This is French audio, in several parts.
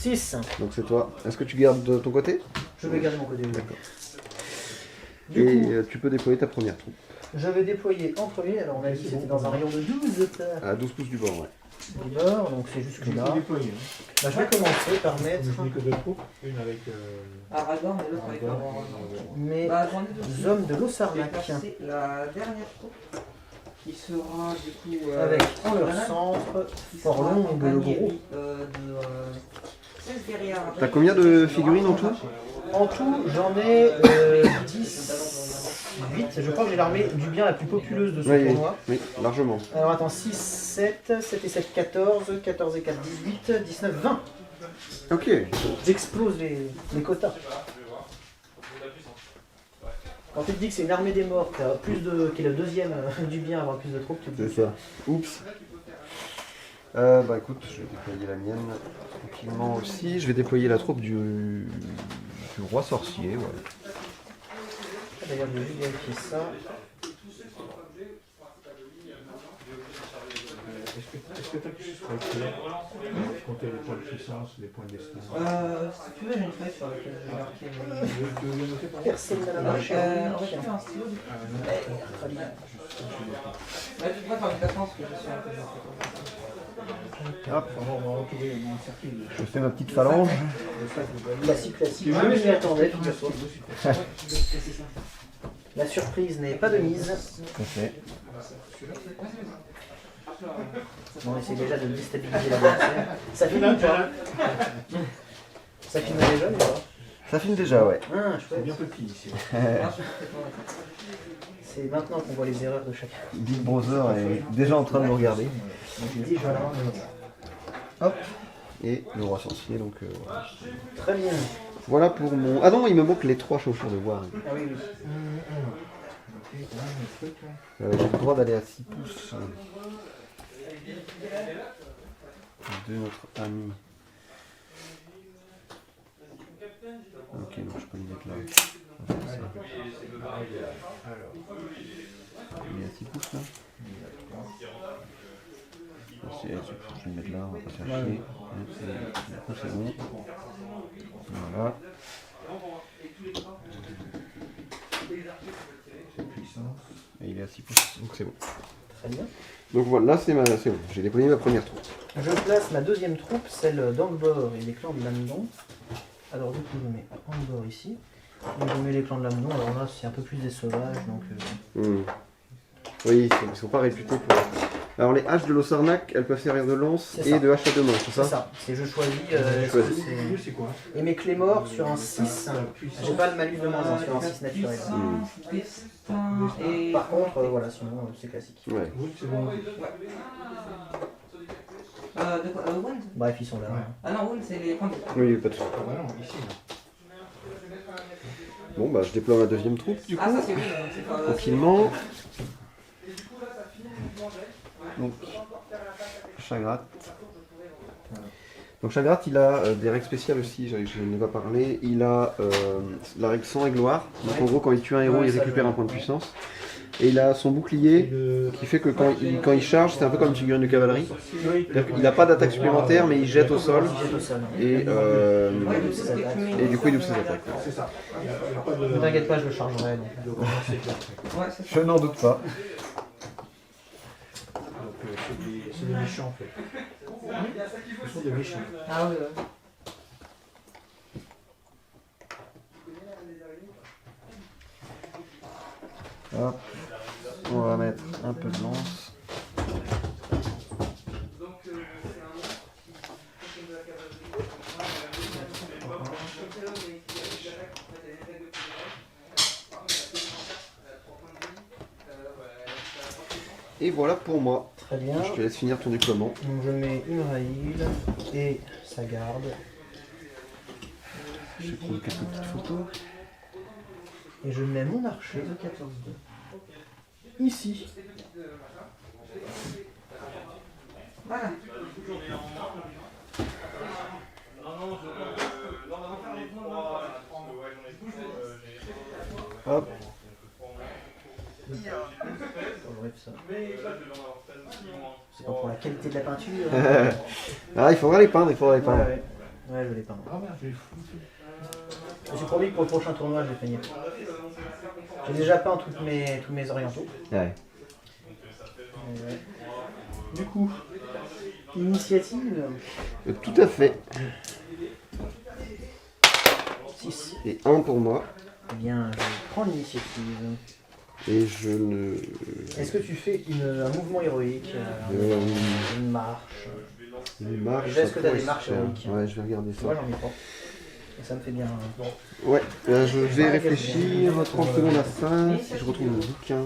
6. Donc c'est toi. Est-ce que tu gardes de ton côté? Je vais garder mon côté. D'accord. Du coup, Et tu peux déployer ta première troupe. je vais déployer en premier. Alors on a dit que c'était dans un rayon de 12 À 12 pouces du bord, ouais. du bord, donc c'est jusque là. Bah, je vais commencer par mettre Je n'ai que 2 troupes, une avec Aragorn et l'autre avec Aragorn, mes Bah, j'en ai deux. hommes de Je vais l'Ossarnac percer la dernière troupe qui sera du coup avec en en leur grenade, centre qui Fort sera Long le accompagné, gros. de 16 guerriers arabes. T'as combien de figurines en tout? En tout, j'en ai 8. Je crois que j'ai l'armée du bien la plus populeuse de ce Oui, tournoi. oui, largement. Alors attends, 6, 7, 7 et 7, 14, 14 et 4, 18, 19, 20. Ok. J'explose les quotas. Quand tu te dis que c'est une armée des morts, qui est le deuxième du bien à avoir plus de troupes, tu te dis. C'est ça. Oups. Bah écoute, je vais déployer la mienne tranquillement aussi. Je vais déployer la troupe du roi sorcier, ouais. D'ailleurs, je vais juste vérifier ça. Est-ce que tu as quelque chose pour écrire compter les points de puissance, les points de destin? Si tu veux, j'ai une feuille sur laquelle je vais marquer mes... Tu veux bien noter pour moi? Personne n'a la marche. on va faire un stylo du coup. Très bien. Tu pourrais faire une place parce que je suis un peu... Hop, On va retrouver mon circuit. je fais ma petite phalange. Classique, classique. Je m'y attendais, figure-toi. La surprise n'est pas de mise. Tout à fait. On essaie déjà de déstabiliser l'adversaire. Ça filme ou pas? Ça filme déjà ou pas? Ça filme déjà, ouais. Ah, C'est chouette. bien petit ici. C'est maintenant qu'on voit les erreurs de chacun. Big Brother est déjà en train de nous regarder. Déjà. Hop. Et le roi sorcier, donc voilà. Très bien. Voilà pour mon... Ah non, il me manque les 3 chaussures de bois. Ah oui, oui. J'ai le droit d'aller à 6 pouces de notre ami. Ok, donc je peux le mettre là. Il est à 6 pouces là. Je vais le mettre là, on va pas chercher. C'est bon. Voilà. Et il est à 6 pouces, donc c'est bon. Très bien. Donc voilà, c'est bon. J'ai déployé ma première troupe. Je place ma deuxième troupe, celle d'Angbor et des clans de Lamdon. Alors du coup, je mets Angbor ici. Donc je mets les clans de Lamdon. Alors là, c'est un peu plus des sauvages, donc... Oui, ils sont pas réputés pour... Alors les haches de l'Ossarnac, elles peuvent servir de lance C'est et ça. de hache à deux mains, c'est C'est ça? ça. C'est je choisis... choisis. c'est- C'est quoi? Et mes clés morts sur un 6. J'ai pas le malus de moins 1 sur un 6 naturel. Destin et... Par contre, voilà, sinon c'est classique. Ouais. Oui, c'est bon. De quoi Wound. Bref, ils sont là. Ouais. Ah non, Wound, c'est les points de... Oui, pas de soucis. Ah bah non, ici. Bon, bah je déploie ma deuxième troupe du coup. Ah, ça c'est Wound, c'est pas... Tranquillement. Donc, Chagrat. Donc Chagrat, il a des règles spéciales aussi, je n'en ai pas parlé. Il a la règle sang et gloire. Donc en gros, quand il tue un héros, Ouais, il ça, récupère je- un point de puissance. Et il a son bouclier qui fait que quand il charge, c'est un peu comme une figurine de cavalerie. Oui. C'est-à-dire qu'il n'a pas d'attaque supplémentaire, mais il jette au sol. Il jette au sol. Et, Ouais, donc c'est ce que tu mets. et du coup, il double ses attaques. C'est ça. Il n'y a pas Ne de... t'inquiète pas, je le chargerai. donc. C'est clair. Ouais, c'est ça. Je n'en doute pas. Donc c'est des méchants en fait. Ce sont des méchants. Ah oui, ouais. Hop. On va mettre un peu de lance. Et voilà pour moi. Très bien. Je te laisse finir ton déploiement. Donc je mets une raïle et sa garde. Je vais prendre quelques petites photos. Et je mets mon archer de 14-2. Ici. Voilà. Hop. Bref, ça. C'est pas pour la qualité de la peinture. Ah, il faudra les peindre, il faudra les peindre. Ouais, ouais. Ouais, je l'ai pas. Ah merde, j'ai fou. Je me suis promis que pour le prochain tournoi, je vais peigner. J'ai déjà peint tous mes orientaux. Ouais. Ouais. Du coup, initiative Tout à fait. 6. Et 1 pour moi. Eh bien, je prends l'initiative. Et je ne... Est-ce que tu fais un mouvement héroïque, une marche? Une marche, Déjà, est-ce ça que t'as pourrait des se marches faire. héroïques? Ouais, je vais regarder ça. Moi, j'en ai pas. Et ça me fait bien. Ouais, là, je vais réfléchir 30 secondes à ça, si je retrouve mon bouquin.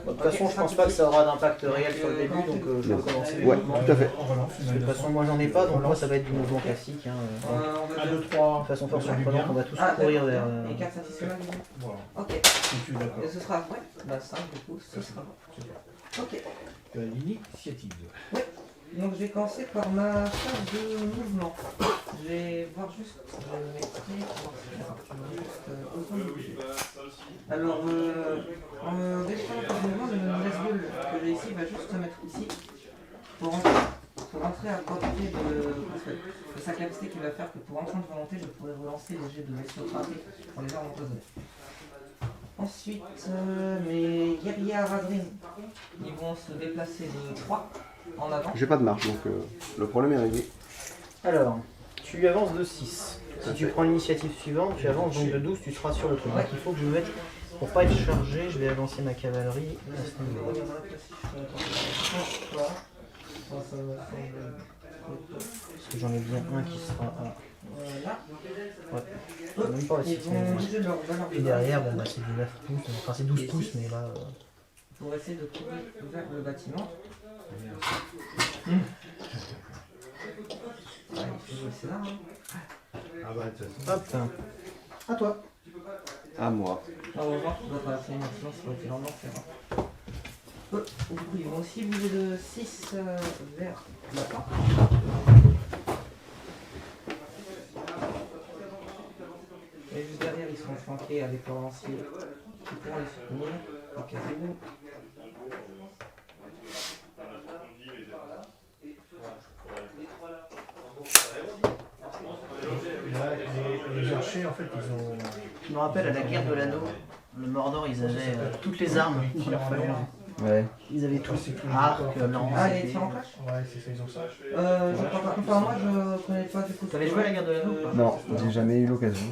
De toute façon, je pense pas que ça aura d'impact réel sur le début, donc je vais recommencer. Ouais, tout à fait. On relance une De toute façon, moi j'en ai pas, donc moi ça va être du mouvement classique. Hein. On 1, va 2, De 3. toute façon, fort surprenant, on va tous courir vers. Et 4 satisfaisants. Voilà. Ok. Si tu es d'accord. Et ce sera après. Bah 5 du coup, ce sera. Ok. L'initiative. Donc je vais commencer par ma phase de mouvement. Je vais voir juste mes traits pour autant de bouger. Alors, en définissant la phase de mouvement, le laisse-gueule que j'ai ici va juste se mettre ici pour rentrer à portée de sa capacité qui va faire que pour entrer de volonté, je pourrai relancer les jets de vaisseau frappé pour les armes empoisonnées. Ensuite, mes guerriers Radrin, ils vont se déplacer de 3 en avant. J'ai pas de marche, donc le problème est réglé. Alors, tu avances de 6. Si tu prends l'initiative suivante, tu avances donc de 12, tu seras sur le truc. Donc il faut que je me mette. Pour pas être chargé, je vais avancer ma cavalerie à ce niveau-là. Parce que j'en ai bien un qui sera à. Voilà. Ouais. Même pas Ils vont bouger leur valeur Et derrière, bon bah c'est du 9 pouces, enfin c'est 12 pouces, mais là. pour essayer de courir vers le bâtiment. Ouais, il faut jouer ça, hein. Ah bah, de toute façon. Hop, à toi. À moi. Heureusement, tu dois traverser une sinon ça aurait été vraiment faire. Du coup, ils vont aussi bouger de 6 vers là-bas. Et juste derrière, ils seront flanqués avec leur lancier qui pourront les soutenir. Ok, c'est bon. Les archers, en fait, ils ont. Je me rappelle à la guerre de l'anneau, le Mordor, ils avaient toutes les armes. Ils tirent en l'air. Ouais. Ils avaient tout. C'est tous les Arc, corps. lance. Ah, les épée. tirs en clash Ouais, c'est ça, ils ont ça. Je crois pas. Enfin, moi, je connais pas du coup. T'avais joué à la guerre de l'anneau ou pas? Non, j'ai jamais eu l'occasion.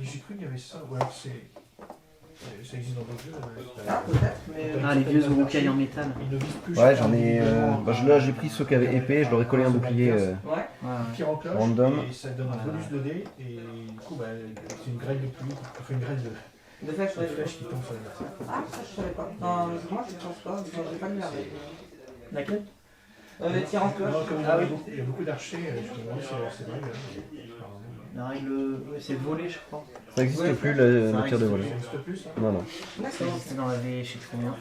J'ai cru qu'il y avait ça. Ouais, ça existe dans d'autres jeux. Ah, peut-être, mais. Ah, les vieux Urukai en métal. Ils ne visent plus. Ouais, j'en ai... là, j'ai pris ceux qui avaient épée, je leur ai collé un bouclier Ouais. Ils tirent en cloche. Random. Et ça donne un bonus de dés. Et du coup, bah, c'est une grêle de pluie. Enfin, une grêle De flèches, de flèches qui tombe sur l'adversaire. Ah, ça je savais pas. Enfin, moi je pense pas, j'ai pas lu la règle. Laquelle? Les tirs en cloche. Non, comme Ah oui. il y a beaucoup d'archers, je me demande si c'est vrai. La règle, c'est volé, je crois. Ça n'existe Ouais, plus, ça le tir de existe volet. Ça n'existe plus, ça. Non, non. Ça existait dans la V, je sais plus combien.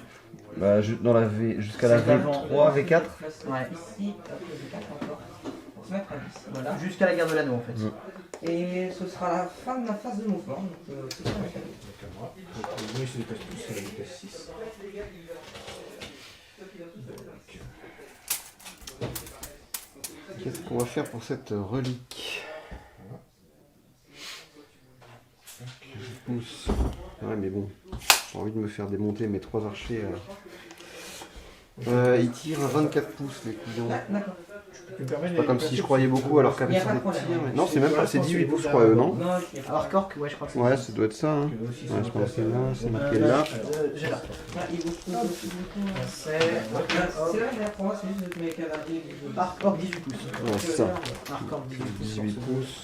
Bah, dans la V, jusqu'à la C'est d'avant. V3, V4. Ouais. Ici, après V4 encore. Pour se mettre à 10. Voilà. Jusqu'à la guerre de l'anneau en fait. Mm. Et ce sera la fin de ma phase de mouvement. Donc, c'est ça, ma phase. Donc à moi. Donc lui, il se déplace plus, c'est la vitesse 6. Qu'est-ce qu'on va faire pour cette relique? Je pousse. Ouais, mais bon, j'ai envie de me faire démonter mes 3 archers. Ils tirent à 24 pouces, les couillons. Ah, d'accord. C'est pas comme si je croyais beaucoup à leur capacité de tir. mais- Non, c'est même pas, c'est 18 pouces, je crois, eux, non? Non, il y a pas. Hardcore, ouais, je crois que c'est Ouais, ça. ça doit être ça. Hein. Ouais, je pense que là, c'est marqué Là, là. j'ai là. Ah, il bouge tout aussi beaucoup. C'est C'est là, mais pour moi, c'est juste mes cavaliers. Hardcore 18 pouces. Ouais, c'est ça. Hardcore 18 pouces. 18 sur ce- pouces.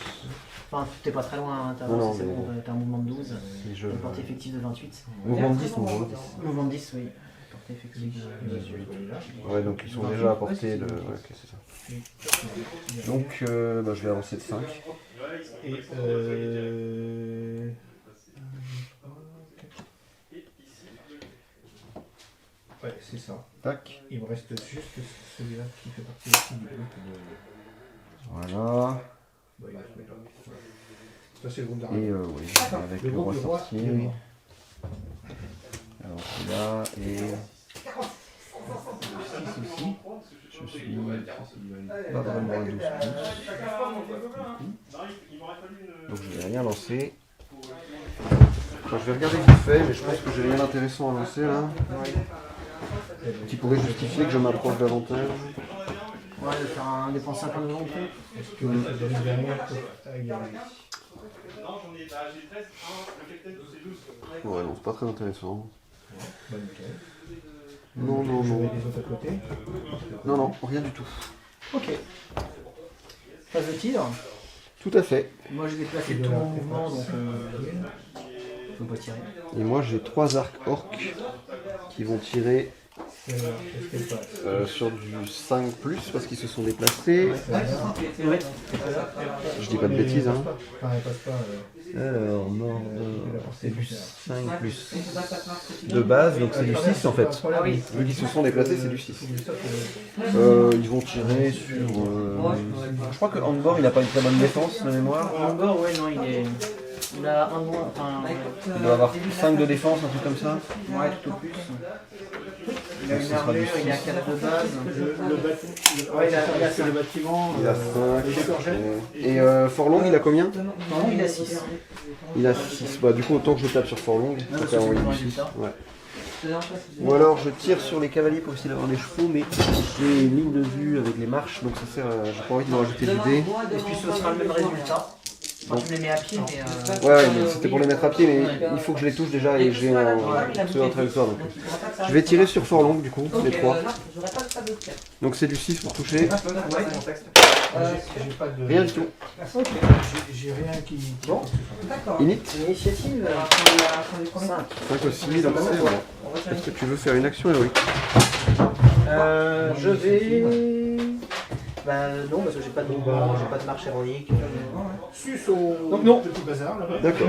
Enfin, t'es pas très loin, hein, t'as Non, non, avancé, c'est mais bon, bon. t'as un mouvement de 12, Et je... une portée effective de 28. Mouvement de 10, mouvement de 10. Mouvement de 10, oui. Portée effective de 18. Ouais, donc ils sont déjà à portée de... Ouais, ok, c'est ça. Donc, bah, je vais avancer de 5. Et ouais, c'est ça. Tac. Il me reste juste celui-là qui fait partie aussi du groupe de. Voilà. Bah, il reste là. Ça, c'est le groupe Et d'arrêt. oui, avec Le le groupe roi de roi. sorcier. Alors celui-là et... 6 aussi. Je suis pas vraiment à 12 pouces. Donc je vais rien lancer. Enfin, je vais regarder vite fait, mais je pense que j'ai rien d'intéressant à lancer là. Qui pourrait justifier que je m'approche davantage. Ouais, de faire un dépenser un point de volonté. Est-ce que ça donne derrière à égaliser? Ouais, non, c'est pas très intéressant. Bah, nickel. Non, non, Je non. mets les autres à côté. Non, non, rien du tout. Ok. Phase de tir. Tout à fait. Moi j'ai déplacé tout mon mouvement donc je peux pas tirer. Et moi j'ai 3 arcs orques qui vont tirer Qu'est-ce qu'elle passe? sur du 5+, parce qu'ils se sont déplacés. Ouais. Je dis pas de bêtises, hein. Enfin, elle passe pas. Alors, mort, c'est du 5+ de base, donc c'est du 6 en fait. Ah oui. Vu qu'ils se sont déplacés, c'est du 6. Ils vont tirer sur... Je crois que Angor, il a pas une très bonne défense de mémoire. Angor, ouais, non, il a un moins, enfin, Il doit avoir 5 de défense, un truc comme ça. ouais, tout au plus. Il a Donc, une ce sera du armure, il a 4 de base. Ouais, c'est le bâtiment. Il a 5. Et Forlong, il a combien? Non, il a 6. Il a 6. Bah, du coup, autant que je tape sur Forlong. Ah, Ça bah, fait envoyer c'est du bon 6. résultat. Ouais. Ou alors je tire sur les cavaliers pour essayer d'avoir des chevaux, mais j'ai une ligne de vue avec les marches, donc ça sert à... J'ai pas envie de me rajouter du dé. Et puis ce sera le même résultat. Enfin, tu les mets à pied, mais. Ouais, mais c'était pour les mettre à pied, mais il faut que je les touche déjà et j'ai un trajectoire. Donc. Je vais tirer sur Forlong du coup, les 3. Donc c'est du 6 pour toucher. J'ai pas de. Rien du tout. J'ai rien qui. Bon. Init. Initiative 5. 5 aussi, donc c'est bon. Est-ce que tu veux faire une action, Héroïque? Je vais. Bah non, parce que j'ai pas de mouvement, j'ai pas de marche héroïque. Donc non, petit bazar là. D'accord.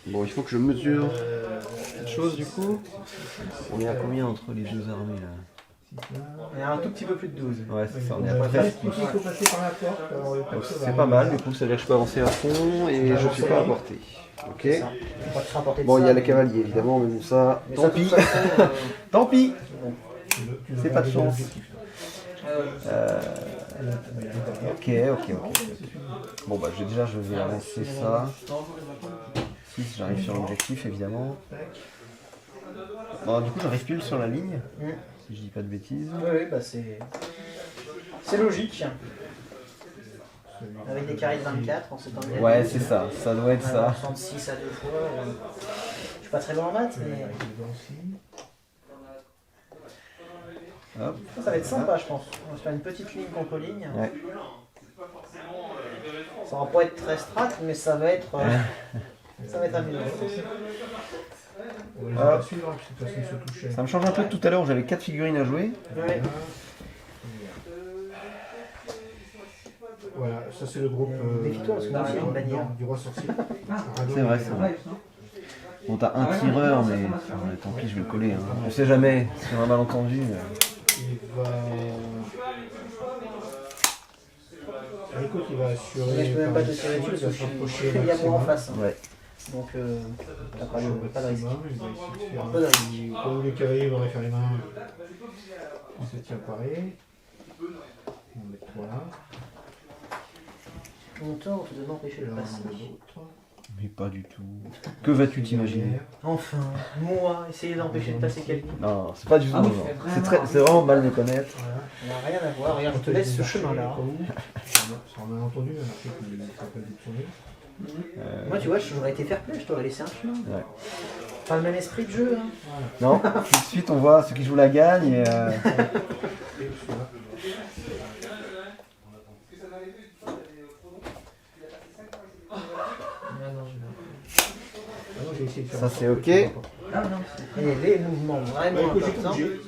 Bon, il faut que je mesure cette chose du coup. On est à combien entre les deux armées là? Il y a un tout petit peu plus de 12. Ouais, c'est ça, on est à Il presque. faut passer par la porte. alors le Donc, perso va c'est pas arriver. mal, du coup, ça veut dire que je peux avancer à fond et je suis pas à portée. Ok. Ça. On va te rapporter de Bon, il y ça, a les mais- cavaliers évidemment, mais bon, ça, mais tant ça, de pis. toute façon, Tant pis. Tu veux C'est pas de garder chance. l'objectif, là. Ok. Bon, bah, je vais avancer ça. 6, j'arrive sur l'objectif évidemment. Bon, du coup, je reste pile sur la ligne, si je dis pas de bêtises. Oui, bah c'est. C'est logique. Avec des carrés de 24, on s'est entendu. Ouais, c'est ça, ça doit être ça. 66 à 2 fois. Je suis pas très bon en maths, mais. Hop. Ça va être sympa, je pense. On va se faire une petite ligne contre ligne. Ouais. Ça va pas être très strat, mais ça va être. Ça va être amusant. On les a pas suivre, parce qu'ils se touchaient. Ça me change un peu de tout à l'heure où j'avais 4 figurines à jouer. Ouais. Voilà, ça c'est le groupe Méfie-toi, parce que moi aussi, il y a une bannière. du roi sorcier. C'est vrai, c'est vrai. Bon, t'as un tireur, mais tant pis, je vais le coller. Hein. On sait jamais, sur un malentendu. Il va. Écoute, il va assurer. Mais je peux même pas te par tirer dessus, il parce va que s'approcher il y a moi en face. Ouais. Donc, t'as pas de risque. Il va essayer de faire Pas de un petit. Comme les cavaliers vont faire les mains, on se tient pareil. On va mettre 3 là. Longtemps, on te demande d'empêcher Et le là, on en passer. met d'autres. Mais pas du tout. Que vas-tu t'imaginer? Enfin, moi, essayer d'empêcher de passer quelqu'un. Non, c'est pas du tout. Ah oui, non. vraiment. C'est vraiment mal me connaître. Voilà. On n'a rien à voir. Regarde, je te laisse ce chemin-là. C'est un malentendu, un article qui s'appelle du tourner. Moi, tu vois, j'aurais été fair play, je t'aurais laissé un chemin. Ouais. Pas le même esprit de jeu. Hein. Non, tout de suite on voit ceux qui jouent la gagne. Et, Et celui-là. Ah non, j'ai essayé de faire Ça, en c'est sorte ok. que tu vois pas. Ah non, c'est Et les mouvements vraiment Écoute, j'ai tout importants. bougé.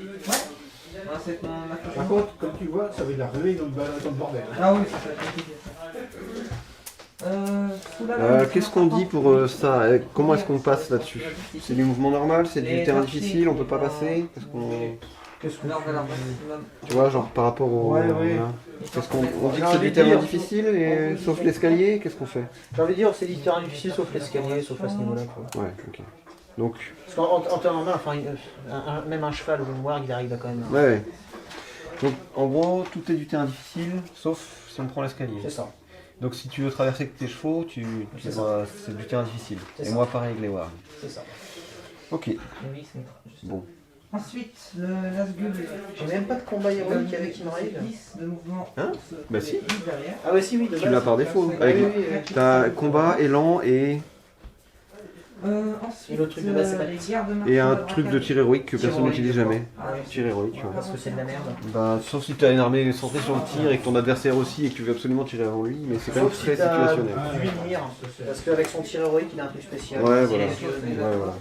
Ah, c'est mon Par contre, comme tu vois, ça veut la ruée dans le bordel. Ah oui, ça va être compliqué. Qu'est-ce qu'on dit pour ça? Comment est-ce qu'on passe là-dessus? C'est du mouvement normal? C'est du terrain difficile? On peut pas passer? Qu'est-ce qu'on... Qu'est-ce que Non, voilà, maximum. Tu vois, genre par rapport au... Ouais, ouais. voilà. Qu'est-ce qu'on on dit J'ai que c'est envie du de terrain dire- difficile, et... sauf l'escalier? Qu'est-ce qu'on fait? J'ai envie de dire, c'est du terrain difficile sauf l'escalier, sauf à ce niveau-là. Quoi. Ouais, ok. Donc, Parce qu'en temps normal, enfin, même un cheval ou une warg, il arrive à quand même. ouais. Donc en gros, tout est du terrain difficile, sauf si on prend l'escalier. C'est ça. Donc si tu veux traverser avec tes chevaux, c'est du terrain difficile. C'est Et ça. moi pareil avec les wargs. C'est ça. Ok, Et oui, c'est juste. bon. Ensuite, le Nazgûl. J'ai même pas de combat héroïque avec Imrail. 10 de mouvement. Hein pour se Bah si. coller derrière. Ah ouais, si, oui, de Tu base. l'as par défaut. Ah Avec oui, oui, oui. t'as combat, élan et Ensuite, Et l'autre truc de base, c'est pas les les gardes Et un martiaux truc de tir héroïque que Tir personne héroïque, n'utilise je crois. jamais. Ah oui. Tir héroïque, ouais. Parce que c'est de la merde. Bah, sauf si tu as une armée centrée sur le tir et que ton adversaire aussi et que tu veux absolument tirer avant lui, mais c'est quand même Sauf très si t'as situationnel. Dunir. Parce qu'avec son tir héroïque, il a un truc spécial. Ouais, Il voilà. est vieux, mais Ouais, voilà.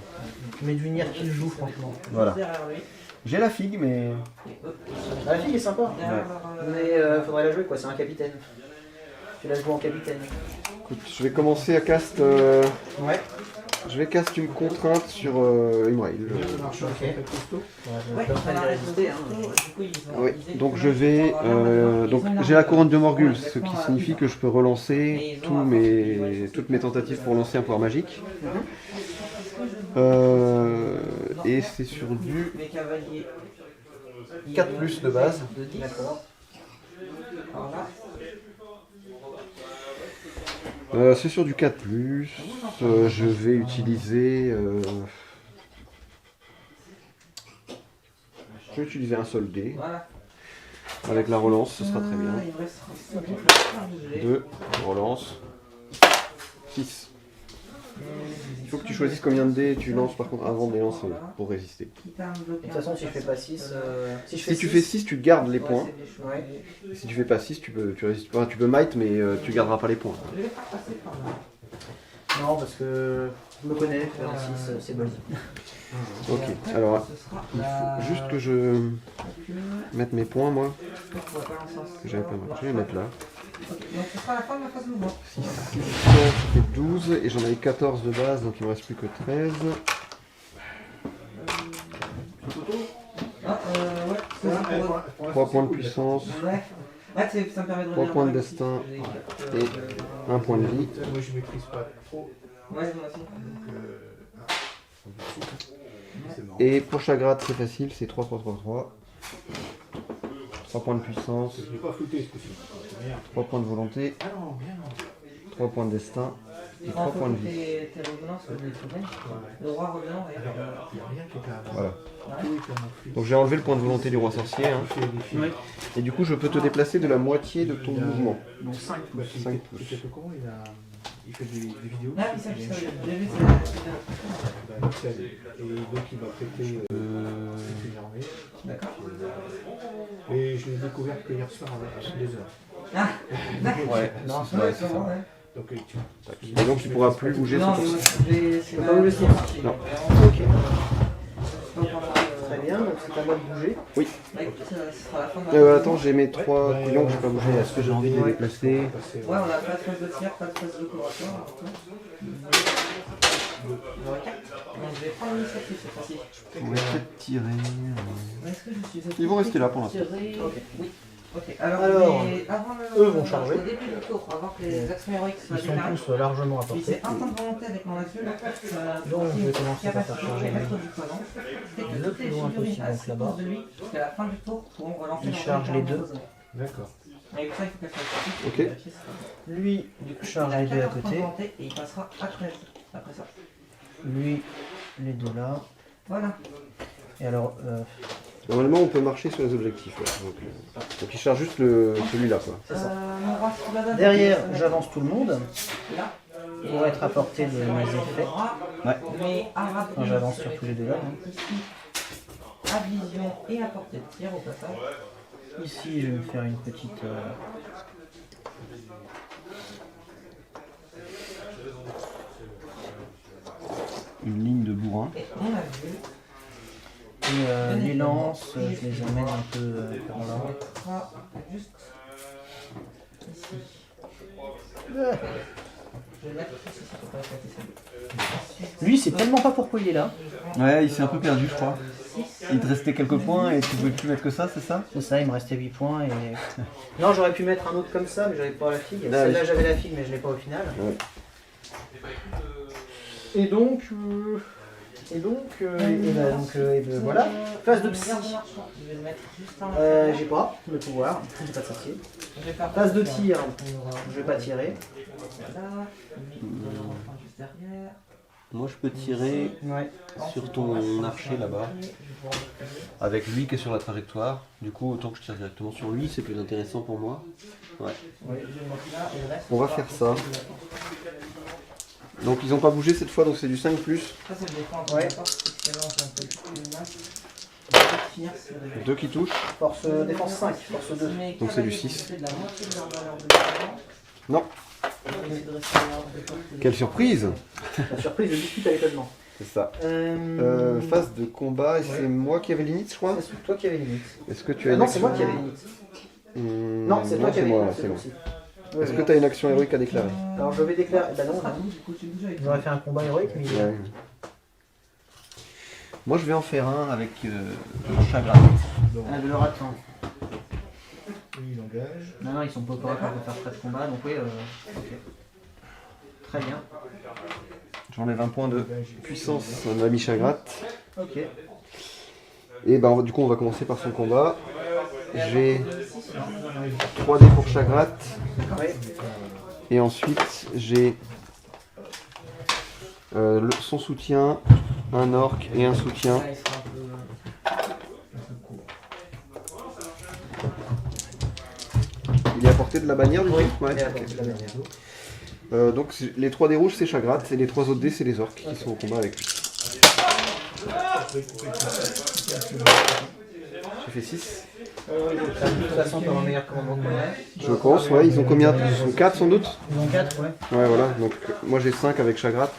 Mais Dunir qui le joue, franchement. Voilà. Derrière lui. J'ai la figue, mais. Et hop. Ah, la fille est sympa. Derrière, Mais faudrait la jouer, quoi. C'est un capitaine. Tu la joues en capitaine. Écoute, je vais commencer à cast. Ouais. Je vais cast une contrainte sur Imrail. Ça marche, Ok. ça fait costaud. Ouais, Je suis en train de résister. Hein. du coup, ils ont Oui, utilisé donc que je vais. ils ont Donc une j'ai la arme. couronne de Morgul, Ouais, ce qui exactement, signifie que je peux relancer toutes mes tentatives pour lancer un pouvoir magique. Et c'est sur du Les cavaliers. 4 plus de base. De 10. D'accord. Alors là, C'est sur du 4 plus. Je vais utiliser. Je vais utiliser un seul dé. voilà. Avec la relance, ce sera très bien. Il me restera 6 minutes pour faire bouger. 2, relance. 6. Il faut que tu choisisses combien de dés tu lances par contre avant de les lancer pour résister. Quitte à me bloquer De toute façon, un si je peu, fais pas 6, Si tu fais 6, tu gardes les points. c'est des choses. Ouais. Et si tu fais pas 6, tu résistes pas. Tu peux might, mais tu garderas pas les points. Je vais pas passer par là. Non, parce que je me connais, faire un 6, c'est basique. Ok, Et après, alors ce sera il la- faut juste que je mette mes points, moi. On va pas lancer un J'avais pas sort. mal. Je vais les mettre là. Ok, donc ce sera la fin de la phase mouvement. 6, ça fait 12 et j'en avais 14 de base, donc il me reste plus que 13. Ah, ouais, c'est ça pour 3 points de puissance, Ouais. Ouais, ça me permet de 3 relire points de le destin maxi. et 1 point de vie. Moi je maîtrise pas trop. Ouais, moi aussi. Donc, c'est marrant. Et pour chaque grade, c'est facile, c'est 3 3 3 3. 3 points de puissance, Je l'ai pas flouté ce coup-ci. Merde. 3 points de volonté, Ah non, bien non. 3 points de destin et 3 En points de fait, vie. tes revenants, c'est des souvenirs. Le roi revenant, Il n'y a rien qui était avant. Voilà. Tout est à mon fils. Donc j'ai enlevé le point de volonté du roi sorcier, hein. Je fais des films. Et du coup je peux te déplacer de la moitié de ton mouvement. Donc 5 Bah, tu 5 sais- pouces. tu sais comment il fait des vidéos. Ah oui, ça, j'ai vu ça. Bah, il sait, et donc il m'a prêté une armée. D'accord. Et je l'ai découvert que hier soir à 2 heures. Ah, d'accord. Ouais, Non, c'est ouais, c'est ça. Ouais. Donc tu Et donc tu pourras plus bouger Non, ce mais tour-ci. moi, je vais. C'est pas vous laisser. Non. Ok. Très bien, donc c'est à moi de bouger. Bah, écoute, ce sera la fin de la Attends, j'ai mes 3 couillons que j'ai pas bougé. Est-ce que j'ai envie de les déplacer? Ouais, on a pas de phase de tir, pas de phase de couverture. Donc je vais prendre l'initiative cette fois-ci. On va peut-être tirer. Est-ce que je suis Ils vont rester là pour l'instant. Tirer. Ok. Oui. Ok. Alors, avant eux vont charger. Au début du tour, avant que les actions héroïques soient Ils sont déclarées, tous largement à puis portée. c'est un point de volonté avec mon action. Donc je vais commencer par faire charger maître lui. du poison. C'est que Le toutes plus les loin figurines possible, à donc 6 là-bas. pouces de lui jusqu'à la fin du tour pourront relancer Il leur charge tour les par deux. empoisonné. D'accord. Et pour ça, il faut qu'elle fasse Ok. vérifier ça. Lui, charge Il a les deux à 14 points de côté. volonté et il passera à 13 après ça. Lui, les deux là. Voilà. Et alors, Normalement, on peut marcher sur les objectifs. Ouais. Donc il charge juste celui-là, quoi. c'est ça. Mon roi Sylvain, Derrière, il va se j'avance tout le monde mettre là. pour être à portée de mes effets. Ouais. Mais arabe, Quand j'avance sur tous les deux là. ici, à vision et à portée de tir au passage. Ici, je vais me faire une petite. Une ligne de bourrin. Et on a vu. Et les lances, je les emmène un peu par On là. mettra juste ici. Je vais mettre ici, ça peut pas éclater ça. Lui, c'est tellement pas pourquoi il est là. Ouais, il s'est un peu perdu, je crois. 6. Il te restait quelques points et tu pouvais plus mettre que ça, c'est ça? C'est ça, il me restait 8 points et. Non, j'aurais pu mettre un autre comme ça, mais j'avais pas la figue. Ah, Celle-là, oui. j'avais la figue, mais je l'ai pas au final. Ouais. Et donc, Et donc, voilà. Phase de psy. Je vais le mettre juste en J'ai pas le pouvoir, j'ai pas de sorcier. Je vais faire Phase de tir, je vais pas tirer. Là, lui, on va prendre juste derrière. Moi je peux tirer Ouais. sur ton archer là-bas, avec lui qui est sur la trajectoire. Du coup, autant que je tire directement sur lui, c'est plus intéressant pour moi. Ouais. On va faire ça. Donc ils n'ont pas bougé cette fois, donc c'est du 5+. Ça, c'est le défense. Ouais. Deux qui touchent. Force défense 5, force 2. Donc c'est du 6. Non. Non. Quelle surprise! La surprise de discute à l'étonnement. C'est ça. Phase de combat, et c'est moi qui avais limite, je crois. C'est toi qui avais limite. Est-ce que tu as une Non, c'est action... moi qui avais limite. Non, c'est toi qui c'est avais moi, limite. c'est bon. aussi. Est-ce que tu as une action héroïque à déclarer? Alors je vais déclarer. Bah non, j'aurais fait un combat héroïque, mais. Ouais. Moi je vais en faire un avec chagrin. Donc, Ah, de leur attendre. lui, il engage. Non, ils sont pas capables de faire très de combat, donc oui, ok. Très bien. J'enlève un point de puissance à l'ami Chagrat. Ok. Et ben du coup on va commencer par son combat. J'ai 3D pour Chagrat. Oui. Et ensuite j'ai son soutien, un orc et un soutien. Il est à portée de la bannière du coup? Ouais, ok. Donc les 3 dés rouges c'est Chagrat et les 3 autres dés c'est les orques qui sont au combat avec lui. J'ai fait 6. De toute façon, t'as un meilleur commandement que moi. Je pense, ouais, ils ont combien? Ils sont 4 sans doute? Ils ont 4, ouais. Ouais voilà, donc moi j'ai 5 avec Chagrat.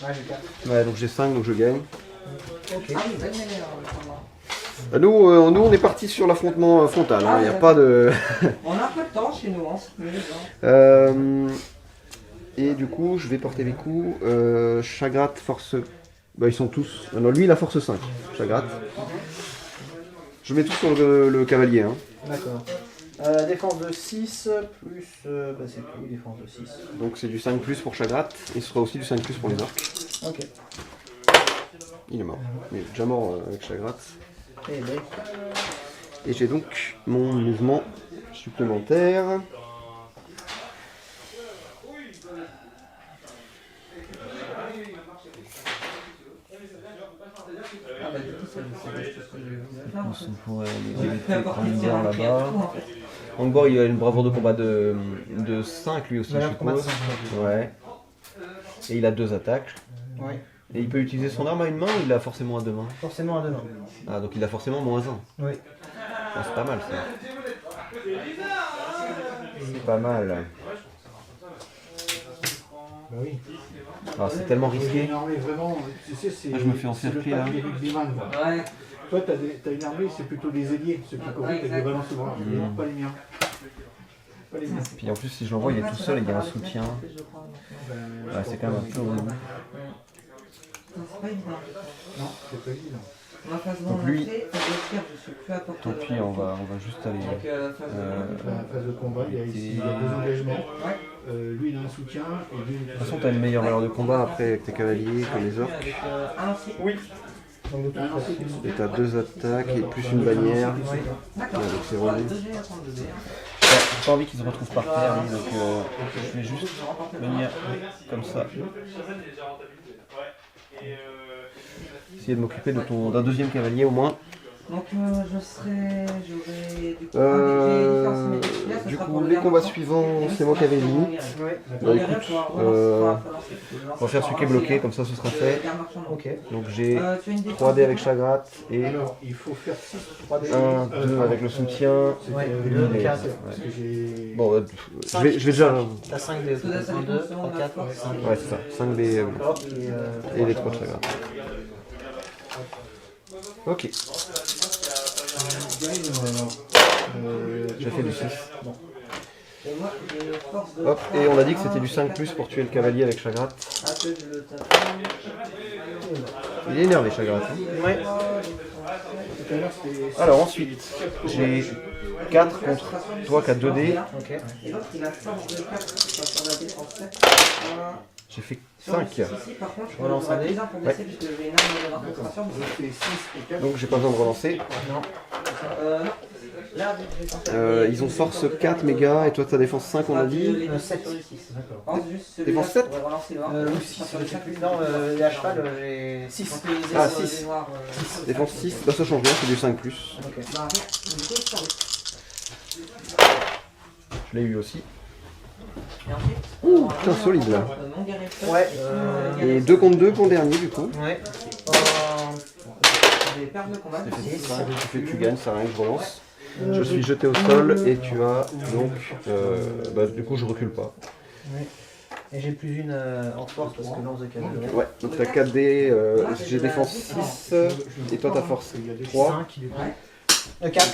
Ouais, j'ai 4. Ouais donc j'ai 5 donc je gagne. Ok. Ah oui, bonne manière, comment. Nous on est parti sur l'affrontement frontal, il n'y a pas de... On a un peu de temps chez nous, hein, c'est mieux, hein. Et du coup je vais porter les coups. Chagrat force... Bah ils sont tous... Non lui il a force 5, Chagrat. Je mets tout sur le cavalier. Hein. D'accord. Défense de 6, plus... bah c'est tout, défense de 6. Donc c'est du 5+ pour Chagrat, et ce sera aussi du 5+ pour les orques. Ok. Il est mort. Il est déjà mort avec Chagrat. Et ben, Et j'ai donc mon mouvement supplémentaire. Ah bah du coup, c'est tout ce que je vais vous faire. On pourrait Je vais faire apporter le tir là-bas. tout, en fait. Angor il a une bravoure de combat de 5 lui aussi, il a je l'air de combattre suppose. sans Ouais. Et il a 2 attaques. Ouais. Et il peut utiliser son arme à une main ou il a forcément à 2 mains? Forcément à 2 mains. Ah donc il a forcément -1. Oui. Ah, c'est pas mal ça. C'est pas mal. Bah oui. Ah, c'est tellement J'ai risqué. une armée vraiment, tu sais, c'est... Ah, je me fais encercler, là. C'est le pack des rugbyman, quoi. Ouais. Toi, t'as une armée, c'est plutôt des ailiers, ceux qui courent avec des ballons sous bras. Pas les miens. Pas les miens. Puis en plus si je l'envoie il est tout seul, il y a un soutien. Ouais, c'est quand même un peu relou. C'est pas évident. Non, c'est pas évident. Ma phase Donc lui- je suis plus à portée. Tant pis, on va juste aller. Donc, phase La phase de combat, il y a ici, il y a 2 engagements. Lui, il a un soutien. Et lui, De toute façon, t'as une meilleure valeur de combat après avec tes cavaliers que les orques. avec un lancer. Oui. Donc de toute Ah, non, façon, c'est Et t'as 2 attaques et plus une bannière. D'accord. Ouais, donc c'est Voilà, relou. 2 G à prendre 2 G. J'ai pas envie qu'ils se retrouvent par terre, lui, donc je vais juste venir comme ça. Essayer de m'occuper de d'un deuxième cavalier au moins. Donc j'aurai du coup un des différents Du coup, les combats suivants, c'est moi qui avais limite. Bah écoute, on va faire celui qui est bloqué, comme ça ce sera fait. ok. Donc j'ai 3D avec Chagrat et Alors, il faut faire 6 3D. 1, 2 avec le soutien. Ouais, C'était 2, mais- 4. Parce que j'ai... Bon, je vais déjà. T'as 5 de 1, 2, 3, 4, 5. Ouais, c'est ça. 5 B et les 3 de Chagrat. Ok, j'ai fait du 6. Hop, et on a dit que c'était du 5+ pour tuer le cavalier avec Chagrat. Il est énervé Chagrat. Hein. Ouais. tout à l'heure, c'était. Alors ensuite, j'ai 4 contre toi qui as 2 dés. Ok. Et l'autre, il a force de 4 sur la défense 7. J'ai fait Sur le 5. 6 ici, par contre, je Relance un dé. plus 1 pour baisser puisque j'ai une arme de concentration. J'ai fait 6 et 4. Donc j'ai pas besoin de relancer. Non. Non. Là, j'ai pensé. Ils ont force 4 mégas et toi ta défense 5 on a dit. 7. sur le 6. D'accord. Pense juste celui-là, Défense je 7? pourrais relancer le 1. Ou 6. Non, les à cheval, j'ai 6. Ah, 6. Défense 6, bah ça change rien, c'est du 5+. Ok. Bah, rien. Du coup, sur le- Je l'ai eu aussi. Et ensuite, Ouh, putain, solide, là. Mon guerrier feu, Ouais, Et 2 contre 2 pour le dernier du coup. Ouais. Des perles de combat. Tu gagnes, ça rien que je relance. Je suis jeté au sol et tu as donc... bah du coup je recule pas. Ouais. Et j'ai plus une en force parce que lance de cavalerie. Ouais, donc t'as 4 dés, j'ai défense 6 et toi t'as force 3. 5 du coup. 4.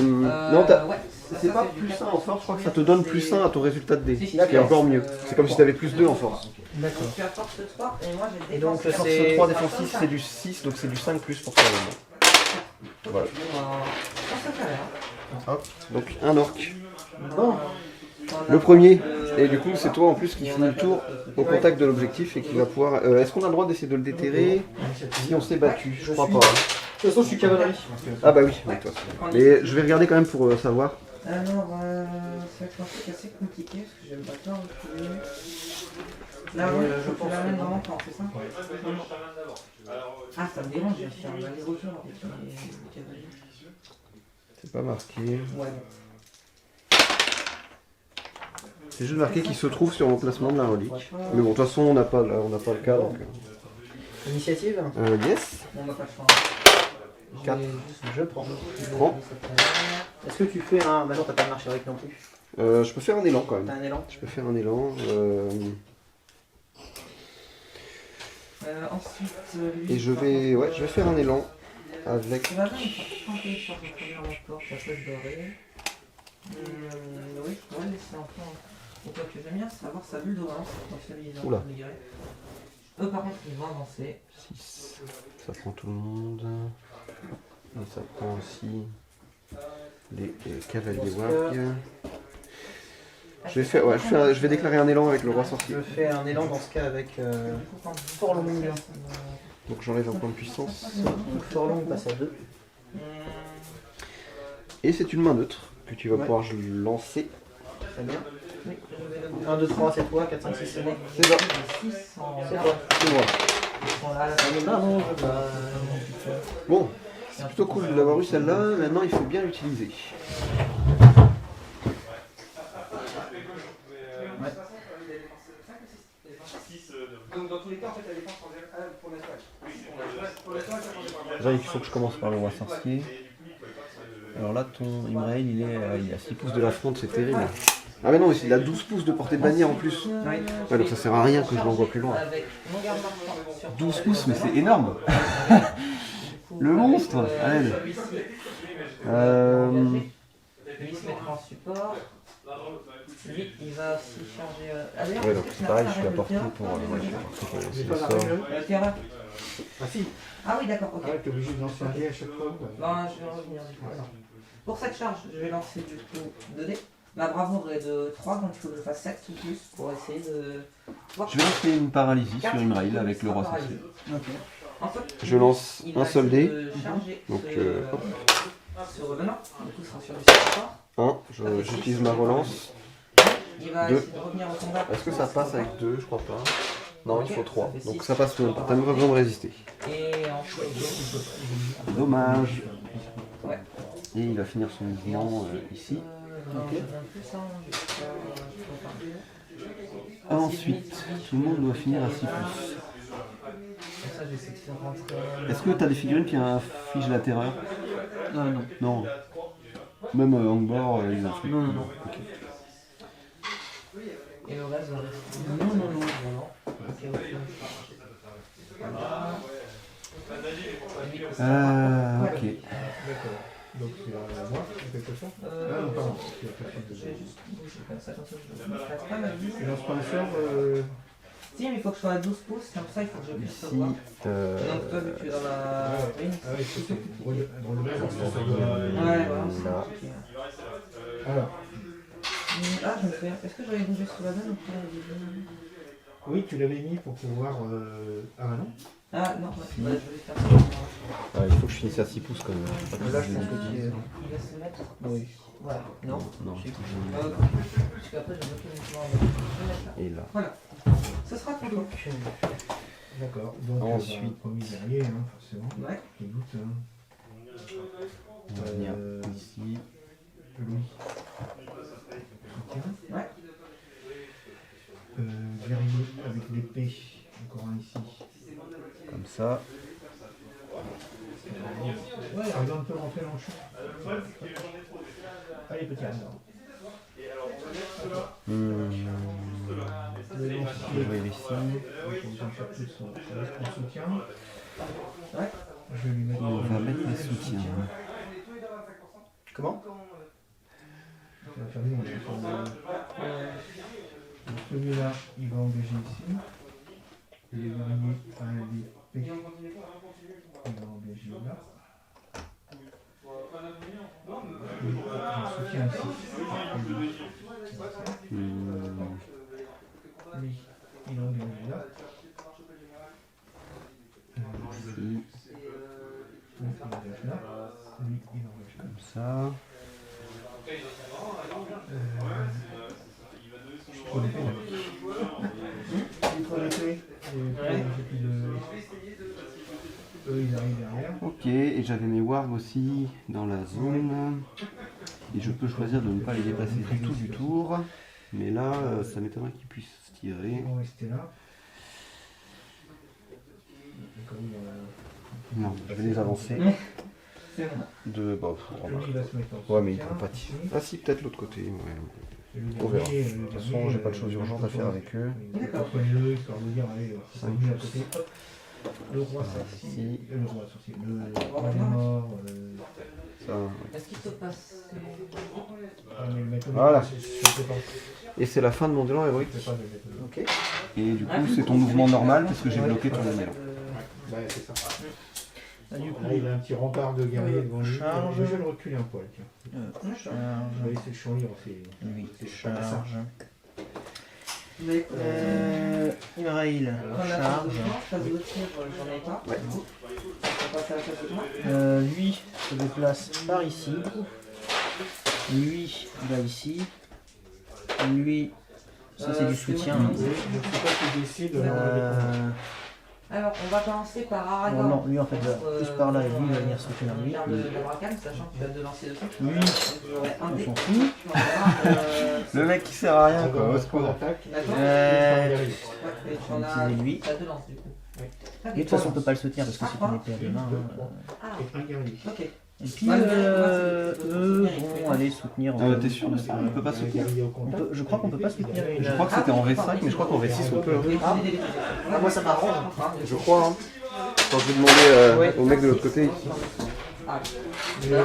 Non, Ouais. c'est pas plus 1 en force, je crois que ça te donne plus 1 à ton résultat de dés. Si, si, Ce qui est encore mieux. C'est comme si t'avais plus 2 en force. D'accord. Tu as force 3 et moi j'ai Et donc, défense Force c'est 3, défense 6, c'est du 6, donc c'est du 5 plus pour toi. Voilà. Hop, donc un orc. Bon. Le premier, et du coup c'est toi en plus qui finit le tour au contact de l'objectif et qui va pouvoir... Est-ce qu'on a le droit d'essayer de le déterrer si on s'est battu? Je crois pas. De toute façon, je suis cavalerie. Ah bah oui, avec toi. Mais je vais regarder quand même pour savoir. Alors, ça va être un truc assez compliqué parce que j'aime pas tant reculer. Là, ouais, je pense que la même dans mon camp, c'est ça? Ah, ça me dérange, je vais faire un aller-retour avec les cavaliers. C'est pas marqué. Ouais. C'est juste marqué qu'il se trouve sur l'emplacement de la relique. Mais bon, de toute façon on n'a pas, on n'a pas le cas donc... Initiative. Yes. On va pas le faire. 4. Je prends. Prends. Est-ce que tu fais un. Bah non, t'as pas de marche avec non plus. Je peux faire un élan quand T'as même. un élan. Je peux faire un élan. Ensuite, Et je vais faire un élan avec... Tu vas bien, il faut pas tenter sur le premier rapport, ça peut se dorer. Oui, je pourrais le laisser en plan. Et toi, que j'aime bien savoir sa bulle de relance quand il stabilise Oula. les guerriers. Eux, par contre, ils vont avancer. 6. Ça prend tout le monde. Et ça prend aussi les cavaliers warg. Je vais faire, je vais déclarer un élan avec le roi sorcier. Je fais un élan dans ce cas avec fort long. Donc j'enlève un point de puissance. Donc fort long passe à 2. Et c'est une main neutre que tu vas pouvoir lancer. Très bien. 1, 2, 3, c'est toi. 4, 5, 6, c'est moi. C'est ça. C'est toi. C'est moi. Ah non, je vais pas. Bon, c'est plutôt cool d'avoir eu celle-là. Maintenant, il faut bien l'utiliser. Donc, dans tous les cas, en fait, la défense pour Déjà, il faut que je commence par le roi sorcier. Alors là, ton Imrail, il est à 6 pouces de la fronte, c'est terrible. Ah mais non, il a 12 pouces de portée de bannière en plus. Ouais, donc ça sert à rien que je l'envoie plus loin. 12 pouces, mais c'est énorme. Le monstre, à l'aide. Lui, il se mettra en support. Lui, il va aussi charger. Ouais, donc c'est pareil, je suis à portée pour... J'ai pas la règle. Terrain. Ah si. Ah oui, d'accord, ok. Ah ouais, t'es obligé de lancer un dé à chaque fois. Ouais. Ben, je vais revenir du coup. Pour cette charge, je vais lancer du coup 2 dés. Ma bravoure est de 3, donc il faut que je fasse 7 ou plus pour essayer de... Je vais lancer une paralysie sur Imrail avec le roi sorcier. En fait, Je lance il un va seul essayer dé. de charger Donc, hop. sur Revenant, du coup, ce sera sur du support. 1, j'utilise ma relance. Il va 2. essayer de revenir au combat. Est-ce que ça passe avec 2? Je crois pas. Non, il faut 3. fait Donc six. ça passe, t'as même pas besoin de résister. Et ensuite, Dommage. ouais. Et il va finir son mouvement ici. Ensuite, tout le monde doit finir à 6 pouces. Est-ce que t'as des figurines qui infligent la terreur? Non. Non. Même Angbor, ils infligent. Non. Ok. Et le reste va rester. Non. Ok. D'accord. Donc c'est à moi, en quelque sorte. Ah non, pardon. J'ai juste bougé comme ça, comme ça, je ne fasse pas ma vie. Tu lances pas un sort Si, mais il faut que je sois à 12 pouces, comme ça il faut que je puisse Ici, savoir. Donc toi, vu que tu es dans la... Oui, Ah oui, c'est drôle de base, ça ouais, doit... voilà, c'est là. compliqué. Alors, Ah, je me souviens. Est-ce que j'avais bougé sous la donne ou pas? oui, tu l'avais mis pour pouvoir... Ah bah non. Ah non, ouais, je vais faire ça. il faut que je finisse à 6 pouces quand même. Je sais pas Là, si je je pense l'ai que dit. tu Il va se mettre. Oui. Voilà. Non. Non, Je sais plus. Parce qu'après, j'ai bloqué mon pouvoir. Je vais mettre là. et là. Voilà. Ce sera ton tour. D'accord. Donc, Ensuite. premier guerrier, hein, forcément. Ouais. Je doute. Hein. On va venir ici. Louis. Soutien. Ouais. Guerrier avec l'épée. Encore un ici. Comme ça. Ouais, regarde, on peut rentrer dans le champ. Allez, petit hasard. Le lancier. Je vais ici. On va chercher son soutien. Ouais. Je vais lui mettre. On va mettre les soutiens. Comment? On va faire nous, on va faire donc celui-là, il va engager ici. Le guerrier à l'épée. Il va engager là. Un soutien ici. Lui, il engage là. Ici. Lui, il engage là. Lui, il engage là. Comme ça. Je prends l'épée là. Il prend l'épée. J'ai plus de... Eux, ils arrivent derrière. Ok, et j'avais mes wargs aussi dans la zone. Et je peux choisir de ne pas les dépasser du tout du tour. Mais là, ça m'étonnerait qu'ils puissent tirer. Ils vont rester là. Non, je vais les avancer. C'est bon. De... Bon, Lui, il va se mettre en ouais, mais ils soutien, pourront pas tirer. ici. Ah si, peut-être l'autre côté. Ouais. Et le On verra. dernier, De toute façon, j'ai pas de choses urgentes à faire avec eux. D'accord. Prenez-le, histoire de dire, allez, c'est mis à côté. Hop. Le roi sorcier. Ici. Le roi sorcier. Le roi des morts. Ça. Est-ce qu'il te passe... Mais le maître- Voilà. je sais pas. Et c'est la fin de mon élan héroïque. Je sais pas le maître. Ok. Et du coup, c'est ton mouvement normal parce que j'ai bloqué ton élan. Ouais, c'est ça. Ah, du coup, Là, il a un petit rempart de guerriers devant lui. Charge. Je vais le reculer un poil, tiens. charge. Je vais laisser le champ libre. Lui, c'est pas ça. charge. Mais... Imraïl, Prends la phase charge. de tir, phase de tir, j'en ai pas. Ouais. On va passer à la phase de tir. Lui se déplace par ici. Lui va ici. Lui, ça c'est du soutien. moi hein. qui Je sais pas qui décide. Alors, on va commencer par Non, Aragorn. non, lui en fait va plus par là et lui va venir soutenir lui. Faire de la bracane, sachant que tu as deux lanciers dessus. Lui, Donc, j'aurai un on dé. s'en fout. Tu m'en auras, Le mec qui sert à rien, D'accord, quoi. on se prend l'attaque. D'accord. Euh, Ouais, et tu on en va as... utiliser lui. T'as deux lances du coup. Oui. Ah, Et de toute façon on peut pas le soutenir parce que c'est une épée à deux mains. hein. Ah, Et un guerrier. ok. Et puis Moi, eux c'est- vont aller soutenir. T'es sûr de ça? On peut pas Un soutenir? guerrier au On contact. peut- je crois qu'on peut pas soutenir une. Je crois que c'était en V5, mais je crois qu'en V6 on peut. Ah. Ah, moi, ça m'arrange. Je crois, hein. Quand je vais demander Ouais. au mec de l'autre côté. Ah, Mais bon,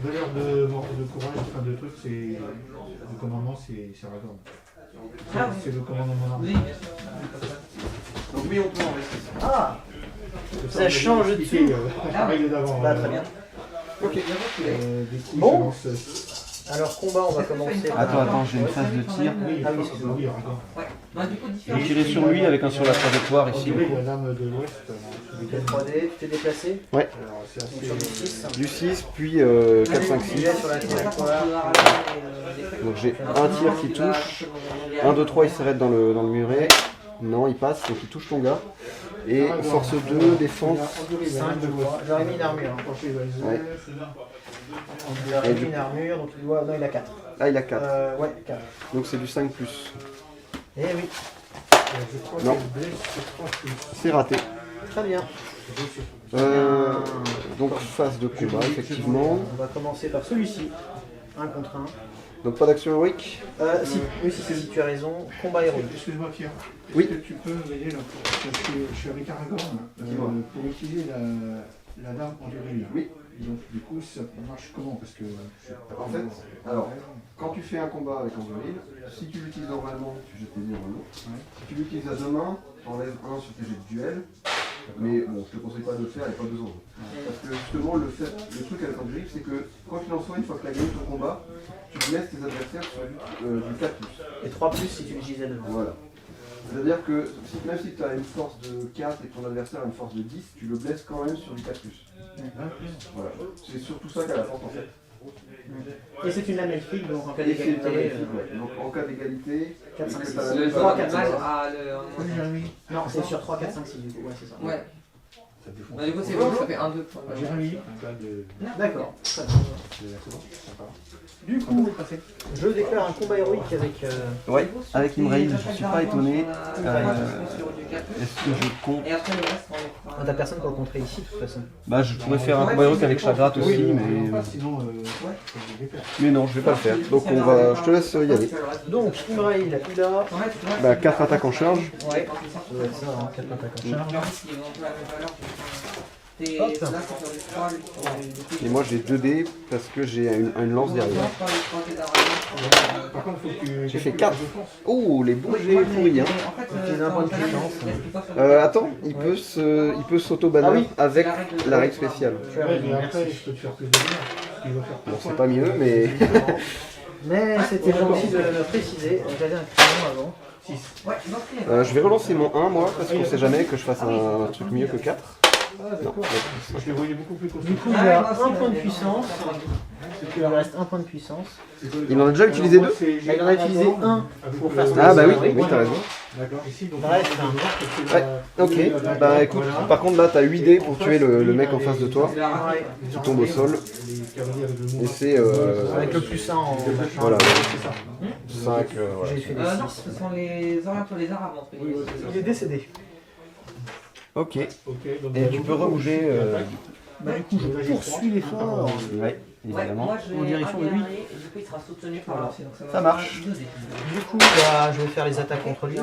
valeur de courage, enfin de truc, c'est. Le commandement, c'est Aragorn. Ah oui. C'est le commandement normal. oui, bien sûr. Donc oui, on peut en V6. Ah, Ça, Ça on avait change expliqué, dessus. la règle d'avant. bah très bien. Ok. Des coups, Bon. je lance. Alors combat, on va commencer par. Attends, j'ai une phase de tir. Oui, Ah oui, excuse-moi, oui, Aragorn. Ouais. Bah, du coup, Je différent. vais tirer sur lui avec un sur la trajectoire On ici. dirait la dame de l'Ouest. Tu fais 3D, tu t'es déplacé. Alors, c'est Donc sur du assez. 6. Du 6, puis 4, 5, 6. Sur la trajectoire. Donc j'ai un tir qui touche. 1, 2, 3, il s'arrête dans le muret. Non, il passe, donc il touche ton gars. Et force 2, défense. 5, je vois. J'aurais mis une armure. Ouais. J'aurais mis une armure, donc il doit. Non, il a 4. Là, il a 4. Ouais, 4. Donc c'est du 5 plus. Eh oui, Non. C'est raté. très bien. Donc phase de combat, effectivement. On va commencer par celui-ci. 1 contre 1. Donc pas d'action héroïque. Si, tu as raison. Combat héroïque. Excuse-moi Pierre, Oui. est-ce que tu peux m'aider là parce que je suis avec Aragorn Dis-moi. pour utiliser la dame en durée. Oui. Donc du coup, ça marche comment? Parce que En fait, alors, quand tu fais un combat avec Anduril, si tu l'utilises normalement, tu jettes tes dés normalement. Si tu l'utilises à deux mains, t'enlèves un sur tes jets de duel. Mais bon, je te conseille pas de le faire, il n'y a pas besoin. Parce que justement, le truc avec Anduril, c'est que quoi qu'il en soit, une fois que tu as gagné ton combat, tu blesses tes adversaires sur du 4+. Et 3+ si tu l'utilises à deux. Voilà. C'est-à-dire que même si tu as une force de 4 et que ton adversaire a une force de 10, tu le blesses quand même sur du 4+. Voilà. C'est surtout ça qui a la force en fait. Et c'est une lame elfique, donc en cas Et c'est une d'égalité. ouais. Donc en cas d'égalité, 4, 5, et que 6. t'as la Le même 3, droit 4, 4 5, 6. mal à Non, c'est sur 3, 4, 5, 6 du coup, ouais, c'est ça. Ouais. ça défonce. Bah, du coup, c'est bon, ça fait 1, 2. Jérémy, D'accord, très bien. Du coup, je déclare un combat héroïque avec. Ouais, avec Imrail, je ne suis pas étonné. Et Est-ce que je compte après, le reste, on les fera. T'as personne pour le contrer ici, de toute façon. Bah je pourrais faire un combat héroïque avec Chagrat aussi, Sinon, mais non, je vais pas le faire. Donc je te laisse y aller. Donc, Imrail, il a. Bah 4 attaques en charge. Ouais, ça doit être ça, hein, 4 attaques en charge. Hop. Et moi j'ai 2 dés parce que j'ai une lance derrière. par contre, faut que J'ai fait 4. Oh, les bons jets pourris hein. Utilise un point de puissance. Attends, il peut s'auto-banner Ah oui. avec la règle spéciale. Tu as Ouais, raison, mais après, merci. je peux te faire plus de bien. Il va faire Bon, c'est pas mieux, mais... Mais c'était gentil de le préciser. J'avais un crayon avant. je vais relancer mon 1 moi, parce qu'on sait jamais que je fasse un truc mieux que 4. Ah, d'accord. Je les voyais beaucoup plus Du construits. coup, il a un point de puissance. Il lui reste un point de puissance. Il en a déjà utilisé 2 Ah, il en a utilisé un pour faire son Ah bah oui, héroïque. oui t'as raison. D'accord. Ici, donc, Ouais, c'est un Ouais, ok. Bah écoute, par contre là t'as 8 dés pour tuer le mec en face de toi, Ouais. qui tombe au sol. les cavaliers avec le Et mot. c'est... Avec le plus 1 en machin. Voilà, C'est ça. 5, voilà. J'ai fait des Non, 6. ce sont les orientaux, les arabes entre Oui, oui, Il est décédé. Ok. Ok, donc, Et tu peux rebouger, Bah, du coup, je poursuis l'effort. ouais, Ouais, évidemment. moi je En vais direction de lui. guerrier, et du coup il sera soutenu par Voilà. l'ancien. Donc Ça marche. Du coup, bah, je vais faire les attaques contre lui.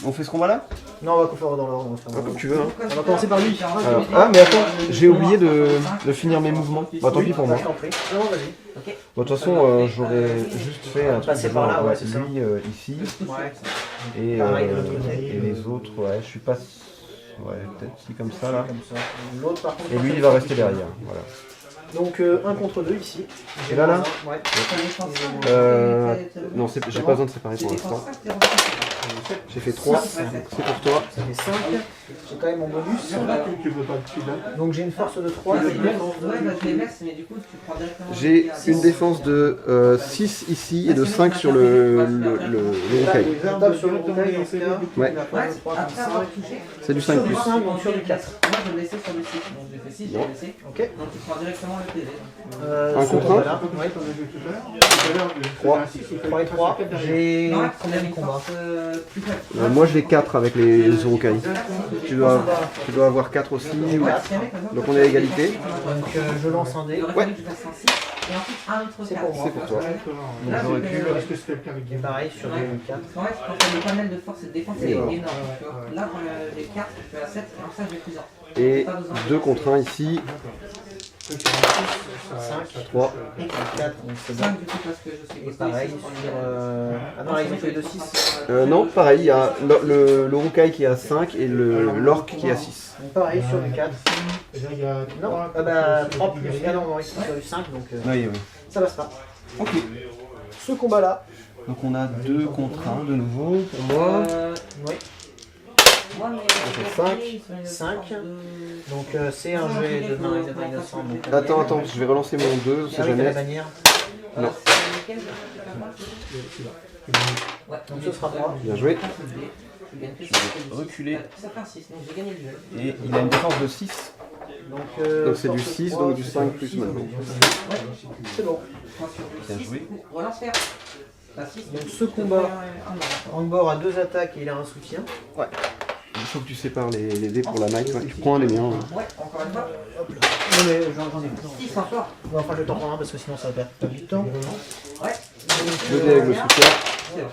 On fait ce combat là? Non, on va faire dans l'ordre. on va faire dans Comme l'ordre. tu veux hein. On va commencer par lui. Alors, ah mais attends, j'ai oublié de finir mes mouvements. Bah tant pis pour moi. Je t'en prie. Non, vas-y. Bon, de toute façon, j'aurais juste fait un truc Passer du par genre, là, ouais, c'est ça. lui ici, Ouais. et, Pareil de l'autre côté. et les autres, ouais, je suis pas... Ouais, peut-être si comme ça là. Comme ça. L'autre, par contre. Et lui, il va rester derrière, voilà. Donc, 1 contre 2 ici. Et là, là Ouais. Non, j'ai pas besoin de séparer pour l'instant. J'ai fait 3, c'est pour toi. Ça fait 5. J'ai quand même mon bonus. tu veux pas de là. Donc, j'ai une force de 3. Ouais, bah je les laisse, mais du coup tu prends directement. J'ai une défense de 6 ici et de 5 sur le rocaille. Je tape sur le rouleau dans ce cas. Ouais. Il a Ouais, pas de 3 comme après ça. avoir touché. C'est du 5 Sur plus. du 5, donc sur du 4. Moi je vais laisser sur le 6. Donc j'ai fait 6, j'ai laissé. Ok. Donc tu prends directement le PV. Un Ce contre combat-là. Comme Ouais. on a vu tout à l'heure. Tout à l'heure, il fait 3. un 6, il fait 3 et 3. J'ai Non, combien de une combats force plus faible. Moi j'ai 4 avec les urukai. Tu dois avoir 4 aussi. Donc on est à égalité. Donc, je lance un dé. Il aurait fallu que je fasse un 6 et ensuite un autre C'est 4. pour moi. C'est pour toi. Donc Là, je je recule. vais- Est-ce que c'est quelqu'un avec Et pareil sur Ouais. des 4. Parce qu'en fait, quand on a le panel de force et de défense, c'est Et énorme. alors. Tu vois. Là, quand j'ai 4, je suis à 7, et en ça, j'ai plus 1. Et 2 contre 1 ici. 3. 4, donc c'est bon. 5 du coup, parce que je suis Et pareil sur. Ah non, là ils ont fait 2, 6. Non, pareil, il y a le Urukai qui est à 5 et l'orc qui est à 6. Donc pareil sur du 4. Et là, il y a Non, 3. ah bah 3 plus. Ah non, ils sont sur du 5, donc Oui, oui. ça passe pas. Ok. Ce combat-là. Donc on a 2 contre 1 de nouveau pour moi. Oui. Moi, mais. Ça fait 5. Donc c'est un jet de main innocent. Donc, Attends, je vais relancer mon 2, on Ah sait oui, t'as la jamais. bannière. Non. Ouais, Donc ce sera moi. Bien joué. Reculer. Ça fait un 6, donc j'ai gagné le duel. Et il a une défense de 6. Donc c'est du 6, donc du 5 plus maintenant. C'est bon. Bien joué. Relance faire. Pas 6. Donc ce combat, Angbor a 2 attaques et il a un soutien. Il faut que tu sépares les dés pour la main. Ouais, tu prends un des miens. Ouais, encore une fois. Non mais j'en ai plus. 6 encore. Ouais, enfin je vais t'en prendre un parce que sinon ça va perdre du temps. Ouais. Le dé avec le soutien. C'est bon.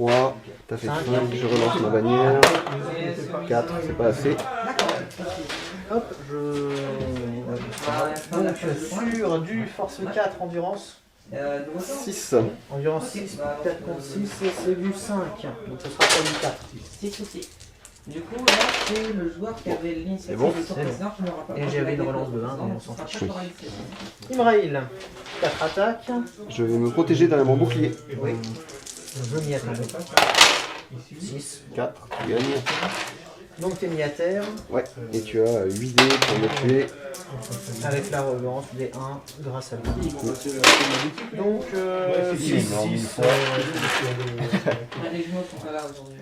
3, t'as fait 5, je relance ma bannière. Et celui-ci, 4, c'est pas assez. D'accord. Hop, je sur du force 4, endurance. De retour 6. Endurance 6, 4 contre 6, c'est du 5. Donc ce sera pas du 4. Si, si. Du coup, là, c'est le joueur qui avait l'initiative bon, de tour c'est bon. précédent qui n'aura pas. Et j'avais une relance de 1, donc mais on s'en fiche. Oui. Imrail, 4 attaques. Je vais me protéger derrière mon bouclier. Oui. Je m'y attendais. 6. 4, tu gagnes. Donc t'es mis à terre. Ouais, et tu as 8 dés pour me tuer. Avec la relance des 1 grâce à lui. Donc c'est 6, énorme, 6. une fois. Les jumeaux sont pas là aujourd'hui.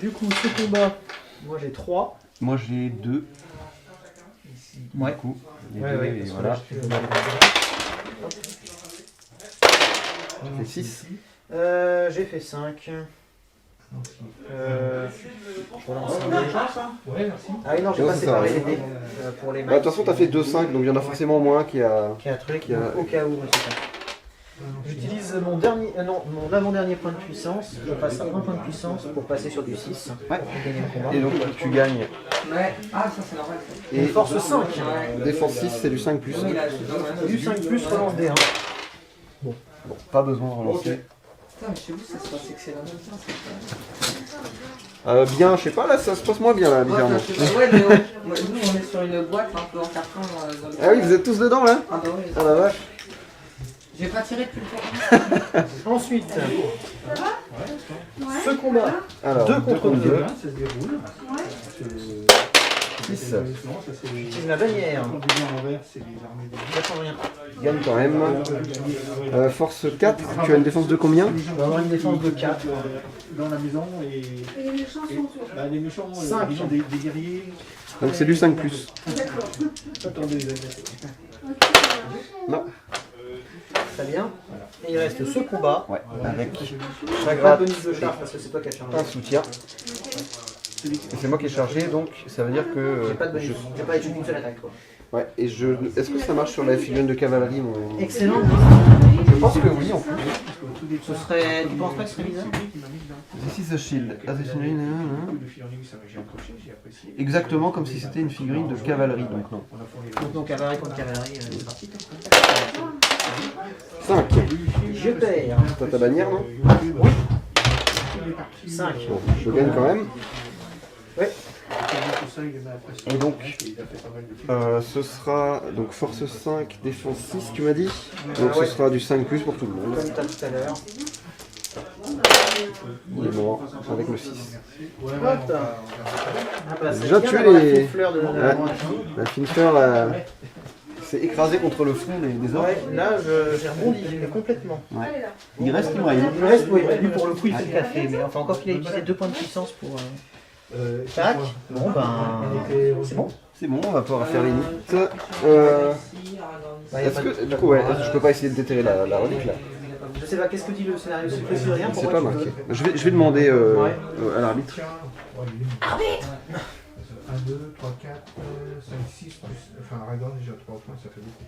Du coup, ce combat, moi j'ai 3. Moi j'ai 2. Ouais. Du coup, les Ouais, deux, ouais, et parce que voilà. là, je fais- Ça fait 6. J'ai fait 5. Je relance un dé. Ouais, merci. Ah oui, non, j'ai Ouais, pas c'est séparé ça, les ouais. dés pour les Bah, mains. de toute façon, t'as fait 2-5, donc il y en a forcément moins qui a. Qui a un truc, qui a- donc, au cas où, c'est ça. J'utilise mon dernier, non, mon avant-dernier point de puissance. Je passe à 1 point de puissance pour passer sur du 6. Ouais. Et gagner le combat. Et donc tu gagnes. Ouais, ah, ça c'est normal. Ça. Et Force 5. Ouais. défense 6, c'est du 5 plus. Oui, là, je sais pas, Du 5 plus, relance des 1. Bon, pas besoin de relancer. Putain, mais chez vous, ça se passe excellent. Bien, je sais pas, là ça se passe moins bien, là, bizarrement. Ouais, mais nous, on est sur une boîte un peu en carton. Dans le- Ah oui, vous êtes tous dedans là? Ah bah oui. Ah la vache. J'ai pas tiré depuis le temps. Ensuite, ce combat. Alors, 2 contre 2. Ça se déroule. 6. J'utilise ma bannière. Quand on dit en envers, c'est les armées des J'attends rien. Gagne quand même. Force 4, tu as une défense de combien? On va avoir une défense de 4. dans la maison et Et les méchants sont autour. bah, les méchants, Cinq. disons des guerriers. Donc c'est du 5 plus. D'accord. Attendez les amis. Ok, ça marche. Non. Très bien. Et il reste ce combat. Ouais, avec Pas de bonus de charge parce que c'est toi qui as chargé. un soutien. Et c'est moi qui ai chargé, donc ça veut dire que. J'ai pas de bonus. J'ai pas été une seule attaque, toi. Ouais, et je. Est-ce que ça marche sur la figurine de cavalerie mon... Excellent. Je pense que oui en plus. Ce serait. Tu penses pas que ce serait bizarre? This is a shield. Ah, c'est une- Le figurine, ça j'ai accroché, j'ai apprécié. Exactement comme si c'était une figurine de cavalerie, donc non. On a fourni le- Donc, cavalerie contre cavalerie, c'est parti. 5. Je perds. T'as ta bannière, non? Oui. 5. Bon, je gagne quand même. Et donc, ce sera donc force 5, défense 6, tu m'as dit? Donc Ouais. ce sera du 5 plus pour tout le monde. Comme t'as tout à l'heure. Il est mort avec le 6. Hop. Ah bah, c'est Déjà bien tué d'avoir la les- petite fleur de la Ouais. droite. La Finster s'est écrasée contre le front des orques. Ouais, là j'ai rebondi, mais complètement. Ouais. Il reste Imraï. Le reste, oui, lui pour le coup il fait le café, mais enfin encore qu'il a utilisé 2 points de puissance pour. Tac. Bon ben. C'est bon. C'est bon, on va pouvoir faire les nids. Bah, y a Est-ce pas que, de- du coup, ouais, je peux pas essayer de déterrer la relique là? Je sais pas, qu'est-ce que dit le scénario? C'est précis rien pour C'est moi. pas tu marqué. veux. Je vais demander à l'arbitre. 1, 2, 3, 4, 5, 6, plus. Enfin, Aragon, déjà 3 points, ça fait beaucoup.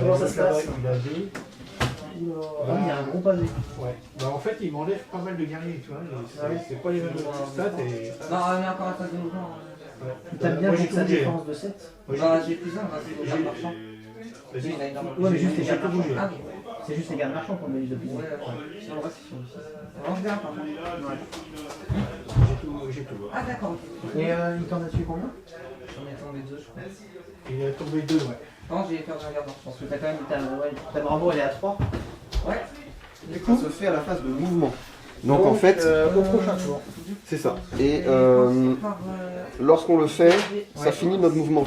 Comment ça se passe? Il a des. Ah oui, il y a un gros pavé. Ouais. Bah, en fait, il m'enlève pas mal de guerriers, tu vois. C'est pas les mêmes stats et. Non, on est encore à phase de mouvement. T'aimes bien Moi, j'ai donc sa tout bougé. défense de 7? Bah, j'ai plus un, c'est le garde marchand. Vas-y. Il a énormément. Ouais, mais juste les gardes tout bougé. marchands. Ah oui. C'est juste les gardes marchands qu'on met de plus. Ouais, ouais. Sinon, le reste, c'est sur le 6. Non, je garde par contre. J'ai tout. Ah, d'accord. Et il t'en a tué combien? J'en ai tombé 2, je crois. Il a tombé 2, ouais. Non, j'ai perdu un garde marchand. Parce que t'as quand même ta bravo elle est à 3. Ouais. Du coup, ça se fait à la phase de mouvement. Donc en fait, au prochain tour. c'est ça. Et lorsqu'on le fait, ça finit notre mouvement.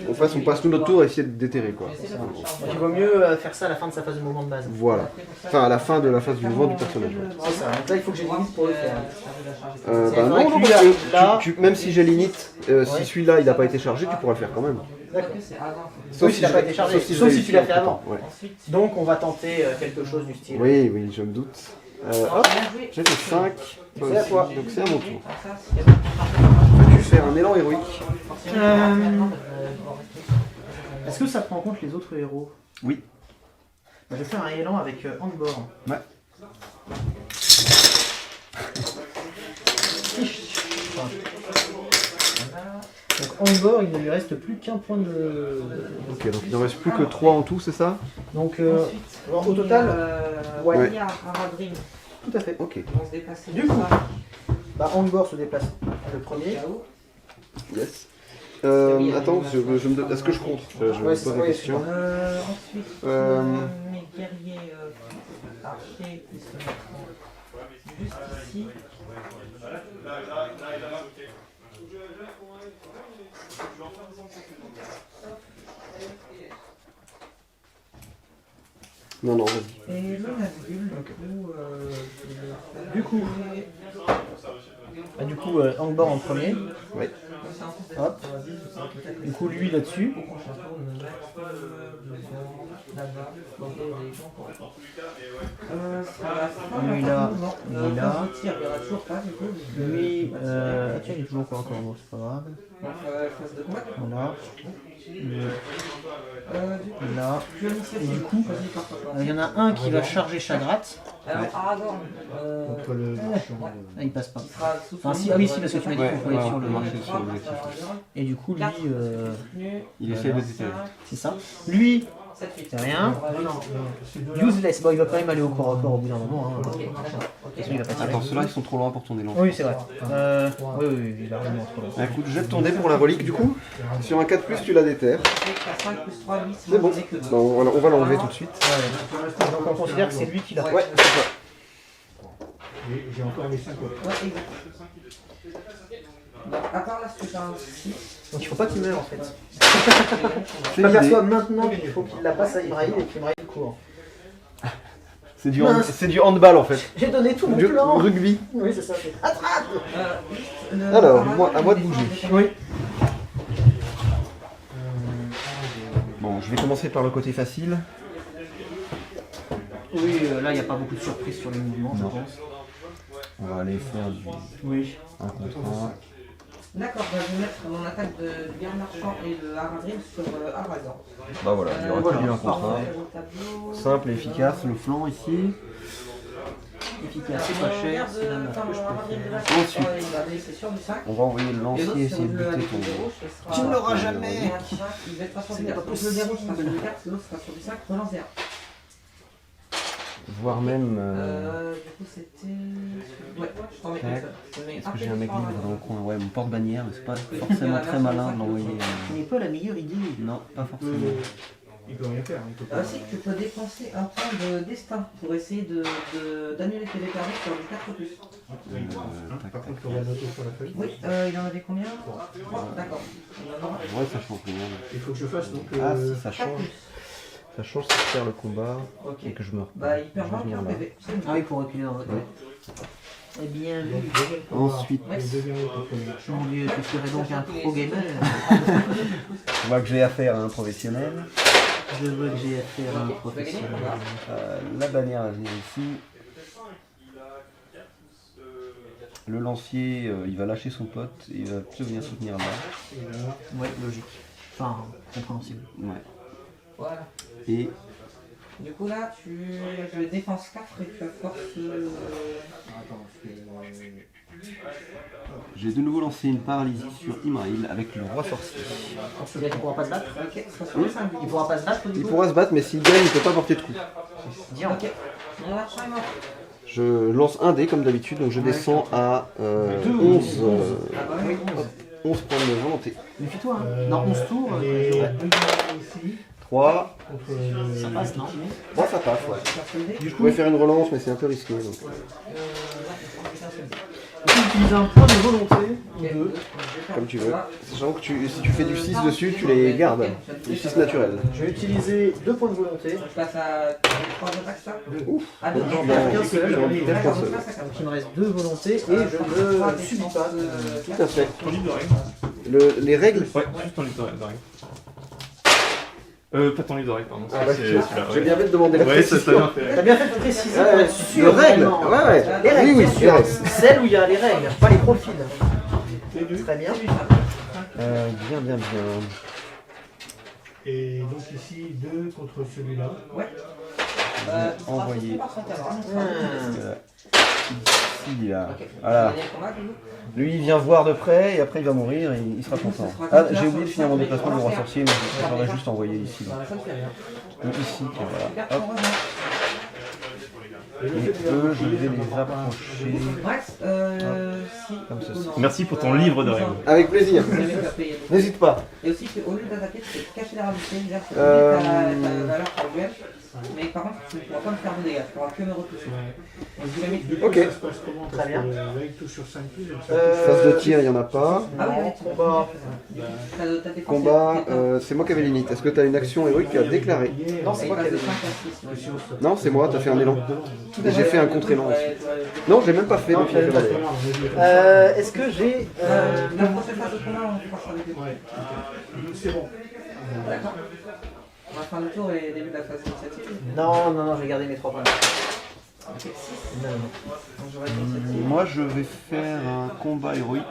On passe tout notre tour à essayer de déterrer quoi. Donc il vaut mieux faire ça à la fin de sa phase de mouvement de base. Voilà. Enfin à la fin de la phase du mouvement du personnage. Ouais. C'est ça, donc là il faut que j'ai des limites pour le faire. Bah non, non, Lui, parce que là- même si j'ai l'init, si celui-là il n'a pas été chargé, tu pourras le faire quand même. D'accord. Sauf s'il n'a pas été chargé, sauf si tu l'as fait avant. Ouais. Donc on va tenter quelque chose du style. Oui, oui, je me doute. Hop, j'ai fait 5. C'est à toi. Donc c'est à mon tour. Peux-tu faire un élan héroïque? Est-ce que ça prend en compte les autres héros? Oui. Bah, je vais faire un élan avec Handbor. Ouais. Donc Angor, il ne lui reste plus qu'un point de. Ok, donc il ne reste plus que 3 en tout, c'est ça? Donc Ensuite, au total, ouais. Wanya, Aradrim, tout à fait. Ok, ils vont se déplacer Du de coup. ça. Bah, Angor se déplace le premier. yes. Attends, est-ce que je compte? Je me Ouais, pose c'est la vrai, question. Ensuite, Euh, mes guerriers archers qui se mettront juste ici. Non, non, vas-y. Et le Nazgûl, Du coup, Angor en premier. Ouais. Hop. Du coup, lui là-dessus. Lui là, lui là. Lui, tiens, il est toujours pas encore, bon, c'est pas grave. Voilà. Là. Et du coup, il y en a un qui va charger Chagrat. Alors, Aragorn, Contre le marchand. Ah, il passe pas. qui sera sous Enfin, si, ah oui, si, parce que tu m'as dit Ouais, qu'on pouvait être sur le marché marché. sur l'objectif. Et du coup, lui, Il essaie de déterrer. c'est ça. Lui, 7, 8. c'est rien. Useless. Bon, il va quand même aller au corps à corps au bout d'un moment. Hein. De toute façon, il va pas tirer. Attends, ceux-là ils sont trop loin pour ton élan. Oui, c'est vrai. Oui, il a vraiment trop long. Écoute, jette ton dé pour la relique du coup. Sur un 4+, tu la déterres. 5 plus 3, 8, C'est bon. Bon, on va l'enlever tout de suite. Ouais. Donc, on considère que c'est lui qui l'a. Ouais, c'est ça. J'ai encore mes 5 autres. Ouais, exact. Donc, à part là, si tu as un 6, Donc, il faut pas qu'il meure en fait. C'est Je m'aperçois l'idée. maintenant qu'il faut qu'il la passe à Ibrahim et qu'Ibrahim court. C'est du handball en fait. J'ai donné tout mon Du plan. rugby. Oui, c'est ça. Attrape. Alors, à moi de bouger. Oui. Bon, je vais commencer par le côté facile. Oui, là, il n'y a pas beaucoup de surprises sur les mouvements, je pense. On va aller faire du Oui. 1 contre 1. D'accord, bah, je vais mettre mon attaque de guerre marchand et de Haradrim sur Aragorn. Bah voilà, il y aura que du 1 contre 1. Tableau. Simple et efficace, le flanc ici. Efficace, c'est pas cher, c'est la note que je préfère. Ensuite. C'est sur du 5. On va envoyer le Et l'autre, lancier sur essayer de le buter avec ton... le dérouge, ce sera. Tu ne l'auras Ouais, jamais. ouais. Il va être pas sur du C'est 4. pas Donc le dérouge sera sur possible. du 4, l'autre sera sur du 5, relance 0. Voire même... Du coup, c'était. Ouais, je t'en mets tac. une seule. Est-ce que j'ai un mec libre dans le coin? Ouais, mon porte-bannière, mais c'est pas forcément très malin de l'envoyer... Ce n'est pas la meilleure idée. Non, pas forcément. Il peut rien faire. Il peut pas. Si, tu peux dépenser un point de destin pour essayer d'annuler tes déperdus sur du 4 plus. Tac, Par tac. contre, il faut noter sur la feuille. Oui, il en avait combien 3, d'accord. Ouais, ça change rien. Il faut que je fasse donc. Ah si, ça 4 change. plus. Ça change si je perds le combat Ok. et que je meurs. Bah, il perd Je vais 20 venir points là. PV. C'est Ah oui, pour reculer dans votre. Eh bien, Donc, vu. deuxième combat. Ensuite, Le deuxième contre le marchand. Mon dieu, tu serais donc un pro gamer. on voit que j'ai affaire à un professionnel. Je vois que j'ai affaire à un professionnel. La bannière à venir ici. Le lancier, il va lâcher son pote et il va plutôt venir soutenir là. Et là, Ouais, logique. Enfin, compréhensible. Ouais. Voilà. Et Du coup, là, je vais défense 4 et tu as force. attends, j'ai de nouveau lancé une paralysie sur Imraïl avec le roi sorcier. C'est-à-dire qu'il pourra pas se battre. Ok, ça sera sur le 5. Il pourra pas se battre du Il coup. pourra se battre, mais s'il gagne, il ne peut pas porter de coup. Dis-en. Ok. Mon marchand est mort. Je lance un dé comme d'habitude, donc je descends à 11, Ah bah oui, 11 points de volonté. Méfie-toi. Hein. Dans 11 tours, les deux ouais. guerriers ici 3, contre le. Ça passe, non 3 ça passe, ouais. du Je pouvais faire une relance, mais c'est un peu risqué. Donc. Tu utilises un point de volonté ou deux. Comme tu veux. Sachant que si tu fais du 6 dessus, tu les gardes. Du 6 naturel. Je vais utiliser 2 points de volonté. Je passe à 3 attaques, ça. Ouf. Ah, deux. J'en perds qu'un seul. J'en perds qu'un seul. Donc il me reste 2 volontés et je ne subis pas. Tout à fait. Ton livre de règles. Les règles. Ouais, juste ton livre de règles. Pas ton livre de règles, pardon. Ah, C'est celui-là. J'ai bien fait de demander la Ouais, ça précision. t'a bien fait. T'as bien fait de préciser Ouais, pour ouais. être sûr. De règles. vraiment. Ouais, ouais. Les règles, Oui, oui, c'est les sûr. règles. Celles où il y a les règles, pas les profils. Très bien. Bien, bien, bien. Et donc ici, 2 contre celui-là. Envoyer. Hmm. ici, là. Ok. Voilà. Dernier combat, du coup. Lui, il vient voir de près et après il va mourir et il sera content. Ah, j'ai oublié de finir mon déplacement du roi sorcier, mais je l'aurais juste envoyé ici. Ça me fait rien. Ou ici, tiens, voilà. Super, Hop. on rejoint. Et eux, je vais les approcher. Max, si. Comme ceci. Merci pour ton livre de règles. Avec plaisir. Vous avez qu'à payer. N'hésite pas. Et aussi, au lieu d'attaquer, tu peux cacher la ravité, c'est-à-dire que tu Euh, ta valeur pour le duel, mais par contre, tu ne pourras pas me faire de dégâts, tu pourras que me repousser. Donc, je vais mettre. Du coup, Ok. ça se passe comment? Très bien. Là, il touche sur 5 plus. donc ça Phase de tir, il n'y en a pas. Ah oui, Combat. t'as défensé. Combat, c'est moi qui avais les limites. Est-ce que tu as une action héroïque à déclarer? Non, c'est moi qui ai de le 5 à 6. Non, c'est moi, t'as fait un élan. Et j'ai fait un contre-élan aussi. Non, j'ai même pas fait, donc il a fait valer. Est-ce que j'ai... La prochaine phase de combat, on fera ça avec les Ouais. C'est bon. D'accord. On va faire le tour et début de la phase initiative. Non, non, non, je vais garder mes 3 points. Ok, 6. Non, non. Donc j'aurai l'initiative. Moi, je vais faire un combat héroïque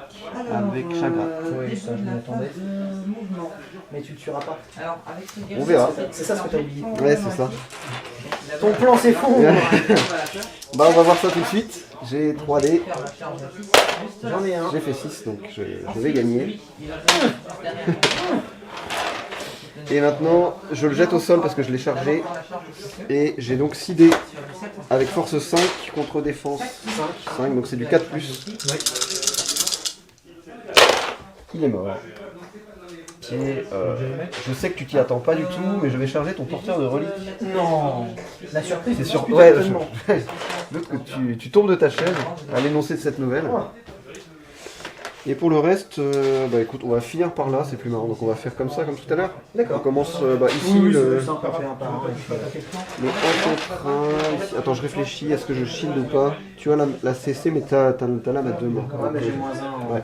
avec Chagrin. Oui, ça, je la m'attendais. phase de mouvement. Mais tu le tueras pas. Alors, avec ce On verra. C'est ça ce que t'as oublié. Ouais, c'est ça. Ton plan s'effondre. Bah, on va voir ça tout de suite. J'ai 3D. J'en ai un. J'ai fait 6, donc je vais gagner. Et maintenant, je le jette au sol parce que je l'ai chargé. Et j'ai donc 6 dés avec force 5 contre défense 5, donc c'est du 4+. Il est mort. Et je sais que tu t'y attends pas du tout, mais je vais charger ton porteur de relique. Non. La surprise, C'est c'est sûr. surprise. Ouais, donc tu tombes de ta chaise à l'énoncé de cette nouvelle. Et pour le reste, bah écoute, on va finir par là, c'est plus marrant. Donc on va faire comme ça, comme tout à l'heure. D'accord. On commence ici Oui, le c'est simple à faire un par un. le 1 contre 1. Ici. Attends, je réfléchis, est-ce que je shield ou pas? Tu as la CC, mais t'as lame à 2 mains. Ouais, mais j'ai moins 1. Ouais.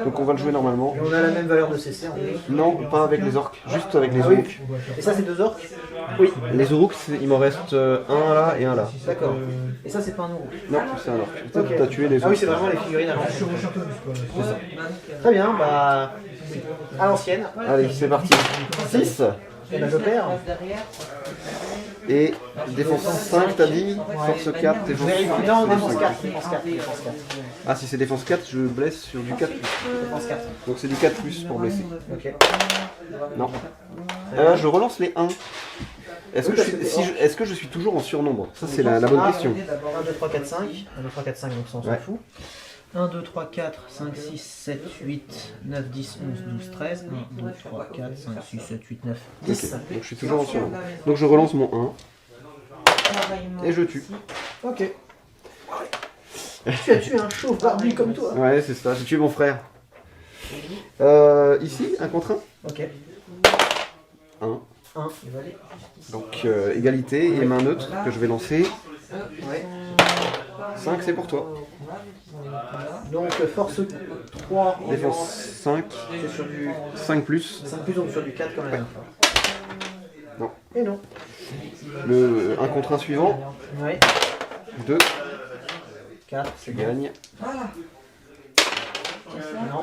Donc on va le jouer normalement. Et on a la même valeur de CC en plus. Non, pas avec les orques, juste avec les Ah oui. Uruks. Et ça, c'est 2 orques? Oui, les Uruks, il m'en reste un là et un là. D'accord. Et ça, c'est pas un euro. Non, c'est un orc. Ok. T'as tué les Ah oui, Uruks. c'est vraiment les figurines à l'ancienne. C'est ça. Très bien, bah. À l'ancienne. Allez, c'est parti. 6 Et bah, je perds. et défense 5, t'as dit? Force 4, défense 5. Non, défense 4. Défense 4. Défense 4. Ah, si c'est défense 4, je blesse sur du 4+. Défense 4. Donc c'est du 4+ pour blesser. Ok. Non. Je relance les 1. Est-ce que je suis toujours en surnombre? Ça, c'est la bonne question. 1, 2, 3, 4, 5. 1, 2, 3, 4, 5, donc ça on s'en Ouais. fout. 1, 2, 3, 4, 5, 6, 7, 8, 9, 10, 11, 12, 13. 1, 2, 3, 4, 5, 6, 7, 8, 9, 10. Ok, donc je suis toujours en surnombre. Donc je relance mon 1 et je tue. Ok. Tu as tué un chauve barbu comme toi. Ouais, c'est ça, j'ai tué mon frère. Ici, un contre 1. Ok. 1. 1. Donc égalité et main neutre que je vais lancer. Ouais. 5, c'est pour toi. Donc force 3. Défense 5, C'est sur du 5+. 5 plus, donc sur du 4 comme la dernière fois. Non. Et non. Le 1 contre 1 suivant. Ouais. 2, 4. tu gagnes. Voilà. Non.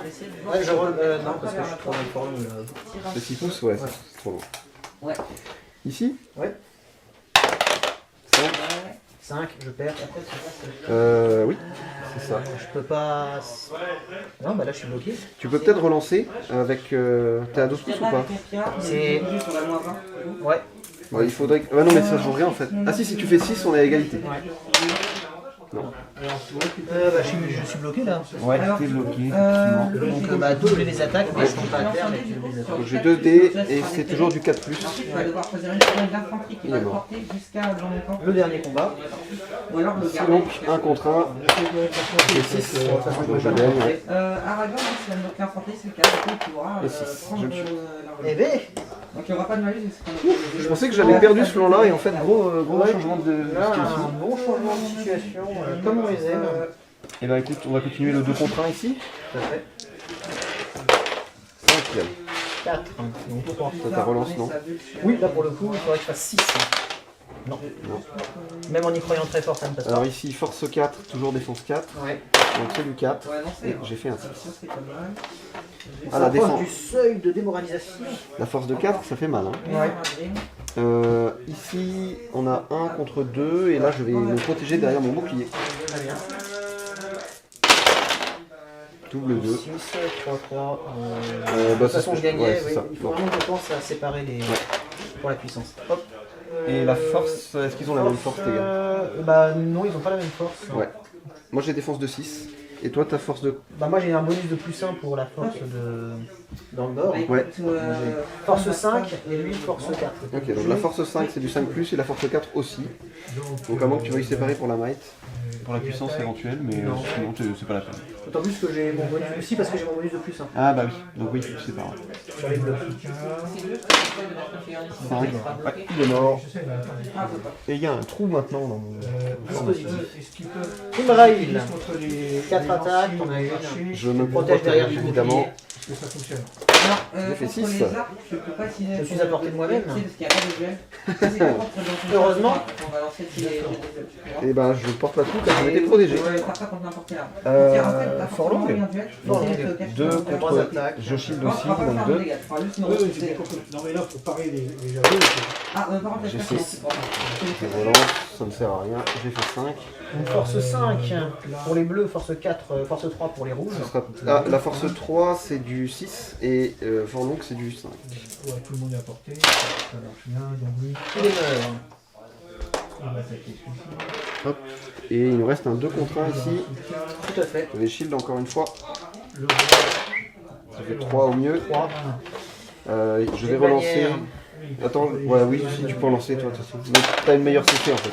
Ouais, je roll. Non, parce que je suis trop dans le formule. Le 6 pouces, ouais, c'est trop long. Ouais. Ici. Ouais. 5. 5, je perds. Oui, c'est ça. Je peux pas. Non, bah là je suis bloqué. Tu peux peut-être relancer avec. T'es à 12 pouces ou pas? C'est- juste sur la moins 20. Ouais. Ouais, il faudrait que. Ah non, mais ça joue rien en fait. Ah si tu fais 6, on est à égalité. Non. Bah, je suis bloqué là. Ouais, t'es bloqué. Donc bah doubler les attaques, mais je compte pas à terre, mais tu les attaques. Donc j'ai 2 dés et c'est toujours du 4+. Tu vas devoir choisir une colonne d'infanterie qui Il va est te mort. porter jusqu'à dans le camp. Le dernier combat. Ou alors le C'est garder. donc 1 contre 1. J'ai 6. Donc je gagne. Aragorn, si elle bloque l'infanterie, c'est le cas. Du coup, tu pourras Et six. prendre Je le tue. Eh ben. Donc il n'y aura pas de malus. c'est qu'on a- Je pensais que j'avais perdu ce plan-là et en fait, gros changement de Là, situation. un bon changement de situation, comme on les aime. Et ben écoute, on va continuer le 2 contre 1 ici. Tout à fait. 5. 4. Donc 3. Ça ta relance, non? Oui, là pour le coup, il faudrait que je fasse 6. Non. Même en y croyant très fort, ça ne passe pas. Alors ici, force 4, toujours défense 4. Ouais. Donc c'est du 4. Ouais, non, Et c'est j'ai fait un 6. c'est pas mal. Ah, la défense. du seuil de démoralisation. La force de 4, ça fait mal. Hein. Ouais. Ici, on a 1 contre 2 et là je vais me protéger derrière mon bouclier. Très bien. Double 2. 6, 3, 3. Bah, De toute c'est façon, ce je que gagnais. ouais, c'est Oui. ça. Il faut Bon. vraiment que je pense à séparer les. Pour la puissance. Hop. Et la force, est-ce qu'ils ont la même force, les gars? Bah non, ils ont pas la même force. Ouais. Moi j'ai défense de 6. Et toi, ta force de. Bah moi j'ai un bonus de +1 pour la force d'Andorre. Bah, écoute, Ouais. Force 5 et lui force 4. Ok, donc la force 5 c'est du 5 plus et la force 4 aussi. Donc à moins que tu veuilles séparer pour la might. Pour la puissance éventuelle, mais Non. sinon c'est pas la peine. D'autant plus que j'ai mon bonus aussi parce que j'ai mon bonus de +1 Ah bah oui, donc oui, tu sépares. sur les bleus. c'est juste que je peux mettre un figurine ici, Cinq. il sera bloqué. Ouais, il est mort. Je sais, mais attends. Ah, faut pas. Et il y a un trou maintenant dans mon. Est-ce qu'ils peuvent. Imrail. Contre les. 4 les attaques, lanciers, on a les une. archers, Je me Protège derrière protège du évidemment. est-ce que ça fonctionne? Non, J'ai fait contre six. les arcs, je peux pas utiliser. Je suis à portée de moi-même. Parce qu'il n'y a pas de duel. Ça, c'est par contre dans ton Heureusement. On va lancer tous les. Et ben je porte pas tout car je m'étais protégé. Ouais, pas contre n'importe quel arme. Euh, Tiens, en fait, t'as Forlong. forcément un duel. Forlong. C'est le cache- 2 3 contre. attaques. Je shield Non, aussi, on va pas donc faire de 2. dégâts, tu feras juste une Oui, oui, remontée. j'ai compris. Non, mais là, faut parer les jaloux. Ah, par contre, J'ai la fait chasse, Je relance, ça ne sert à rien. J'ai fait 5. Donc force 5 pour les bleus, force 4, force 3 pour les rouges. Ce sera... Ah, la force 3 c'est du 6 et Forlong c'est du 5. Ouais, tout le monde est à portée. Ça marche bien. Donc lui, Il est meurt. il va attaquer celui-ci. Hop. Et il nous reste un 2 contre 1 ici. Tout à fait. Je vais shield encore une fois. Le Ça fait 3 au mieux. 3. Je vais relancer. Attends, ouais, oui, si tu peux en lancer toi de toute façon. Mais t'as une meilleure CC en fait.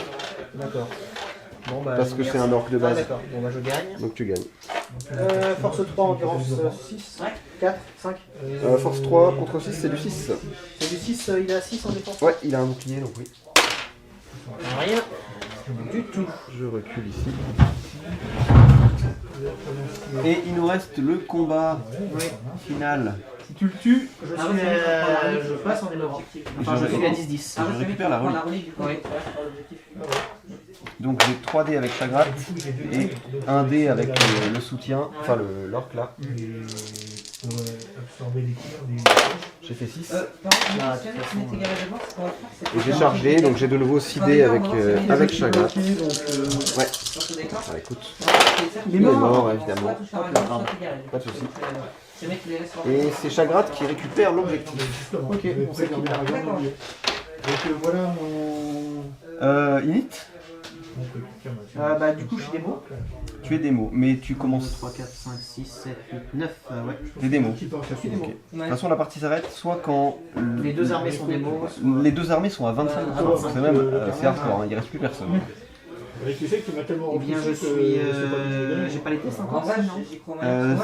D'accord. Bon, bah, Parce que merci. c'est un orc de Ah, base. d'accord. Bon bah je gagne. Donc tu gagnes. Force 3 endurance 6, 4, 5. Force 3 contre 6 c'est du 6. C'est du 6, il est à 6 en défense. Ouais, il a un bouclier donc oui. Rien du tout. Je recule ici. Et il nous reste le combat final. Si tu le tues, Je passe en émeraude. Enfin, je suis à 10-10. je récupère la relais. relais du coup. Oui. Donc j'ai 3 dés avec Chagrat et 1 dé avec le soutien, enfin l'orc là. pour absorber les tirs des. J'ai fait 6. Par contre, Ah, si de jamais toute tu façon, m'étais égal à devoir, ce qu'on va faire, c'est Et j'ai chargé, donc j'ai de nouveau 6 dés avec Chagrat. Ouais. Sur ce décor. Ah, écoute. Il est Il est mort. mort évidemment. Soit touche à un soit égal. Pas de soucis. Ce mec, il est là sur Et c'est Chagrat qui récupère l'objectif. Justement, Ok, je vais on sait qu'il préserver a- l'argent D'accord. de lieu. Donc voilà mon. Init, mon truc. Tiens, Bah, du coup, je suis démo. tu es démo, mais tu 1, commences 3, 4, 5, 6, 7, 8, 9. Ouais. les démos. Qui porte la Je suis démo. Ok. De toute façon, la partie s'arrête soit quand Les deux armées sont démo. les deux armées sont à 25%. C'est même c'est hardcore, hein, il reste plus personne. Avec tu sais que tu m'as tellement Eh bien, je repoussé que suis. c'est pas difficile. J'ai pas les tests En encore. vrai, non. j'y crois même.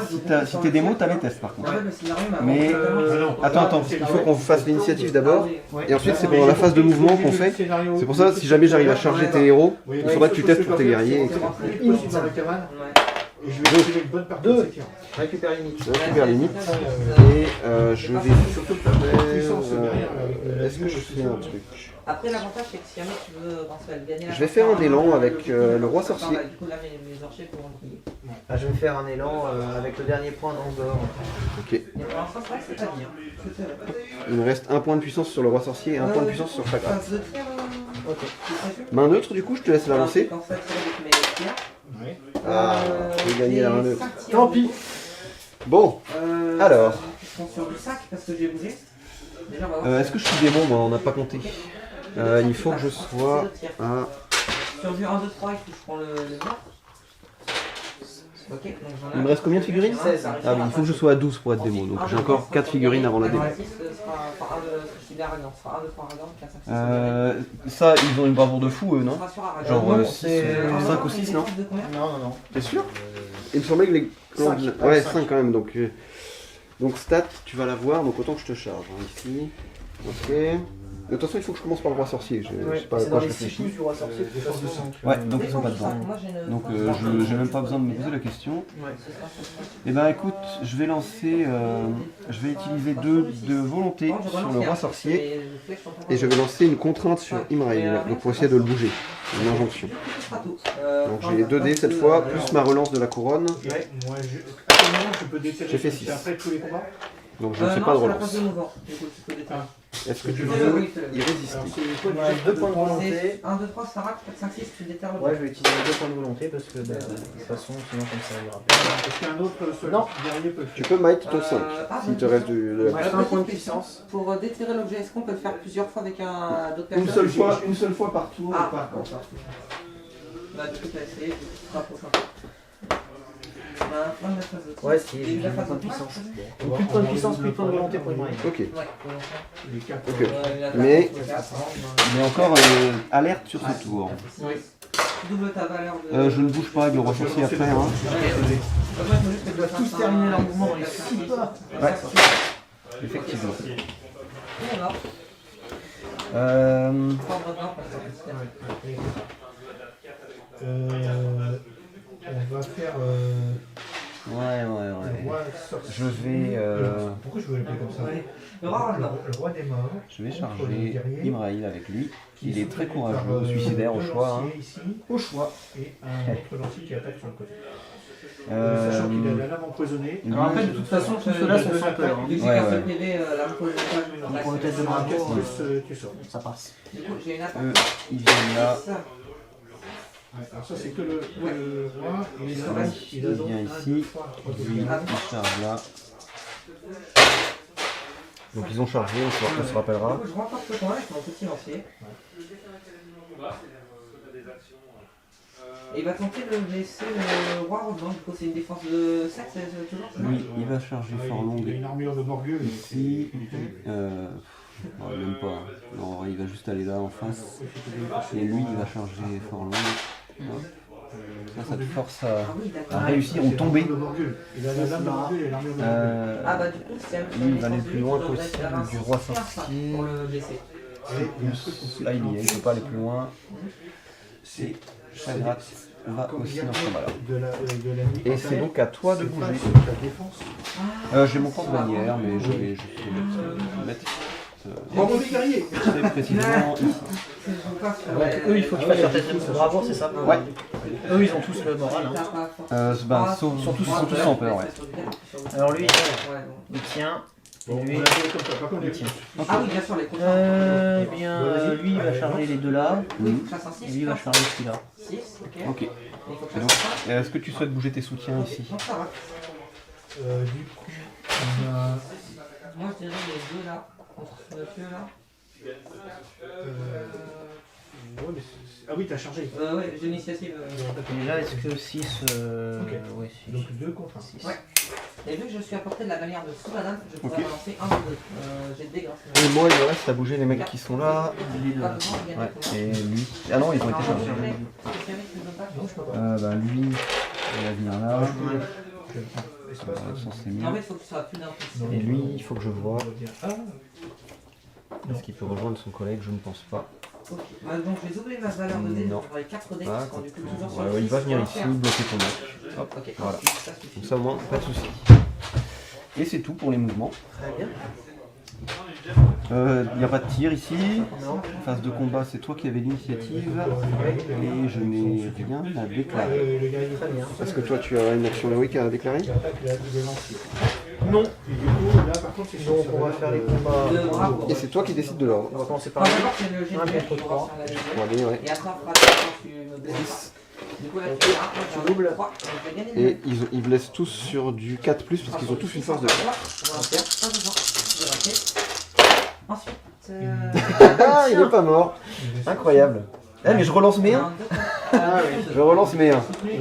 Si t'es démo, t'as les tests par contre. Ouais, mais s'il arrive à Mais- avoir- Attends, parce qu'il faut qu'on fasse l'initiative d'abord. Ouais. Et ensuite, c'est pendant la phase de mouvement qu'on fait. C'est pour ça, si jamais j'arrive à charger tes héros, Oui, il faudra que tu testes pour tes guerriers. etc. Je peux dans la cabane Ouais. et je vais utiliser une bonne partie de Deux. ces tirs. Récupère les nids. Je récupère les nids. Euh, Et je vais Surtout que faire. la puissance derrière avec Est-ce que je fais un truc? Après, l'avantage, c'est que si jamais tu veux gagner la Je vais faire un élan avec le roi sorcier. Du coup, là, mes archers pourront le plier. Ah, je vais me faire un élan avec le dernier point d'Andorre. Ok. Et pour l'instant, c'est vrai que c'est pas bien. Il me reste un point de puissance sur le roi sorcier et un point de puissance sur Chagrat. Phase de tir, Ok. tu es sûr Main neutre, du coup, je te laisse la lancer. En fait, avec mes tirs. Ouais. Ah, j'ai gagné la main neutre. Tant pis. Bon, alors. Ils sont sur du sac parce que j'ai bougé. Déjà, on va voir. Est-ce que je suis démon? Moi, on n'a pas compté. Il faut que je sois à. Sur du 1, 2, 3, il faut que je prends le mur. Ok, donc j'en ai Il un. me reste combien de figurines? Ah oui, il faut que je sois à 12 pour être démon, donc j'ai encore 4 figurines avant la démo. Ça, ils ont une bravoure de fou, eux, non? Genre non, 5 ou 6, non? Non, non, non. T'es sûr? Il me semblait que les. Cinq. Ouais, Cinq. 5 quand même, donc. Donc stat, tu vas la voir, donc autant que je te charge. Hein, ici. Ok. De toute façon, il faut que je commence par le roi sorcier. Je Ouais, sais pas à c'est quoi dans je les 6 réfléchis. pouces du roi sorcier. de toute façon, donc, Ouais, donc ils sont pas dedans. Donc j'ai même pas besoin de me poser la question. Ouais. Et ben écoute, je vais lancer, je vais utiliser 2 de volonté sur le roi sorcier et je vais lancer une contrainte sur Imrail, donc pour essayer de le bouger, une injonction. Donc j'ai 2 dés cette fois, plus ma relance de la couronne. Ouais, moi, à quel moment je peux déterrer? J'ai fait six. C'est après tous les combats? Donc je ne fais non, pas de c'est la relance. phase de mouvement. Du coup, tu peux déterminer. Est-ce que tu Oui, veux oui, y résister? Alors, c'est quoi Ouais, 2 points de volonté. C'est 1, 2, 3, ça rate, 4, 5, 6, tu déterres le Ouais, je vais utiliser les 2 points de volonté parce que bah, de toute façon, sinon comme ça ira pas. Est-ce qu'un autre Non. guerrier peut le Tu faire? peux Mike ton 5, s'il te reste de la Ouais, c'est un point de puissance. Pour déterrer l'objet, est-ce qu'on peut le faire plusieurs fois avec d'autres personnes Une seule fois par tour. Ah, par contre. Bah, du coup, tu as essayé, tu te rapproches un peu. Bah, fin de la phase de tir. Ouais, si, Et j'ai la un phase point de de puissance. On va- Plus de points de on va puissance, les plus de points de volonté pour Ok. Ouais, Les 4. Ok. Ouais, Mais- il il est encore alerte sur ce tour. double ta valeur de. Je ne bouge pas avec le roi sorcier après. Hein. Moi, je veux juste que tu Ils doivent tous terminer leur mouvement dans les 6 pas. Ouais, effectivement. Alors, prendre 20 parce que On va faire Ouais. le roi sorcier. Je vais, Pourquoi je veux l'appeler comme ça? Le roi Roland. Le roi des morts. je vais Contre le charger guerrier. Imraïl avec lui. Qui Il est sont très soutenu par, courageux, suicidaire au deux choix. Hein. lanciers ici, au choix. Et un autre lancier qui attaque sur le côté. Sachant Euh, qu'il a la lame empoisonnée. lui, Alors après, de toute façon, tous ceux-là sont sans peur. Vu que j'ai Ouais, qu'un seul ouais. PV, la me pose pas, Donc pour le tête de Sur un drapeau, plus, tu sors. ça passe. Du coup, j'ai une attaque. ils viennent là. Ça. Ouais, alors ça c'est que le roi. Et Il là, reste- il a donc vient 1, ici. 2, 3 Lui, il charge là. Donc ils ont chargé, on se rappellera. Du coup, je remporte le point avec mon petit lancier. Et il va tenter de blesser le roi Roland. Du coup, c'est une défense de 7, c'est toujours ça? Lui, il va charger fort long Il a une armure de Morgueux. ici. Non, même pas. Non, il va juste aller là en face. Et lui, il va charger fort long. Ça te force Ah oui, d'accord. à réussir ou tomber. Il a la lame de Morgueux et l'armure de Morgueux. Ah bah du coup, c'est un Lui, il va aller le plus loin je devrais possible faire un du roi 6 et un 5 sorcier. pour le blesser. Là, il y est, il ne peut pas aller plus loin. Et Chagrat va aussi dans ce combat-là. Et c'est donc à toi de bouger. J'ai mon camp de bannière, mais je vais mettre Bravo les guerriers! très précisément ici. Je joue pas sur Donc eux, il faut qu'ils fassent leur test de bravoure, c'est ça? Ouais. Eux, ils ont tous le moral. Hein. Ils sont tous sans peur, ouais. Alors lui, Ouais, bon. il tient. Bon, Lui, on a fait comme ça. Par contre, il tient. Ah oui, bien sûr, les contrats. Eh bien, lui, il va charger les deux là. Oui, classe un 6. Et lui, il va charger celui-là. 6, ok. Ok. Il faut que Et je donc, fasse ça. est-ce que tu souhaites bouger tes soutiens ici? Donc ça va. du coup, on a. Moi, je dirais les deux là, contre ce monsieur là. Ouais, mais ah oui, t'as chargé. Ouais, j'ai l'initiative. Et là, est-ce que 6. Ok. Ouais, 6. Donc 2 contre 1. 6. Ouais. Et vu que je suis à portée de la bannière de Souladin, je pourrais Ok. balancer un ou deux. J'ai des grâce. Et moi, il me reste à bouger les mecs qui sont là. Pas besoin de gagner Ouais. pour moi. Et lui. Ah non, ils ont été Alors, chargés. Non, je peux pas. Lui, il va venir là. Je prends l'espace. C'est En fait, mieux. il faut que tu sois plus d'un plus. Non. Et lui, il faut que je vois. On va dire ah. Est-ce qu'il peut rejoindre son collègue? Je ne pense pas. Ok. Bah, donc, je vais doubler ma valeur de dés. Non. J'aurai 4 dés qui Ah, seront du coup toujours sur ouais, le ouais, il va six, venir on ici, faire. bloquer ton match. Hop, Ok, voilà. ça suffit. Comme ça, au moins, pas de soucis. Et c'est tout pour les mouvements. Très bien. Il n'y a pas de tir ici. Non. Phase de combat, c'est toi qui avais l'initiative. Et je n'ai rien à déclarer. Le guerrier. Très bien. Est-ce que toi, tu as une action héroïque à déclarer? Qui attaque les lanciers. Non. Et du coup, là par contre, c'est sur Donc on va faire les combats. De bravo. Et c'est toi qui décides de l'ordre. On va commencer Enfin, par là. d'abord, c'est le jet Un de dés contre qui trois. va faire la deuxième. Pour aller, ouais. Et après, on fera quand tu me blesses. Du coup, là, tu fais un, Tu doubles. 3. Je vais gagner Et ils blessent tous sur du 4+, parce qu'ils ont tous une force de 4. On va faire pas besoin. Je vais rater. Ensuite. Ah, il est pas mort. Incroyable. Eh, mais je relance mes 1. Un, deux, trois. Je relance mes 1. Il est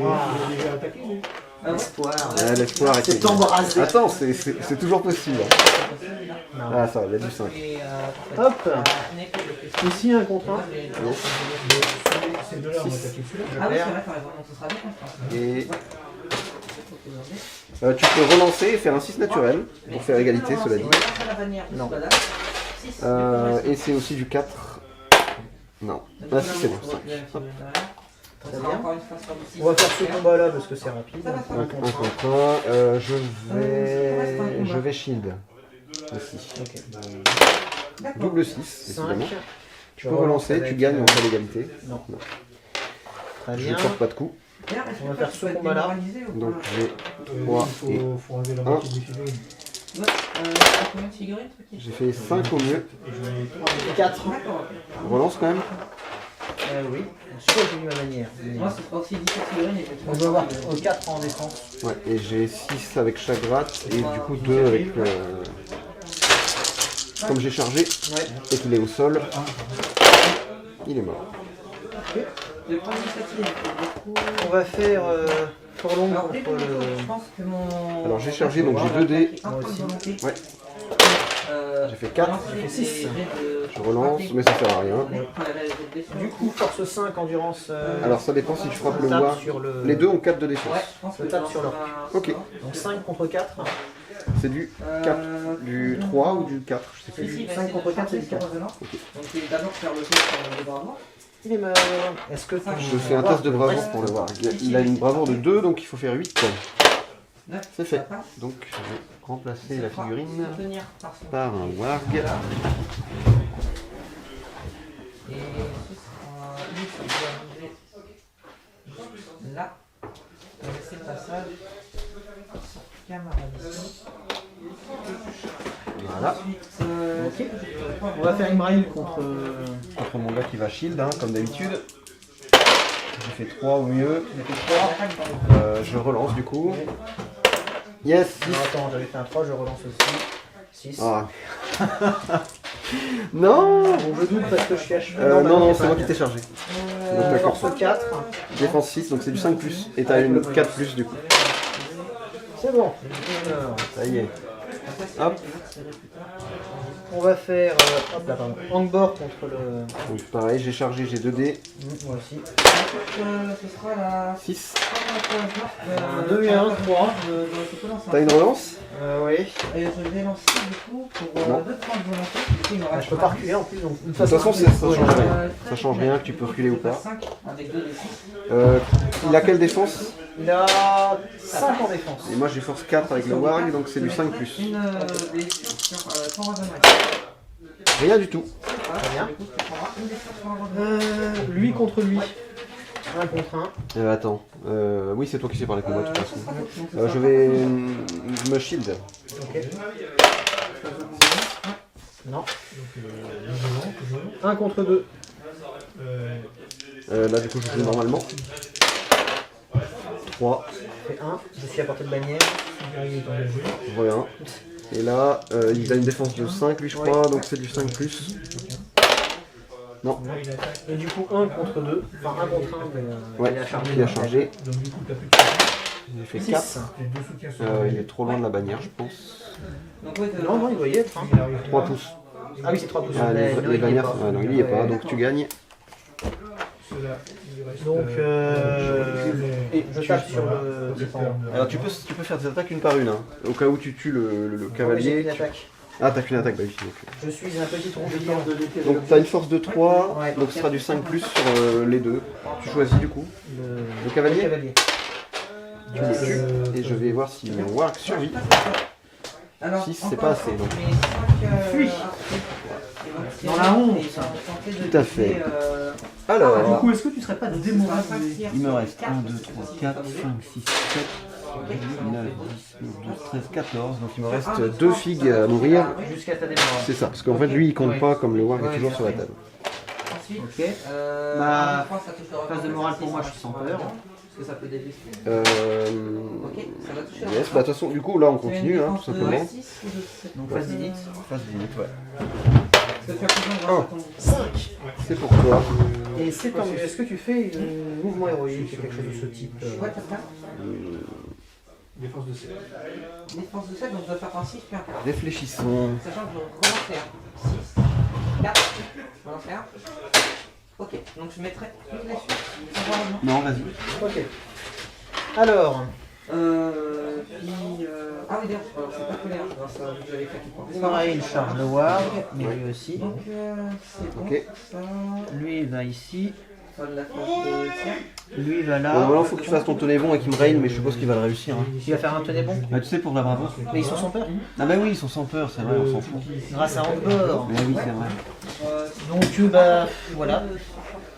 déjà attaqué, lui. Espoir. L'espoir est C'est embrasé. Attends, c'est toujours possible. Ah, ça va, il y a du 5. Hop. Ici, un contre un. Ces deux-là ont attaqué celui-là. Ah oui, c'est vrai, t'as raison. Donc, ce sera deux contre un. Et tu peux relancer et faire un 6 naturel pour faire égalité, cela dit. Non. Et c'est aussi du 4. Non. Ah, si, c'est bon. 5. Très bien. On va faire ce combat là parce que c'est rapide. Ça va, ça va. Un contre 1. Je vais shield. Aussi. Ok. Double 6, 5. évidemment. Tu peux relancer, tu gagnes en cas d'égalité. Non. Très Je bien. ne porte pas de coup. On va faire ce combat-là. Donc j'ai 3 et faut enlever la moitié des figurines. Ouais, t'as combien de figurines toi qui... J'ai fait 5 au mieux. 4. D'accord. Je relance quand même. Oui, je sais que j'ai eu ma manière. Moi, ce sera aussi 17 figurines et On doit avoir 4 en défense. Ouais, et j'ai 6 avec Chagratte et du coup 2 avec... Comme j'ai chargé Ouais. et qu'il est au sol, il est mort. Je prends l'initiative. Du coup... On va faire Forlong Alors, contre les deux, le... je pense que mon... Alors j'ai chargé, donc j'ai 2 dés. Un point de volonté. Ouais. J'ai fait 4. j'ai fait 6. Je relance, mais ça sert à rien. Du coup, force 5, endurance... Alors ça dépend si je frappe le tape war. sur le... Les deux ont 4 de défense. Ouais, je pense que Le tape sur l'or. Ok, Donc 5 contre 4. c'est du 4, du 3 ou du 4, je sais plus. Si, 5 contre 4, c'est du 4. Donc je vais d'abord faire le tour sur le bravoure. Il est mort. Est-ce que Je fais un test de bravoure pour le war. Il a une bravoure de 2, donc il faut faire 8. C'est fait. Donc je vais remplacer la figurine par un warg. Et ce sera lui qui doit bouger là. On va laisser le passage. Son camarade ici. Voilà. Ensuite, On va faire une braille contre... Contre mon gars qui va shield, hein, comme d'habitude. J'ai fait 3 au mieux. Je relance du coup. Yes. Non, attends, j'avais fait un 3, je relance aussi. 6. Ah. Non. Bon, je doute parce que je suis à cheval. Non, c'est moi qui t'ai chargé. Donc, d'accord. Force 4. Défense 6, donc c'est du 5+. Et t'as une 4+ du coup. C'est bon. Ça y est. Hop. On va faire hop là, pardon. Angbor contre le... Donc pareil, j'ai chargé, j'ai 2 dés. Moi aussi. ce sera la 6. 2 et 1, 3. T'as une relance? Oui. Et je vais lancer du coup pour Non. 2 points de volonté. Du coup, il me Je reste peux pas reculer en plus. Donc, De toute façon, ça change rien. Ça change rien que tu peux reculer ou pas. 5 avec 2 d 6. Il a quelle défense? il a 5 en défense. Et moi j'ai force 4 avec le warg, donc c'est du 5+. Une blessure sur ton revenu. Rien du tout. Très bien. Du coup, tu prendras une blessure sur un revenu. Lui contre lui. 1 contre 1. Attends. Oui, c'est toi qui sais parler avec moi de toute façon. Donc, ce Je sera vais me shield. Ok. Non. 1 contre 2. Là du coup je joue normalement. 3, Fait 1. Je suis à portée de bannière. rien. Et là, il a une défense de 5 lui je crois, donc c'est du 5+. Non, Et du coup 1 contre 2. Enfin 1 contre 1. Mais, ouais, il a chargé. il a chargé. Donc du coup, t'as plus de soutien. J'ai fait 6. 4. J'ai 2 soutiens sur Il est trop loin de la bannière je pense. Donc, ouais, Non, non, il doit y être. Hein. 3 pouces. Ah oui, c'est 3 pouces. Ah, Mais non, les il y est bannières, pas. non il y est pas, donc tu gagnes. Ceux-là, il reste, Donc, et je tape sur voilà, le faut défendant. faire une- Alors tu peux faire des attaques une par une, hein. Au cas où tu tues le J'ai cavalier. une attaque. Ah t'as qu'une attaque, bah oui. Je suis un petit rongeur. Donc t'as une force de 3, Ouais. donc ce sera du 5+ sur les deux. Tu choisis du coup le cavalier. Tu le tues, et je vais voir si mon warg survit. Alors, 6 c'est pas assez donc. Fuis. Dans la honte. Tout à fait. Du Alors, coup, est-ce que tu serais pas démoralisé? il me reste 1, 2, 3, 4, 5, 6, 7, 8, 9, 10, 11, 12, 13, 14. Donc il me reste 2 figues à nourrir. Jusqu'à ta démoralisation. C'est ça, parce qu'en fait lui il compte pas comme le warg est toujours sur la table. Ensuite, Ok. Bah, phase de morale pour moi, je suis sans peur. Parce que ça peut détester. Ok, ça va toucher. yes, bah de toute façon du coup là on continue hein, tout simplement. Donc phase d'init. Phase limite, ouais. Parce que tu as besoin grâce à ton 5. C'est pour toi. Et c'est tant mieux. Est-ce que tu fais un mouvement héroïque, quelque chose de ce type Ouais, t'as ça. Défense de 7. Défense de 7, donc je dois faire un 6 puis un 4. Réfléchissons. Sachant que je relance les 1. 6, 4, je relance les 1. Ok, donc je mettrai une blessure. Non, vas-y. Ok. Alors, Ah oui, d'ailleurs, c'est pas colère, ça, vous avez fait qui pareil, il charge le warg, mais lui aussi. Donc, c'est bon. Ok. Ça. Lui, il va ici. Pas de la force de tir. Lui il va Bon, là. maintenant, faut que tu fasses ton tenez bon et qu'il me raine, mais je suppose qu'il va le réussir. Hein. Il va faire un tenez bon. Bah, tu sais, pour la bravoure. Mais ils sont sans peur. Ah, bah oui, ils sont sans peur, c'est vrai, on s'en fout. Grâce à Angor. Mais oui, c'est vrai. Donc bah voilà.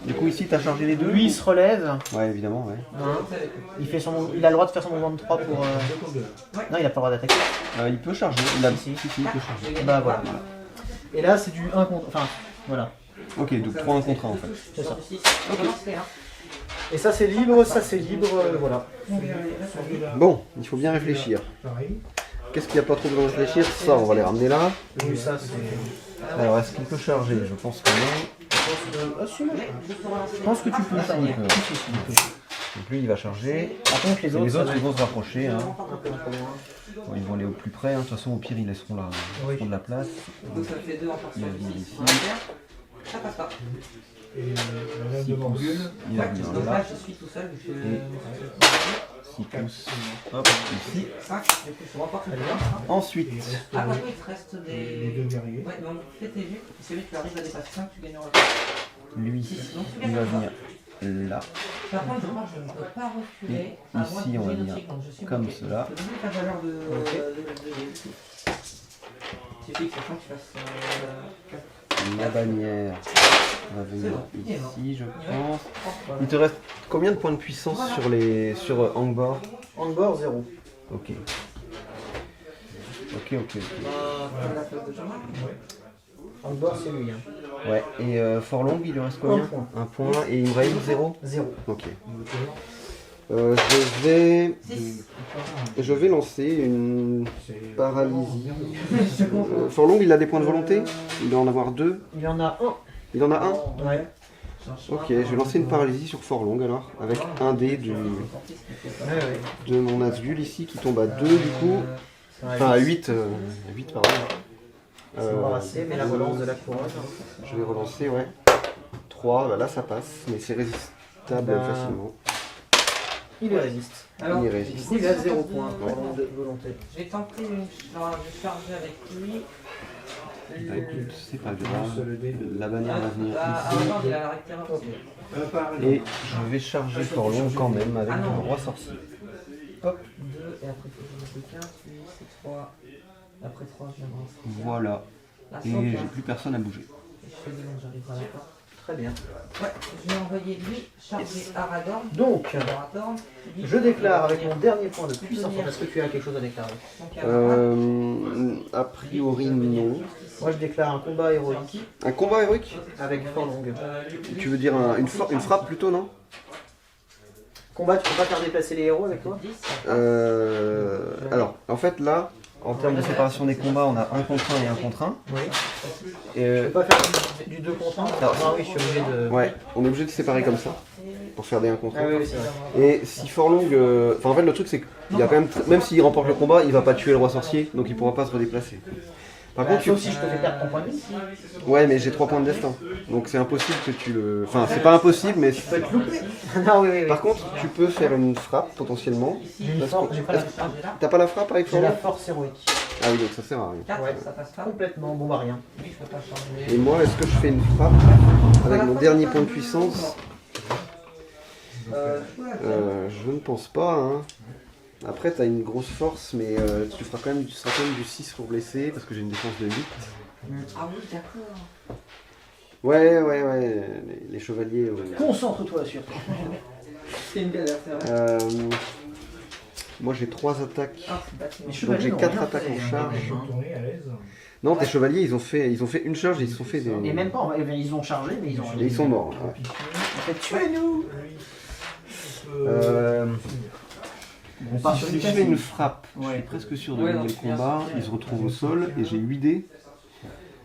Du coup, ici, t'as chargé les deux Lui il se relève. Ouais, évidemment, ouais. Hein. Il a le droit de faire son mouvement de 3 pour. Non, il a pas le droit d'attaquer. Il peut charger. Il a... Si. il peut charger. Bah voilà. Et là c'est du 1 contre. Enfin voilà. Ok, donc 3-1 contre 1 en fait. C'est ça. Ok. Et ça c'est libre, voilà. Bon, il faut bien réfléchir. Pareil. Qu'est-ce qu'il n'y a pas trop besoin de réfléchir? Ça, on va les ramener là. Oui, ça c'est. Alors, est-ce qu'il peut charger? Je pense que non. Ah si, je pense que tu peux charger. Donc lui, il va charger. Par contre les Et autres, les ça autres, va ils être vont se rapprocher. Hein. un peu trop loin. Bon, ils vont aller au plus près. Hein. De toute façon, au pire, ils laisseront de la place. Donc ça fait 2 en force Il a de mis 6. ici. Ça passe pas. Et la dame de Morgul. Il a Ouais, mis donc là. là je suis tout seul. Je... Et 6 pouces. Hop, ici. 5, du coup je remporte le bien. Ensuite, Ah, par contre, il te reste Les des. deux guerriers. Ouais, donc fais tes vues. C'est lui qui arrive à dépasser 5, tu gagneras. lui, Donc tu il va gagneras. venir là. Par contre, je crois que je ne peux pas reculer. Et à moins ici, de on va bouger venir nautique, donc je suis comme bloqué. cela. Je te donne ta valeur de. Il suffit que sachant que tu fasses. La bannière va venir C'est bon. ici, je pense. Voilà. Il te reste combien de points de puissance sur Angbor? Angor 0. Ok. Ok. La phase de chemin. Angor c'est lui. Hein. Ouais, et Forlong, il lui reste combien? Un point. Un point, et il me reste 0? 0. Ok. Je vais lancer une paralysie. Forlong, il a des points de volonté? Il doit en avoir 2. Il y en a un. Il en a un? Ouais. Ok, je vais lancer une paralysie sur Forlong alors, avec un dé de mon Nazgûl ici qui tombe à 2 du coup. Enfin à 8, 8 pardon. C'est embarrassé, mais la relance de la couronne. Je vais relancer, ouais. 3, bah là ça passe, mais c'est résistable Ben, facilement. Il y résiste. Alors, Il résiste. Il a 0 points Ouais. de volonté. j'ai tenté de charger avec lui. Bah écoute, c'est pas grave. La bannière va venir ici. Non, il a la rectéreur aussi. Et je vais charger Forlong quand même avec le roi sorcier. Hop, 2, et après il faut que je 15, puis c'est 3. Après 3, je viendrai. Voilà. La Et 115. j'ai plus personne à bouger. Je fais des longs, j'arriverai à la porte. Très bien. Ouais, je vais envoyer lui charger Aragorn. Donc, Aragorn, lui, je déclare avec mon dernier point de puissance. Est-ce que tu as quelque chose à déclarer? son camarade. A priori non. Moi je déclare un combat héroïque Un combat héroïque? avec Forlong. Tu veux dire une frappe plutôt, non? Combat, tu peux pas faire déplacer les héros avec toi? 10. Alors, en fait là, en termes de séparation des combats, on a 1 contre 1 et 1 contre 1. Oui. Et, Tu peux pas faire du 2 contre 1? Ah oui, je suis obligé de. ouais, on est obligé de séparer comme ça pour faire des 1 contre 1. Ah oui, c'est vrai. Et si Forlong, enfin en fait le truc c'est qu'il y a quand même, même s'il remporte le combat, il va pas tuer le roi sorcier, donc il pourra pas se redéplacer. Par contre, Sauf si je te fais perdre ton point de vie. ouais, mais j'ai 3 points de destin, donc c'est impossible que tu le, enfin c'est pas impossible, mais Tu peux être loupé. Non, oui. par contre tu peux faire une frappe potentiellement. J'ai une Parce force, que- j'ai pas la est-ce- force. T'as pas la frappe avec J'ai la Forlong? force héroïque. Ah oui, donc ça sert à rien. 4, Ouais. ça passe pas. Complètement, bon bah rien. Lui, je peux pas changer. Et moi, est-ce que je fais une frappe avec mon dernier point de puissance? Je ne pense pas. Hein. Après, tu as une grosse force, mais tu seras quand même du 6 pour blesser, parce que j'ai une défense de 8. Ah oui, d'accord. Ouais, les chevaliers. Ouais. Concentre-toi sur toi. C'est une galère, c'est vrai. Moi, j'ai 3 attaques. Ah, c'est bâtiment. Les Donc chevaliers j'ai n'ont 4 rien attaques fait, en hein. charge. Tourner à l'aise. Non, tes chevaliers, ils ont fait une charge et ils se sont fait des... Et même pas, ils ont chargé, mais ils ont. Et ils sont morts. Ouais. En fait, tuez-nous. On part sur Si du je fais une frappe, je Ouais. suis presque sûr de Ouais, gagner non, le c'est bien combat. sûr. Ils se retrouvent au sol et j'ai 8 dés.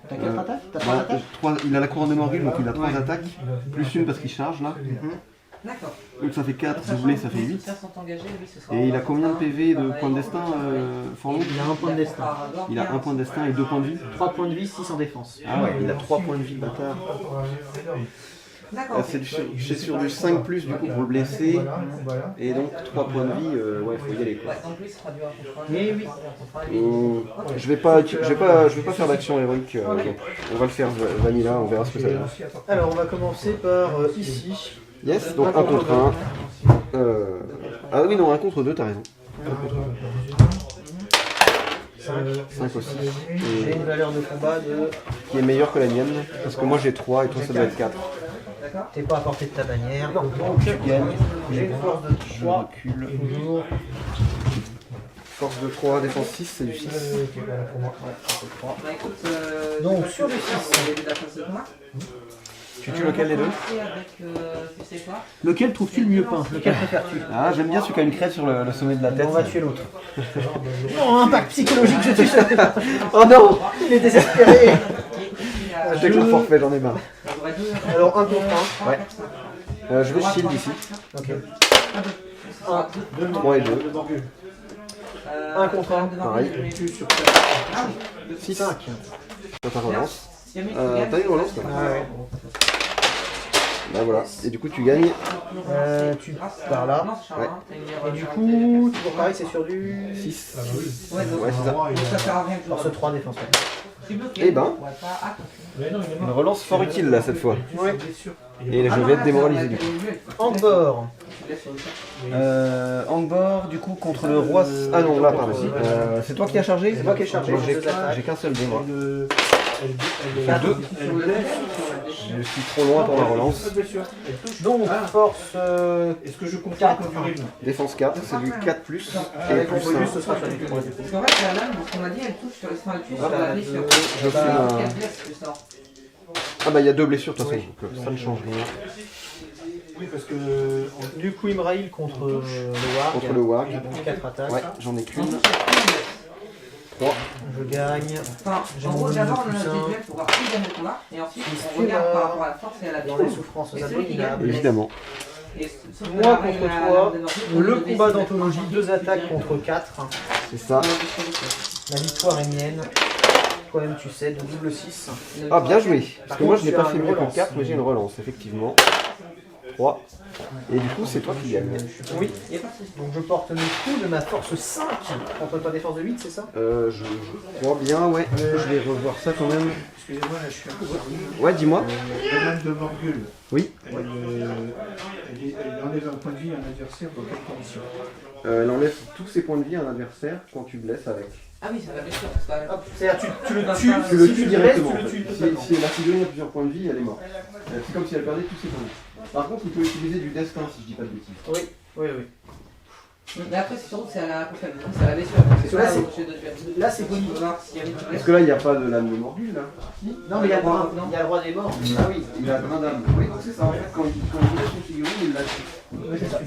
T'as 4 attaques? T'as 3 Bah, attaques? il a la couronne de Morgul, donc il a 3 attaques. Plus une parce qu'il charge là. D'accord. Donc ça fait 4, doublé, ça fait 8. Sont engagés, lui, ce sera Et il a combien de un, PV de pareil. points de destin, Forlong? Il a un point de destin. Aragorn, Il a 1 point de destin et 2 points de vie. 3 points de vie, 6 en défense. Ah ouais, il a 3 points de vie, bâtard. D'accord. C'est sur du 5 plus du coup pour le blesser. Voilà. Et donc 3 points de vie, ouais, faut y aller quoi. Ouais, donc lui sera du 1 contre 1. Eh oui. Je vais pas faire d'action héroïque. On va le faire vanilla, on verra ce que ça donne. Alors on va commencer par ici. Yes, donc 1 contre 1. Ah oui, non, 1 contre 2, t'as raison. 5 aussi. J'ai Et une valeur de combat de... qui est meilleure que la mienne, parce que moi j'ai 3 et toi ça doit être 4. T'es pas à portée de ta bannière. Donc tu gagnes. J'ai une force de Je 3. recule. Toujours. Force de 3, défense 6, c'est du 6. Bah écoute, Donc, sur le 6. au début de la phase de combat. Tu tues lequel des deux? Avec, tu sais quoi? Lequel trouves-tu le mieux peint? Lequel préfères-tu? Ah, j'aime bien celui qui a une crête sur le sommet de la tête. On va tuer l'autre. Non, impact psychologique, je tue ça. Oh non! Il est désespéré. J'ai que le forfait, j'en ai marre. Alors 1 contre 1. Ouais. Je vais shield ici. Ok. 3 et 2. 1 contre 1. Pareil. 6. 5. Toi ta relance. Si jamais tu T'as gagnes, une relance toi? Ah ouais. Bah voilà. Et du coup tu gagnes. Tu pars là. Ouais. Et du coup, toujours pareil, c'est sur du 6. Ouais, donc, Ouais, c'est ça. donc ça sert à rien que je force 3 défense. Ouais. Je suis bloqué. Eh ben. On va pas attendre. Une relance fort utile là cette fois. Ouais. Et je vais être démoralisé du coup. Encore. Angbor du coup contre le roi. Ah non, là pardon. C'est toi qui as chargé? C'est moi qui ai chargé. J'ai Deux attaques. j'ai qu'un seul dé moi. Elle 2. Je suis trop loin pour la relance. Donc, force Est-ce que je confirme comme du rythme? Défense 4, c'est du 4 plus. Et avec mon plus bonus, 1. ce sera sur du 3. Parce qu'en fait, la lame, ce qu'on m'a dit, elle touche sur les soins, elle touche sur la blessure. Je fais un... Quelle blesse, justement? Ah bah il y a 2 blessures de toute façon, donc ça ne change rien. Oui, parce que. Du coup, Imraïl contre le Warg. Contre le Warg. Donc 4 attaques. Ouais, j'en ai qu'une. Je gagne. Enfin, J'ai en mon gros, bonus d'abord, de on a plus notre un. visuel pour voir qui gagne le combat, et ensuite, Qui on regarde suit, par rapport à la force et à la Dans les vitesse. souffrances Et celui qui abominables. gagne, Évidemment. Et sauf que Moi la contre règle, la toi, lame de Norvège, on le le combat décide. d'anthologie, 2 attaques contre 4. C'est ça. La victoire est mienne. Toi-même tu sais, de double 6. Ah bien joué. Parce que moi je n'ai tu pas as fait une mieux que relance. 4, mais j'ai une relance, effectivement. 3. Et du coup c'est toi qui gagne. Oui. Il y a pas de souci. Donc je porte le coup de ma force 5 contre ta défense de 8, c'est ça? Je crois bien, ouais. Je vais revoir ça quand même. Excusez-moi, là je suis un peu perdu. Ouais, dis-moi. La lame de Morgul. Oui. Elle enlève un point de vie à un adversaire dans quelles conditions? Elle enlève tous ses points de vie à un adversaire quand tu blesses avec. Ah oui, ça va bien sûr. Hop, c'est-à-dire tu le tues, Tu le si tues tu directement. restes, En tu le fait. tues. Si la figurine a plusieurs points de vie, elle est morte. C'est comme si elle perdait tous ses points de vie. Par contre, il peut utiliser du destin si je dis pas de bêtises. Oui, oui, oui. Mais après, c'est surtout que c'est à la c'est à la blessure. C'est Là, pas c'est- au toucher de tuer. Là c'est Il bonus. faut voir s'il y a une Parce blesse. que là, il n'y a pas de lame de Morgul, là. Non mais il y a le droit, il y a le droit des morts. Ah oui, il a plein d'âmes. Oui, donc c'est ça. En fait, quand il blesse une figurine, il la tue. Oui, c'est ça.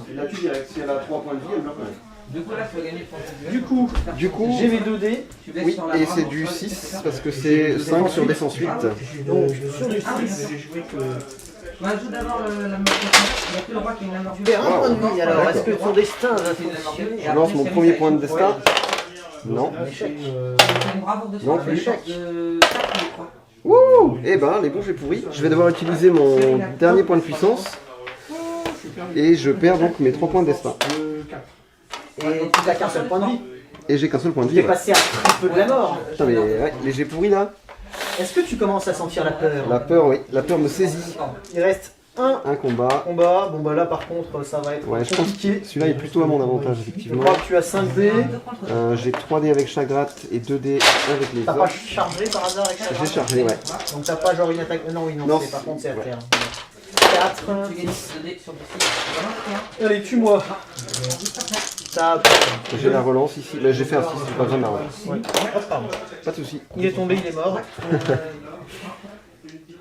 Il la tue direct. Si elle a 3 points de vie, elle meurt quand même. Du coup, là, tu vas gagner le point de vue. Du coup, j'ai mes 2 dés. Tu blesses Oui, sur la et barre, c'est donc du ça, 6 c'est ça. parce que c'est 5 sur défense 8. Donc sur du 6. J'ai joué que. Bah, joue d'abord la mort. Il n'y a que le roi qui a une armure. Tu perds un point de vie, alors D'accord. est-ce que ton destin va C'est une armure. fonctionner? Et Je après, lance mon c'est premier Misaël. point de destin. Non. Un échec. C'est une bravoure dessus. Non, avec une échec. force de 4, je crois. Wouh! Eh ben, les bons j'ai pourri. Je vais devoir utiliser mon dernier point de puissance. Et je perds donc mes 3 points de destin. 4. Et tu n'as qu'un seul point de vie. Et j'ai qu'un seul point de Tu vie. es Ouais. passé un petit peu de la mort. Putain, mais ouais, les j'ai pourris là. Est-ce que tu commences à sentir la peur? La peur, oui. La peur me saisit. Il reste un Un combat. combat. Bon bah là par contre ça va être Ouais, je pense compliqué. que celui-là est plutôt à mon avantage, Je effectivement. crois que tu as 5 dés. J'ai 3 dés avec Chagrat et 2 dés avec les T'as pas autres. chargé par hasard avec ça? J'ai chargé, ouais. Donc t'as pas genre une attaque. Non, oui, non, Non, c'est par contre c'est à ouais. terre. 4. Tu gagnes 2 dés sur 2. Allez, tue-moi. T'as. J'ai la relance ici. Là, j'ai fait un 6, j'ai pas besoin de la relance. Ouais. Hop, pardon. Pas de soucis. Il est tombé, il est mort.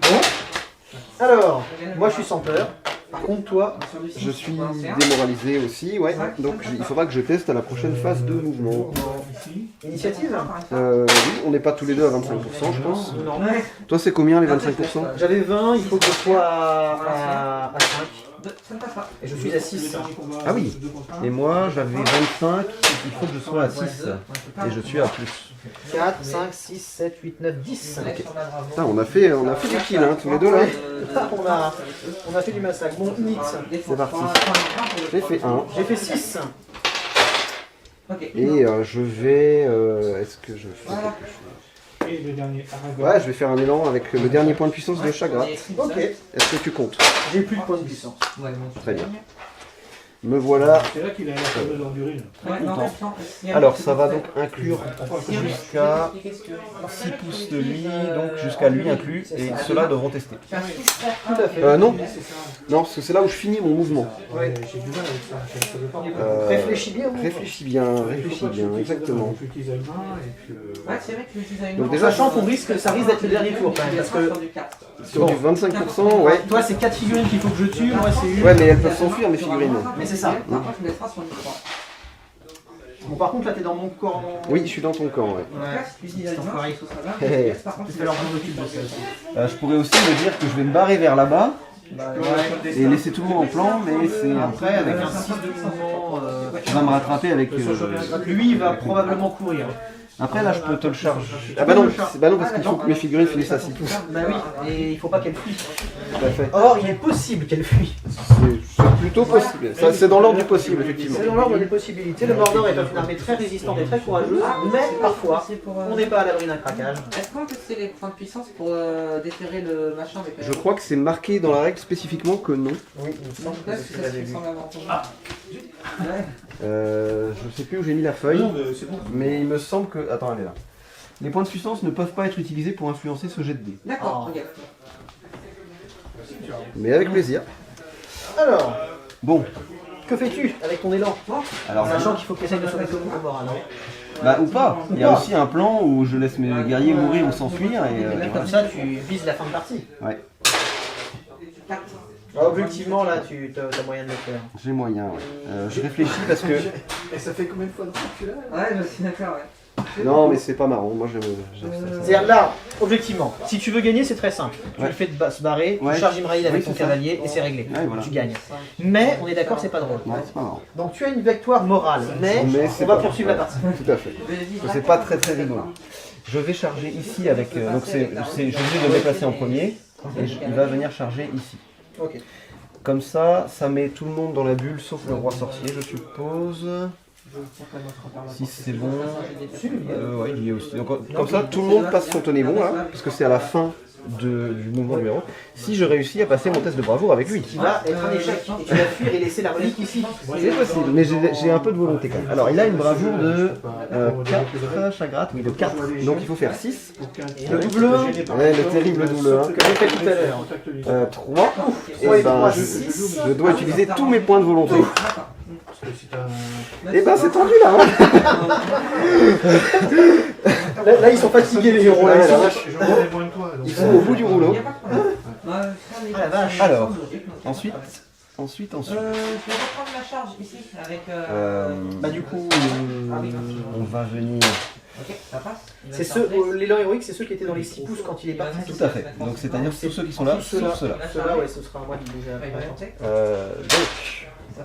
Bon. Alors, moi je suis sans peur. Par contre, toi, Je suis démoralisé aussi, ouais. Donc il faudra que je teste à la prochaine phase de mouvement. ici. Initiative? Oui, on n'est pas tous les deux à 25%, je pense. Non. Ouais. Toi, c'est combien les 25%? J'avais 20, il faut que je sois à 5. Ça ne passe pas. Et je suis à 6. Ah oui. Et moi, j'avais 25, il faut que je sois à 6. Et je suis à plus. 4, 5, 6, 7, 8, 9, 10. Putain, on a fait des kills, hein, tous les deux, là. On a fait du massacre. Bon, Nix. C'est parti. J'ai fait 1. J'ai fait 6. Et je vais... Est-ce que je fais... Voilà. Et le dernier, Aragorn. Ouais, je vais faire un élan avec le dernier point de puissance de Chagrat. Ok. Est-ce que tu comptes? J'ai plus de points de puissance. Très bien. Me voilà. C'est là qu'il a la fameuse endurine. Alors, ça va donc inclure jusqu'à 6 pouces de lui, donc jusqu'à lui inclus, et ceux-là devront tester. Tout à fait. Non, non, parce que c'est là où je finis mon mouvement. Ouais, j'ai du mal avec ça. Je savais pas. Réfléchis bien. Réfléchis bien, exactement. J'utilise une main et puis. Ouais, c'est vrai que j'utilise une Donc main. déjà, Sachant qu'on risque, ça risque d'être le dernier tour quand même. Parce que sur du 25%, ouais. toi, c'est 4 figurines qu'il faut que je tue. Moi, c'est une. Ouais, mais elles peuvent s'enfuir, mes figurines. Mais c'est ça. Par contre, je me laisserai sur une 3. Bon, par contre, là, t'es dans mon corps. Oui, je suis dans ton camp, ouais. C'est pareil. Hé, hé. Par contre, Tu fais leur occupe de ça aussi. Je pourrais aussi me dire que je vais me barrer vers là-bas Ouais. et laisser tout le monde en plan, mais c'est Après, avec un 6 de mouvement. tu vas me rattraper avec... Lui, il va probablement courir. Après, là, je peux te le charger. Ah bah non, parce qu'il faut que mes figurines finissent à 6 pouces. Bah oui, et il faut pas qu'elle fuit. Tout à fait. Or, il est possible qu'elle fuit. C'est plutôt possible. Ça, c'est dans l'ordre du possible, effectivement. C'est dans l'ordre des possibilités. Le Mordor est une armée très résistante et très courageuse, mais parfois, on n'est pas à l'abri d'un craquage. Est-ce qu'on peut tester les points de puissance pour déterrer le machin avec Je crois que c'est marqué dans la règle spécifiquement que non. Oui, il me semble que Là, c'est ce que c'est ça j'avais qui vu. semble avantageux. Ouais. Je sais plus où j'ai mis la feuille, Non, mais c'est bon. mais il me semble que... Attends, elle est là. Les points de puissance ne peuvent pas être utilisés pour influencer ce jet de dés. D'accord, ok. Mais avec plaisir. Alors, Bon, que fais-tu avec ton élan? alors... Sachant qu'il faut que tu essayes de sauver ton moral. Hein. Bah, ou pas. Il y a aussi un plan où je laisse mes guerriers mourir ou s'enfuir et... Et comme ça, tu vises la fin de partie. Ouais, Objectivement, là, tu as moyen de le faire. j'ai moyen, ouais. Je réfléchis parce que... Et ça fait combien de fois de temps que tu l'as? Ouais, je suis d'accord, ouais. Non, mais c'est pas marrant. Moi, j'aime ça. C'est-à-dire là, objectivement, si tu veux gagner, c'est très simple. Tu Ouais. le fais se barrer, Ouais. tu charges Imraïl avec Oui, ton c'est ça. cavalier et c'est réglé. Ouais, voilà. Tu gagnes. Mais on est d'accord, c'est pas drôle. Ouais, c'est pas marrant. Donc tu as une victoire morale, mais c'est on va pas- poursuivre la partie. Tout à fait. C'est pas très très rigolo. Je vais charger ici avec... donc je vais me déplacer en premier et il va venir charger ici. Ok. Comme ça, ça met tout le monde dans la bulle sauf le roi sorcier, je suppose. Si c'est bon. Ouais, il y est aussi. Donc, comme ça, tout le monde passe son tonnet bon là, parce que c'est à la fin du mouvement du héros. Si je réussis à passer mon test de bravoure avec lui. Qui va être un échec. Et tu vas fuir et laisser la relique ici. C'est possible, mais j'ai un peu de volonté quand même. Alors, il a une bravoure de 4 Chagrat, oui, de 4. Donc il faut faire 6. Et le double 1 Ouais, le terrible double 1. que j'ai fait tout à l'heure. 3. Trois Et et ben, trois, je, six. je dois utiliser tous mes points de volonté. Parce que c'est un. Et ben, c'est tendu là. Là, ils sont fatigués les héros. Là, Ouais, ils la sont- vache. Je connais moins que toi. donc. Ils sont au bout du rouleau. Ah la vache. Alors, ensuite. Je vais reprendre ma charge ici avec. Bah du coup, On va venir. Ok, ça passe. c'est ceux, l'élan héroïque, c'est ceux qui étaient dans les 6 pouces quand il est parti. Tout à fait. Donc c'est-à-dire tous ceux qui sont là, Tous ceux-là. sauf ceux-là. Ceux-là, ouais, ce sera à moi de bouger après. Donc,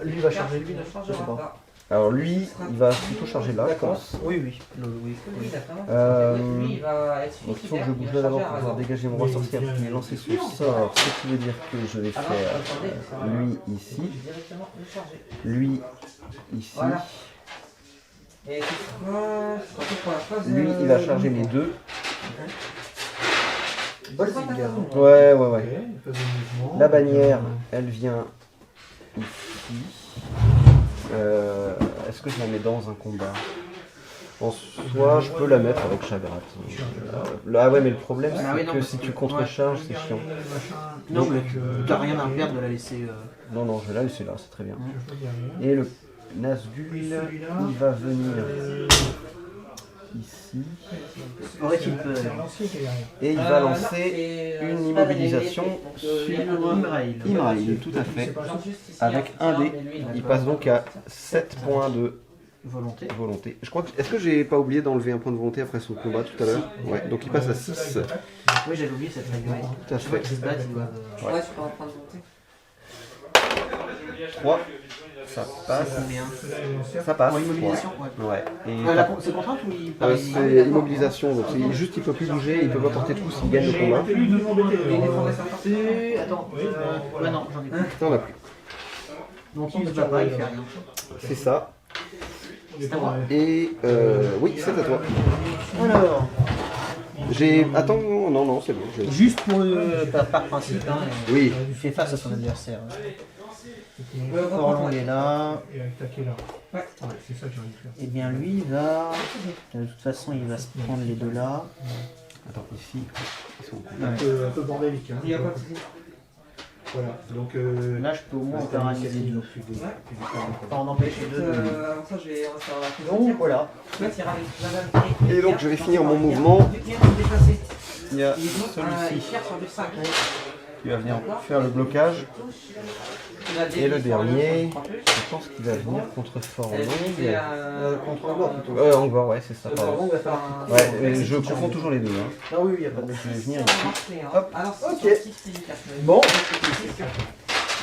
Lui va charger lui, je sais pas. alors lui, il va plutôt charger là, je D'accord. pense. Oui, oui. Oui, d'accord. Euh, Lui, il va être Donc il faut que je bouge là d'abord pour pouvoir dégager mon roi sorcier pour qu'il ait lancé son sort. Ce qui veut dire que je vais faire lui ici, directement le charger. lui ici. Voilà. Et c'est quoi la phase, Lui, il va charger mes deux. Bolzig. Ouais. Ok, il fait des mouvements. La bannière, elle vient ici. Est-ce que je la mets dans un combat? En soi, je peux la mettre avec Chagrat. Ah ouais, mais le problème, Ah c'est oui, non, que parce si que- tu contre-charges, c'est chiant. Non, mais t'as rien à perdre de la laisser. Non, je vais la laisser là, c'est très bien. Je peux dire rien. Et le Nazgûl, il va venir ici. Aurait qu'il peut. C'est un lancier qui est derrière. Et il va lancer une immobilisation sur Imraïl. Imraïl, tout à fait. Avec un dé. Il passe donc à 7 points de Volonté. Volonté. Je crois que... Est-ce que j'ai pas oublié d'enlever un point de volonté après son combat tout à l'heure? Ouais, donc il passe à 6. Oui, j'avais oublié cette règle. Tout à Je vois fait. qu'ils se battent, ils doivent. Ouais, je peux en prendre volonté. 3. Ça passe. Combien Ça passe. En immobilisation, ouais. Ouais. Et C'est contrainte ou il c'est immobilisation, donc c'est juste il peut plus bouger, il peut pas porter de coup s'il gagne le combat. Attends. Ouais, non, j'en ai plus. Ça on a plus. Donc il se bat pas, il fait rien. C'est ça. C'est à moi. Et oui, c'est à toi. Alors, J'ai. Attends, non, c'est bon. juste pour par principe, hein, Oui. il fait face à son adversaire. Forlong est là. Et attaquer là. Ouais. C'est ça que j'ai envie de faire. Et bien lui il va. De toute façon, il va se prendre les deux là. Attends, ici. Ils sont... Un peu bordélique. Hein. Il n'y a pas de souci. Voilà. Donc Là, je peux au moins en paralyser deux. Enfin, en empêcher deux. Alors ça, je vais faire la Donc voilà. Ouais, c'est ravi. Madame. Et donc je vais finir mon mouvement. Il y a Il celui-ci tire sur du 5. qui va venir faire le blocage. Et le dernier, je pense qu'il va venir contre Forlong. Contre Angor plutôt. Angor, ouais, c'est ça. pardon. Forlong va faire. Ouais, mais je confonds toujours les deux. Hein. Ah oui, il n'y a pas de. Je vais venir ici. Hop. Ok. Bon.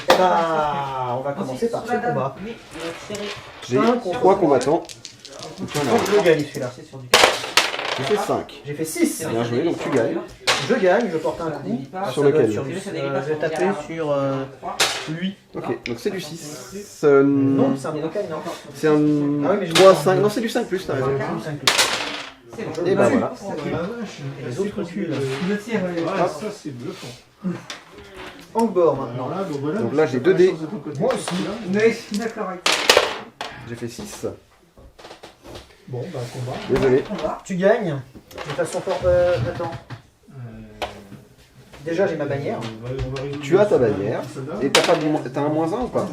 Eh ben, on va commencer par ce combat. J'ai 3 combattants. Donc je gagne celui-là. J'ai fait 5. J'ai fait 6. Bien joué, donc tu gagnes. Je gagne, je porte un coup. Sur lequel? Je vais taper sur lui. Ok, donc c'est du 6. Non, c'est un Monokai, non. C'est un Ah oui, mais je 3, l'ai 5. Non, c'est du 5 plus, t'as raison. Et bah voilà. Et les autres reculent. Le tir, Ah, ça c'est bluffant. Angor maintenant. Alors là, donc voilà. Donc là, j'ai 2 dés. Moi aussi. mais je suis d'accord avec toi. J'ai fait 6. Bon, bah combat. Désolé. Tu gagnes. De façon forte. Attends. Déjà, j'ai ma bannière. Tu as ta bannière. Et t'as pas de t'as un moins 1 ou pas?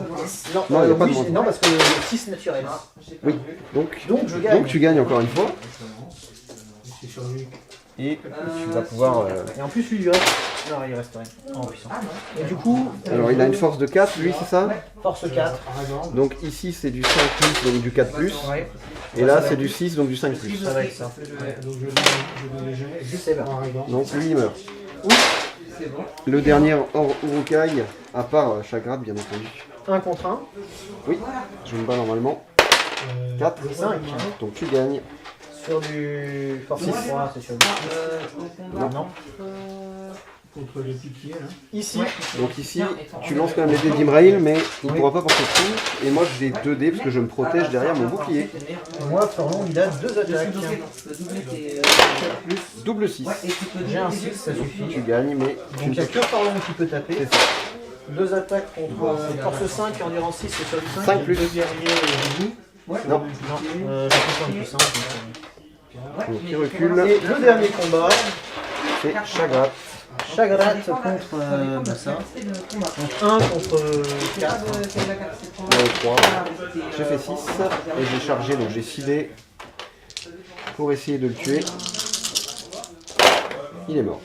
Non, Non, y a pas de oui, moins. non, parce que 6 naturel. Oui. Donc Donc, je gagne. tu gagnes encore une fois. C'est sur lui. Et tu vas pouvoir. Et en plus, lui, il reste. Non, il reste rien. En puissance. Et du coup, Alors il a une force de 4, lui, c'est ça? force 4. Donc ici c'est du 5 plus, donc du 4 plus. Ouais. Et là c'est du 6, donc du 5 plus. Ça va être ça. Donc je vais déjà. Je sais pas. En arrivant. Donc lui il meurt. C'est bon. Le dernier Urukai, à part Chagrat bien entendu. 1 contre 1. Je me bats normalement. 4, 5. donc tu gagnes. Sur du force 6. Voilà, c'est sur lui. Non. Contre le piquier là. Ici. Donc ici, tu lances quand même les dés d'Imraïl, mais il ne pourra pas porter de coup. Et moi j'ai 2 dés parce que je me protège derrière mon bouclier. Moi, Forlong, il a 2 attaques. Double 6. J'ai un 6, ça suffit. Tu gagnes, mais tu Donc il ne n'y a peux que Forlong qui peut taper. C'est ça. 2 attaques contre force 5 et endurance 6, c'est sur du 5. 5 plus. 2 guerriers et demi. Non. Non, j'ai pas de puissance. Donc il recule. Et le dernier combat, C'est Chagrat. Chagrat contre ça. Donc 1 contre 4. 3. J'ai fait 6 et j'ai chargé, donc j'ai 6 dés pour essayer de le tuer. Il est mort.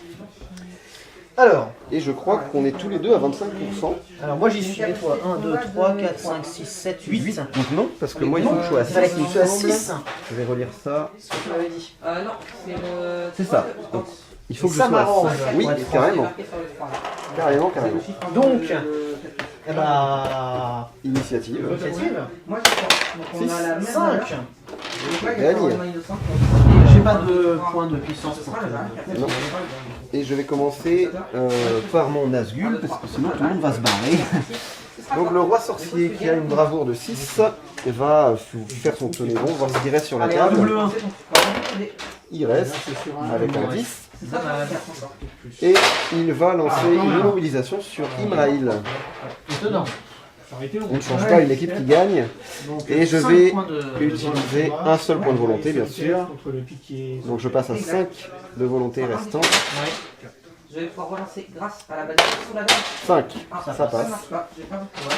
Alors, Et je crois qu'on est tous les deux à 25%. moi j'y suis. Et toi 1, 2, 3, 4, 5, 6, 7, 8. Donc non, parce que moi il faut que je sois à Il fallait 6. que tu sois à 6. Je vais relire ça. Ce que tu m'avais dit. Non, c'est le. C'est ça. Donc, il faut que je Ça sois à m'arrange. 6. Oui, carrément. Donc, Donc, eh bah, Initiative. initiative. moi je crois. Donc on a la même. 5. Gagne. J'ai pas de point de puissance pour que... Non. Et je vais commencer par mon Nazgûl, parce que sinon tout le monde va se barrer. Donc le roi sorcier qui a une bravoure de 6 va faire son tenéron, voir ce qu'il reste sur la Allez, un table. double 1. Il reste avec un 10. Ça, Et il va lancer une immobilisation sur Imraïl. Étonnant. On ne change pas une équipe qui gagne. Donc, Et je 5 vais points de... utiliser un seul point de volonté, bien sûr. Contre le piquier. Donc je passe à 5 de volonté restant. Ouais. je vais pouvoir relancer grâce à la bannière sur la dalle. 5, Ah, ça passe. marche pas, j'ai pas beaucoup.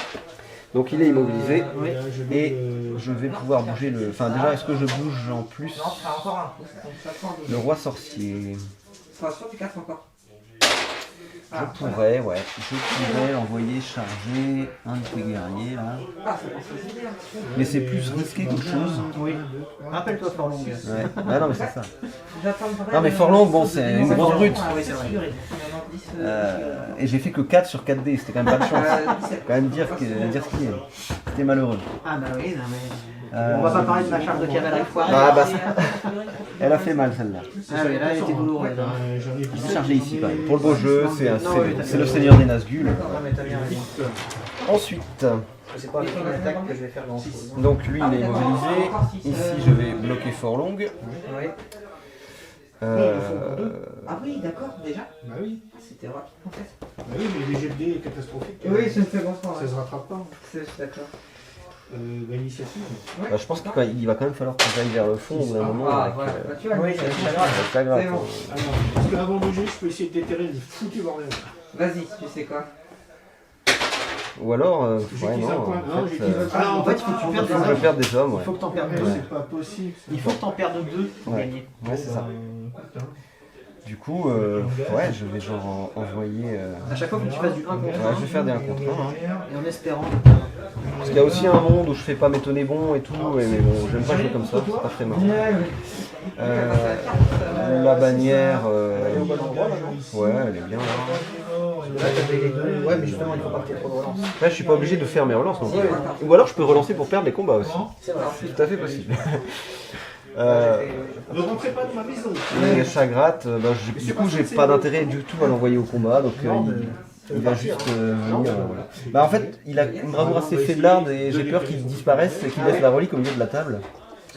Donc il est immobilisé. Oui. Et je vais pouvoir bouger le... Enfin déjà, est-ce que je bouge en plus Non, c'est encore un. Donc ça prend le roi sorcier? Ça sera sûr du 4 encore. Je pourrais envoyer charger un de tes guerriers là. Ah, c'est pour ça que c'est bien. Mais c'est plus risqué qu'autre chose. Oui. Rappelle-toi Forlong. Ouais. Ah non mais c'est ça. J'attends vraiment. Non mais Forlong, bon c'est une grosse brute. Oui, c'est vrai. Et j'ai fait que 4 sur 4D, c'était quand même pas de chance. Faut quand même dire ce qu'il est. C'était malheureux. Ah bah oui, non mais... On va pas parler de ma charge de cavalerie foirée. Ah bah elle a fait mal celle-là. Ah oui, là elle était douloureuse. Hein. J'en ai Je vais charger ici quand même. Pour le beau jeu, c'est le seigneur des Nazgûl. Non mais t'as bien raison. Ensuite, C'est pas avec une attaque que je vais faire grand chose. donc lui il est immobilisé. Ici je vais bloquer Forlong. Oui. Ah oui, d'accord, déjà. Bah oui. C'était rapide en fait. Bah oui, mais les jets de dés catastrophiques. Oui, c'est une seconde fois. Ça se rattrape pas. D'accord. L'initiative. Bah, je pense qu'il va quand même falloir qu'on aille vers le fond au bout d'un moment. Ah, avec, voilà. Bah, tu vois, Oui, c'est pas grave. avec la gratte. C'est bon. Alors, parce qu'avant de jouer, je peux essayer de déterrer le foutu bordel. Vas-y, tu sais quoi. Ou alors, J'utilise un point. Non, j'utilise un point. Ah, en fait, il faut que tu perdes il faut que je des perde des hommes. Il Ouais, faut que t'en perdes Mais deux. c'est pas possible. Il faut que t'en perdes deux pour Ouais. gagner. ouais c'est ça. Du coup, ouais, je vais genre envoyer. À chaque fois, faut que tu fasses du 1 contre 1. Ouais, je vais faire des 1 contre 1. Hein. Et en espérant. Parce qu'il y a aussi un monde où je fais pas m'étonner bon et tout, mais bon, j'aime pas jouer comme ça, c'est pas très marrant. La bannière, ouais, elle est bien là. Là, t'avais les deux. Ouais, mais justement, il faut pas que t'aies trop de relance. Là, je suis pas obligé de faire mes relances non plus. Ou alors, je peux relancer pour perdre les combats aussi. C'est vrai. C'est tout à fait possible. Ne rentrez pas de ma maison. Et Chagrat, bah, du coup, j'ai pas d'intérêt du tout à l'envoyer au combat, donc il va juste venir. Voilà. Bah, en fait, il a une bravoure assez faiblarde et j'ai peur qu'il disparaisse et qu'il laisse la relique au milieu de la table.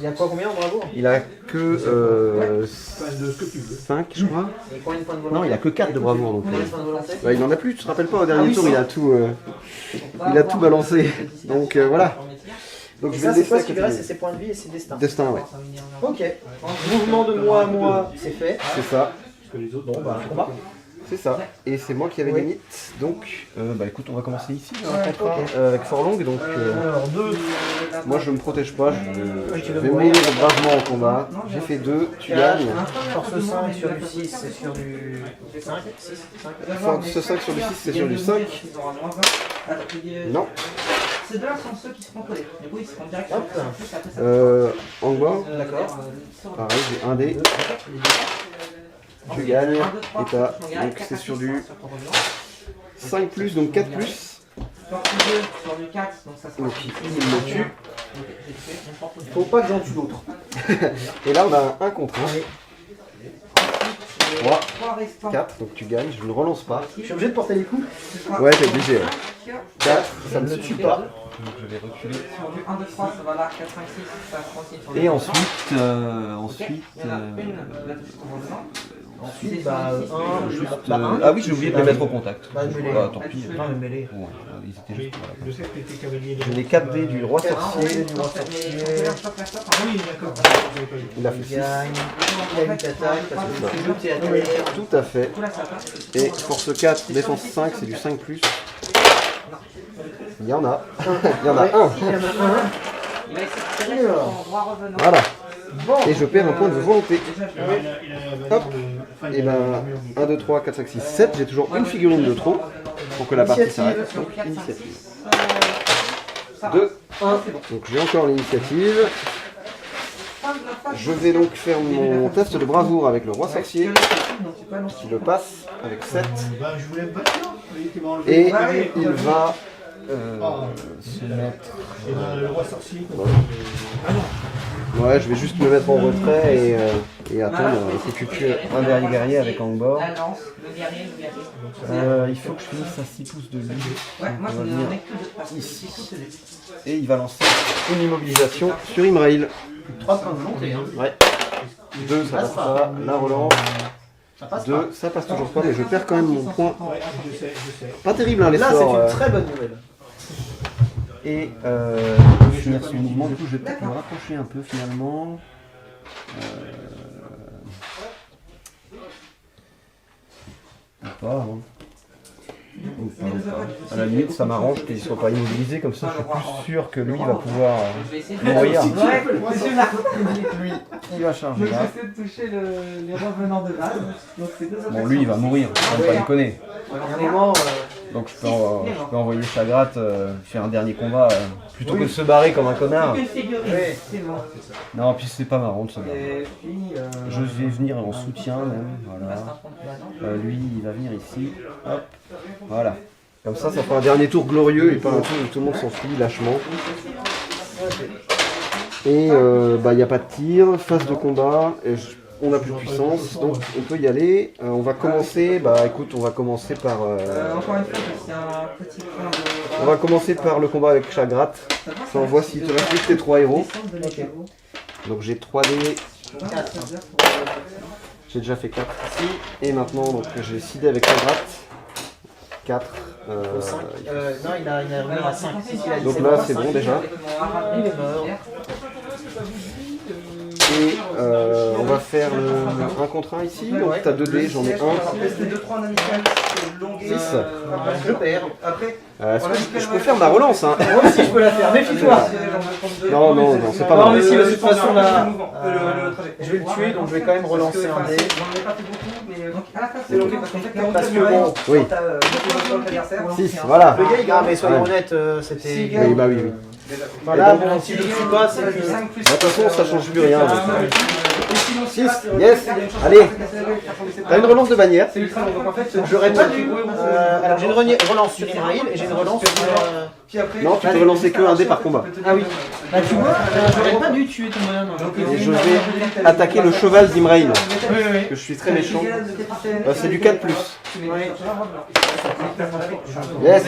Il y a quoi, combien en bravoure? Il a que Passe de ce que tu veux. 5, je crois. Et combien de points de volonté? Non, il a que 4 de bravoure. Donc, Combien de points de volonté? bah, il en a plus, tu te rappelles pas, au dernier tour, il a tout balancé. Donc voilà. Donc Et je vais ça, le c'est laisser quoi à ce qui côté. verrait, c'est ses points de vie et ses destins. Destin, ouais. Ok. Mouvement de moi à moi, c'est fait. C'est ça. Parce que les autres. Bon, bah, combat. C'est ça. Et c'est moi qui avais Oui. limite. Donc, bah écoute, on va commencer ici, Ouais, un contrat ok. avec Forlong. Donc, Alors, 2. moi je me protège pas, je tu veux vais mourir. mourir bravement au combat. J'ai fait 2, tu gagnes. Force 5 sur du 6, c'est sur du 5, 6, 5. Force 5 sur du 6, c'est sur du 5. Non. Ces deux-là sont ceux qui seront collés. Du coup, ils seront directement. Hop. Angba, D'accord. pareil, j'ai un dé. Tu gagnes. Et t'as. Donc c'est sur du 5 plus, donc 4 plus. Sur du 4, donc ça sera. Donc il me tue. Faut pas que j'en tue d'autres. Et là on a un contre 1. 3, 3 restants. 4, donc tu gagnes, je ne relance pas. Je suis obligé de porter les coups. Ouais, t'es obligé. Ouais. 4, ça ne ne se tue tue pas. pas. Donc je vais reculer. Sur du 1, 2, 3, ça va là, 4, 5, 6, ça continue sur le Et ensuite, Il y en a une, là, tu te vois dedans. Ensuite, bah, 1, juste. ah oui, j'ai oublié de les mettre au contact. Bah, je vais Bah tant pis. Non, mais mêlée. Bon, ils étaient Mais juste pour la- je sais que t'étais cavalier de. J'ai les 4 dés du roi 4 sorcier. dés du roi sorcier. Ah oui, d'accord. J'avais pas vu. Il a fait Il 6. gagne. Il a 8 attaques parce que c'est jeté à terre. Tout à fait. Et force 4, défense 5, c'est du 5 plus. Il y en a. Il y en a un. Il y en a un. Il va essayer de tirer sur son droit revenant. Voilà. Bon. Et je perds un point de volonté. Déjà, je Il a la Hop. valeur de. Enfin, Et ben 1, 2, 3, 4, 5, 6, 7. J'ai toujours une figurine de trop pour que la partie s'arrête. Donc initiative. 2, 1. donc j'ai encore l'initiative. Je vais donc faire mon test de bravoure avec le roi sorcier, qui le passe avec 7. Bah, je voulais me battre. Il était mort enlevé. Et il va se mettre. Et ben, le roi sorcier. Ouais. Ouais, je vais juste me mettre en retrait et attendre. Il faut que tu tues un dernier guerrier avec Angbor. La lance, le guerrier, le guerrier. Il faut que je finisse à 6 pouces de lui. Ouais, moi, on je va ne venir mets que deux parce que ici. c'est tout celui. Et il va lancer une immobilisation sur Imrail. 3 points de volonté. Hein. Ouais. 2, ça passe pas. La relance. Ça passe 2, pas. ça passe toujours pas, mais je perds quand même mon point. Ouais, je sais, je sais. Pas terrible, hein, les Là, c'est sorts. une très bonne nouvelle. Et pour finir ce mouvement, du coup, je vais peut-être me rapprocher un peu finalement. Pas, hein. Ou pas, ou pas. À la limite, ça m'arrange qu'il ne soit pas immobilisé, comme ça je suis plus sûr que lui va pouvoir Je vais essayer de mourir. Ouais, c'est celui-là. Lui, il va charger Donc là. j'essaie de toucher les revenants de base. Donc c'est deux Bon, lui, il va mourir, faut même pas déconner. à un moment, Donc je peux envoyer Chagrat faire un dernier combat plutôt que de se barrer comme un connard. Une figurine, Ouais. c'est bon. Non, puis c'est pas marrant de se barrer. Et puis, Je vais venir en soutien même, il voilà. reste un compte là, non Lui, il va venir ici, hop, voilà. Comme ça fera un dernier tour glorieux et pas un tour où tout le monde s'enfuit lâchement. Et il n'y a pas de tir, phase de combat, on n'a plus de puissance, donc on peut y aller. On va commencer, écoute, on va commencer par... Encore une fois, c'est un petit point de. on va commencer par le combat avec Chagrat. Ça envoie s'il te reste juste tes 3 héros. Donc j'ai 3 dés, j'ai déjà fait 4 ici. Et maintenant, donc j'ai 6 dés avec Chagrat. 4. au 5. Non, il a revenir à 5. Donc là, c'est bon déjà. Il est mort. Et on va faire le 1 contre 1 ici. Donc t'as 2 dés, j'en ai 1. C'est 2-3 en amical, c'est longue. 6. Je perds. Après, Je peux faire ma relance, hein. Moi aussi, je peux la faire. Méfie-toi. Non, c'est pas Non, mal. mais si, de toute façon, là, le trajet. je vais le tuer, donc je vais quand même relancer un dé. J'en ai pas fait beaucoup, mais Donc à la fin, c'est long parce qu'en fait, Parce que bon, Oui. t'as l'adversaire. 6, voilà. le gars il gagne, mais soyons Ouais. honnêtes, c'était. Oui, bah oui. Voilà, Et donc, bon, si je le tue pas, c'est que. De toute façon, ça change plus rien. 6, yes, allez. T'as une relance de bannière. C'est ultra long, donc en fait, J'aurais pas dû. Alors j'ai une relance sur Imraïl et j'ai une relance sur. Puis après, Non, tu peux relancer que un dé par combat. Ah oui. Bah tu vois, j'aurais pas dû tuer ton bonhomme. Et je vais attaquer le cheval d'Imraïl. Oui, oui. Parce que je suis très méchant. C'est du 4+. Yes.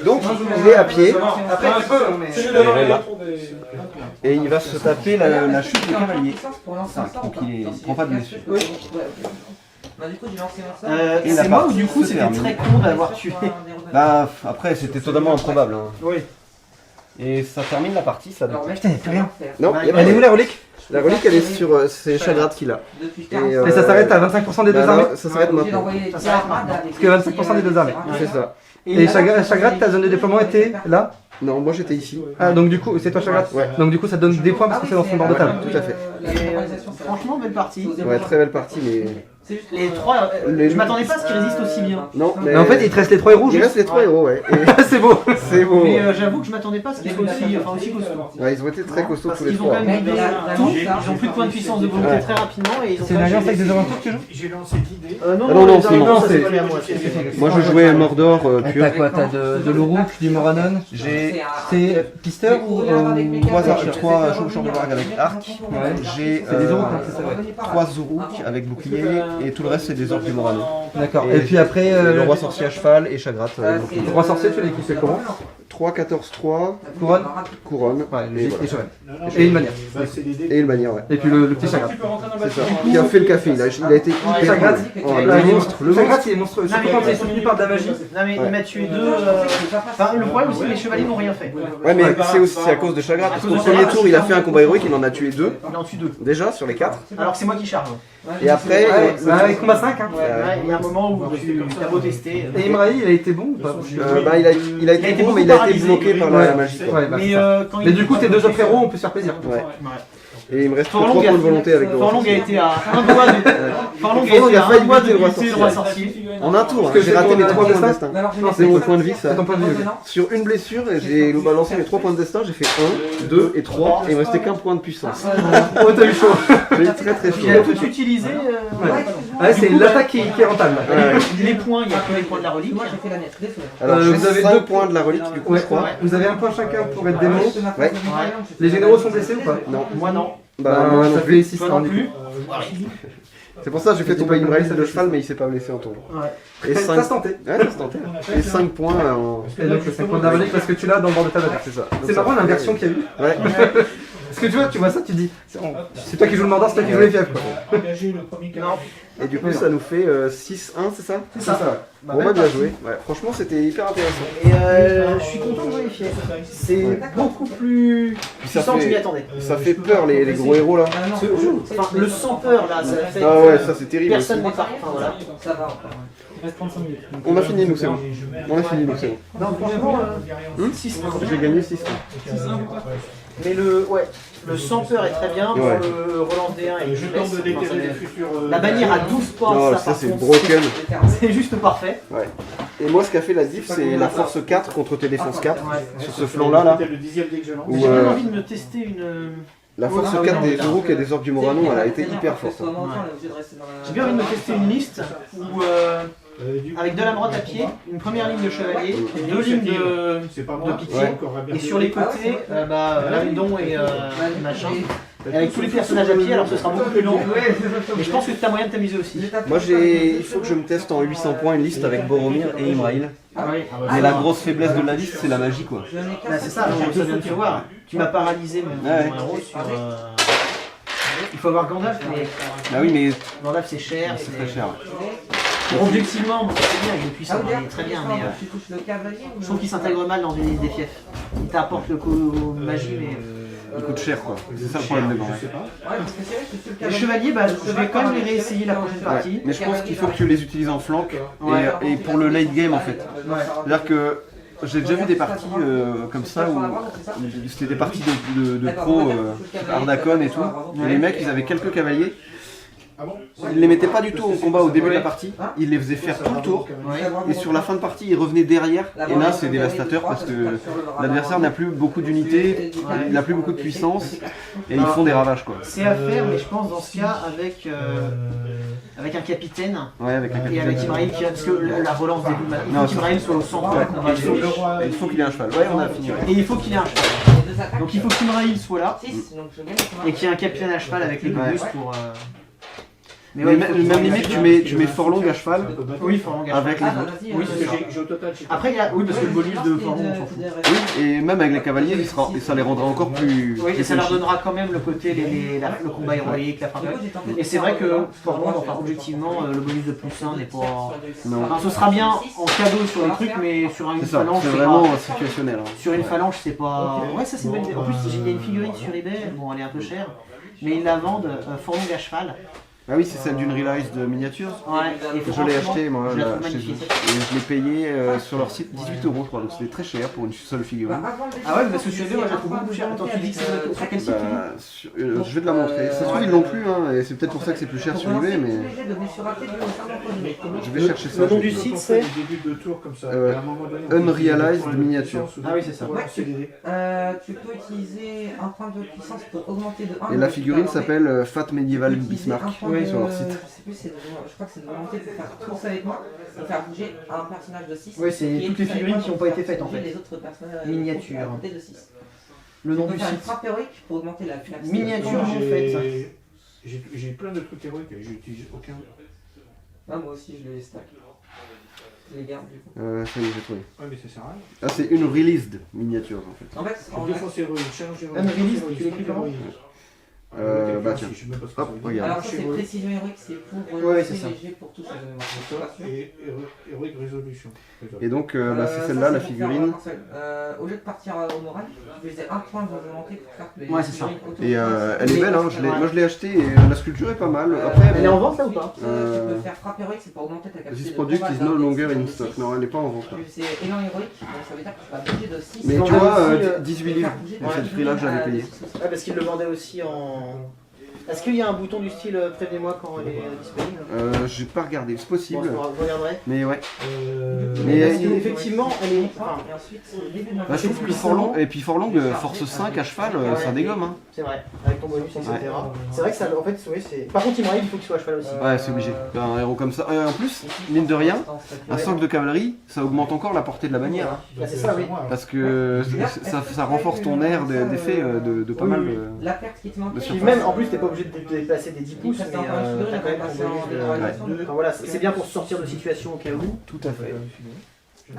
Donc il est à pied. Après, tu peux, mais. Et il va se taper la chute du cavalier. 5, donc il prend pas de blessure. Bah, du coup, j'ai lancé un sort. Et la C'est moi ou partie du coup se c'était termine. très con d'avoir tué. Bah après c'était totalement improbable. Hein. Oui. Et ça termine la partie, ça. Alors, Putain, y'a plus rien. Non, y a pas Elle est où la relique? La relique elle est sur c'est Chagrat qui l'a. Depuis Et, Et ça s'arrête à 25% des deux Bah, armées? là, ça s'arrête maintenant. Parce que 25% des deux armées. C'est ça. Et Chagrat, ta zone de déploiement était là? Non, moi j'étais ici. Ah, donc du coup, c'est toi Chagrat? Ouais. Donc du coup, ça donne des points parce que c'est dans son bord de table. Tout à fait. Franchement, belle partie. Ouais, très belle partie, mais. Les trois, Les- je m'attendais pas à ce qu'ils résistent aussi bien. Non, mais. Mais en fait, il te reste les 3 héros il juste. reste les 3 héros, ouais. Et C'est beau. c'est beau. Mais j'avoue que je m'attendais pas à ce qu'ils soient aussi costauds. Ouais, ils ont été très costauds Parce tous les qu'ils ont 3. quand même tout, ils ont plus de points de puissance de volonté Ouais. très rapidement et ils ont C'est quand une même alliance avec géré des les- aventures que tu joues? J'ai lancé l'idée. Non, non, non, c'est- les non, alliances, ça, c'est- c'est pas à moi. Moi je jouais Mordor pur. T'as quoi? T'as de l'Uruk, du Moranon? J'ai C'est Pister ou 3 chevaucheurs de varg avec arc. Ouais. J'ai C'est des Uruk, hein, c'est ça, ouais. 3 Zuruk avec bouclier. Et tout le reste c'est des orques du Moranon. D'accord. Et puis après, Le roi sorcier à cheval et Chagrat. le roi sorcier, tu l'as équipé comment? 3, 14, 3, Couronne? couronne. Ouais, Et et voilà. cheval. Et une manière. Et une bannière, ouais. Et puis le petit Chagrat. C'est ça. Qui a fait le café. Il a été hyper Chagrat, cool. Oh, le monstre. Chagrat, il est monstrueux. Non, Surtout mais quand il est soutenu par de la magie. Non, mais il m'a tué deux. Enfin, le problème aussi, les chevaliers n'ont rien fait. Ouais, mais c'est à cause de Chagrat. Parce qu'au premier tour, il a fait un combat héroïque, il en a tué 2. Il en tue deux. Déjà sur les 4. Alors que c'est moi qui charge. Et après, Avec combat 5, hein. Ouais, il y a un moment où tu as beau tester. Et Imraï, il a été bon ou pas? il a été bon, mais il a été bloqué par la magie. Quoi. Ouais, bah, Mais c'est ça. quand Mais du coup, tes deux autres héros, on peut se faire plaisir. Ouais. Et il me reste que Forlong 3 points de volonté avec le roi Forlong a sorcier. été à un doigt de. Forlong Forlong a a été failli à un doigt de buter le roi buter le roi sorcier. En un tour, hein. Parce que J'ai c'est raté ton mes 3 points de destin. destin. Non, C'est mon point de vie, ça. C'est ton point de vue. ok. Sur une blessure, j'ai balancé mes 3 points de destin, j'ai fait 1, 2 et 3, et il me restait qu'un point de puissance. Oh, t'as eu chaud. J'ai eu très très chaud. Il a tout utilisé. Ouais, c'est l'attaque qui est rentable. Ouais. Les points, il y a que les points de la relique. Moi, j'ai fait la nette. Désolé. Alors Vous j'ai avez 5 deux points de la relique du coup, Ouais, je crois. vous avez un point chacun pour être démo. Ouais. Les généraux sont blessés ou pas? Non. Moi non. Bah, moi non ça plus. fait 6 Toi ans non du plus. coup. C'est pour ça que j'ai fait tomber Imraïl, c'est le cheval, mais il s'est pas blessé en tournoi. Ouais. Et Ça 5 se tentait. Ouais, ça se tentait. Et 5 points en. Et donc, c'est 5 points d'arbalète parce que tu l'as dans le bord de ta attaque. C'est ça. C'est marrant l'inversion qu'il y a eu. Ouais. Parce que tu vois ça, tu dis, c'est toi qui joues le Mordor, c'est toi qui joues les fièvres quoi. Engagé le premier Et du coup, ça nous fait 6-1, c'est ça? C'est ça. Bon, bah bien joué. Ouais, franchement, c'était hyper intéressant. Et je suis content de vérifier. C'est beaucoup plus ça puissant que je fait- m'y attendais. Ça fait peur les gros héros là. Ce jeu, enfin, le sans peur là, ça fait Ah ouais, ça c'est terrible. personne aussi. n'est parti. Enfin voilà. Ça va encore. reste 35 minutes. Donc, On a fini, nous, c'est bon. On a fini, nous, c'est bon. Non, franchement, 6 J'ai gagné 6 mais le sans peur est très bien. Pour Ouais. le relance D1 et Je tente de déterrer des futurs. la bannière à 12 portes, Non, ça, ça par c'est contre, broken. c'est juste parfait. Ouais. Et moi, ce qu'a fait la diff, c'est la force 4 contre tes défenses 4. Ouais. Sur ce flanc-là, là. C'était le 10e dès que je lance. Ou, J'ai même envie de me tester une. La force Ah oui, 4 non, des là. Uruk et des Orques du Morano, elle a été hyper forte. Parce qu'en hein. même temps, on est obligé de rester dans la- J'ai bien envie de me tester une liste où, avec de la droite à pied, une première ligne de chevalier, deux lignes de. C'est pas moi. pitié. Ouais. Encore à bien Et sur les côtés, Lamdon et machin. Et avec tous les personnages à pied, alors ce sera beaucoup plus long. Mais je pense que tu as moyen de t'amuser aussi. Moi, il faut que je me teste en 800 points une liste avec Boromir et Imrail. Mais la grosse faiblesse de la liste, c'est la magie, quoi. Je n'ai qu'un Bah, c'est ça, je viens de te voir. Tu m'as paralysé mon Ouais. héros sur. Il faut avoir Gandalf, mais Ah oui, mais Gandalf c'est cher. c'est très cher. Bon, objectivement, bon, c'est bien, il est puissant, Ah oui, il est très bien, mais tu touches le cavalier. je trouve qu'il s'intègre mal dans une liste des fiefs. Il t'apporte le coup magie, mais. Il coûte cher, quoi. C'est ça le problème de Je Gandalf. sais pas. Ouais, parce que c'est vrai que sur le Les chevaliers, bah, je vais quand même les réessayer la prochaine Ouais. partie. Mais je pense qu'il faut que tu les utilises en flanc Ouais. et pour le late game, en fait. Ouais. C'est-à-dire que j'ai déjà vu des parties comme ça où c'était des parties de pro, Ardacon et tout. Et les mecs, ils avaient quelques cavaliers. Ah bon? Ils les mettaient pas du tout au combat au début de la partie. Ils les faisaient faire tout le tour. Et sur la fin de partie, ils revenaient derrière. Et là, c'est dévastateur parce que l'adversaire n'a plus beaucoup d'unités, il n'a plus beaucoup de puissance. Et ils font des ravages, quoi. C'est à faire, mais je pense dans ce cas avec un capitaine Ouais, avec un et avec capitaine. Imraïl qui a. Parce que la relance des boules, il Non, faut ça- qu'Imraïl soit au centre de la conversation. Il faut qu'il ait un cheval. Ouais, on a fini. ouais. Et il faut qu'il ait un cheval. Donc il faut qu'Imraïl soit là. 6, donc je gagne. Et qu'il y ait un capitaine à cheval avec les Gugus pour. Mais ouais, il même faut qu'il limite, soit- tu mets Forlong à cheval Oui, il faut en engager. avec les Ah, bah autres. vas-y. Oui, Parce que j'ai au total. Après, il y a. Oui, parce que le bonus de Forlon, on s'en fout. Oui, et même avec les cavaliers, ça les rendra encore plus. Oui, et plus ça leur punchy. donnera quand même le côté, le combat héroïque, la frappe. Et c'est vrai que, Forlon, enfin, objectivement, le bonus de plus 1 n'est pas. Non. Enfin, ce sera bien en cadeau sur les trucs, mais sur une C'est ça, phalange, c'est c'est vraiment pas. situationnel. hein. Sur une phalange, c'est pas. Ouais, ça c'est une bonne idée. En plus, il y a une figurine sur eBay, bon, elle est un peu chère, mais ils la vendent Forlon à cheval. Ah oui, c'est celle d'une Realize de miniature. Ouais, et Je l'ai acheté moi je la là, trouve chez eux. magnifique. Et je l'ai payé sur leur site 18 € je crois, donc c'était très cher pour une seule figurine. Ah ouais, parce que sur eBay, moi je la trouve beaucoup chère. Attends, tu dis que c'est sur quel site tu dis Bah, je vais te la montrer. Ça se trouve ils l'ont plus, hein, et c'est peut-être pour ça que c'est plus cher sur eBay, mais je vais chercher ça. Le nom du site, c'est Des débuts de tour comme ça. Ouais. À un moment donné, on Unrealized peut- miniature. Ah oui, c'est ça. Ouais, c'est des- Tu peux utiliser un point de puissance pour augmenter de 1. Et la figurine s'appelle Fat Medieval Bismarck sur leur site. Je sais plus, je crois que c'est de volonté de faire tous avec moi, de faire bouger un personnage de 6. Oui, c'est toutes les figurines qui n'ont pas été faites en fait. Les autres personnages Miniature. de 6. Le nom Tu peux du faire une site. frappe héroïque pour augmenter la flexibilité. Miniature. Moi, en fait, ça. J'ai plein de trucs héroïques et j'utilise aucun. Ah, moi aussi, je les stack. Je les garde du coup. Ça y est, j'ai trouvé. Ouais, mais ça sert à rien. Ah, c'est une released miniature en fait. En fait, En défense héroïque, challenge héroïque. Unrealized, défense héroïque, tu l'écris comment héroïque. Bah tiens. Je sais même pas ce que Hop, ça veut dire. regarde. alors ça c'est précision héroïque, c'est pour Ouais, relancer c'est ça. les jets pour tous les éléments. Et héroïque résolution. Et donc bah, c'est celle-là, la figurine. Au lieu de partir au moral, tu faisais un point de volonté pour faire que les Ouais, c'est ça. figurines auto- Et elle est belle, hein. Moi je l'ai achetée et la sculpture est pas mal. Après, Elle est en vente là ou pas? Tu peux faire frappe héroïque, c'est pour augmenter ta capacité This de product combat is no d'un longer D6 in de stock. 6. Non, elle est pas en vente là. Tu faisais élan héroïque, donc ça veut dire que tu vas bouger de 6. Mais Ils tu ont vois, aussi, 18 livres. Et c'est le prix là que j'avais payé. Ouais, parce qu'ils le vendaient aussi en. Est-ce qu'il y a un bouton du style prévenez-moi quand elle est disponible? J'ai pas regardé, c'est Bon, possible. je regarderai. Mais ouais. Mais Mais parce qu'effectivement, elle est. Enfin, Et ensuite, le début de ma Bah, je trouve que Forlong, et puis Forlong, force 5 à cheval, ça dégomme. Hein. c'est vrai, avec ton bonus, etc. C'est vrai que ça, en fait, oui, c'est. Par contre, Imraïl, il faut qu'il soit à cheval aussi. Ouais, c'est obligé. Un héros comme ça. Et en plus, mine de rien, un socle de cavalerie, ça augmente encore la portée de la bannière. Hein. Bah, c'est ça, oui. Parce que ça renforce ton air d'effet de pas mal de. La perte qui te manque. de Puis surface. même, en plus, t'es pas obligé de déplacer des 10 pouces, mais t'as quand même ton bonus de. Enfin, voilà, c'est bien pour sortir de situation au cas où. Tout à fait. J'ai-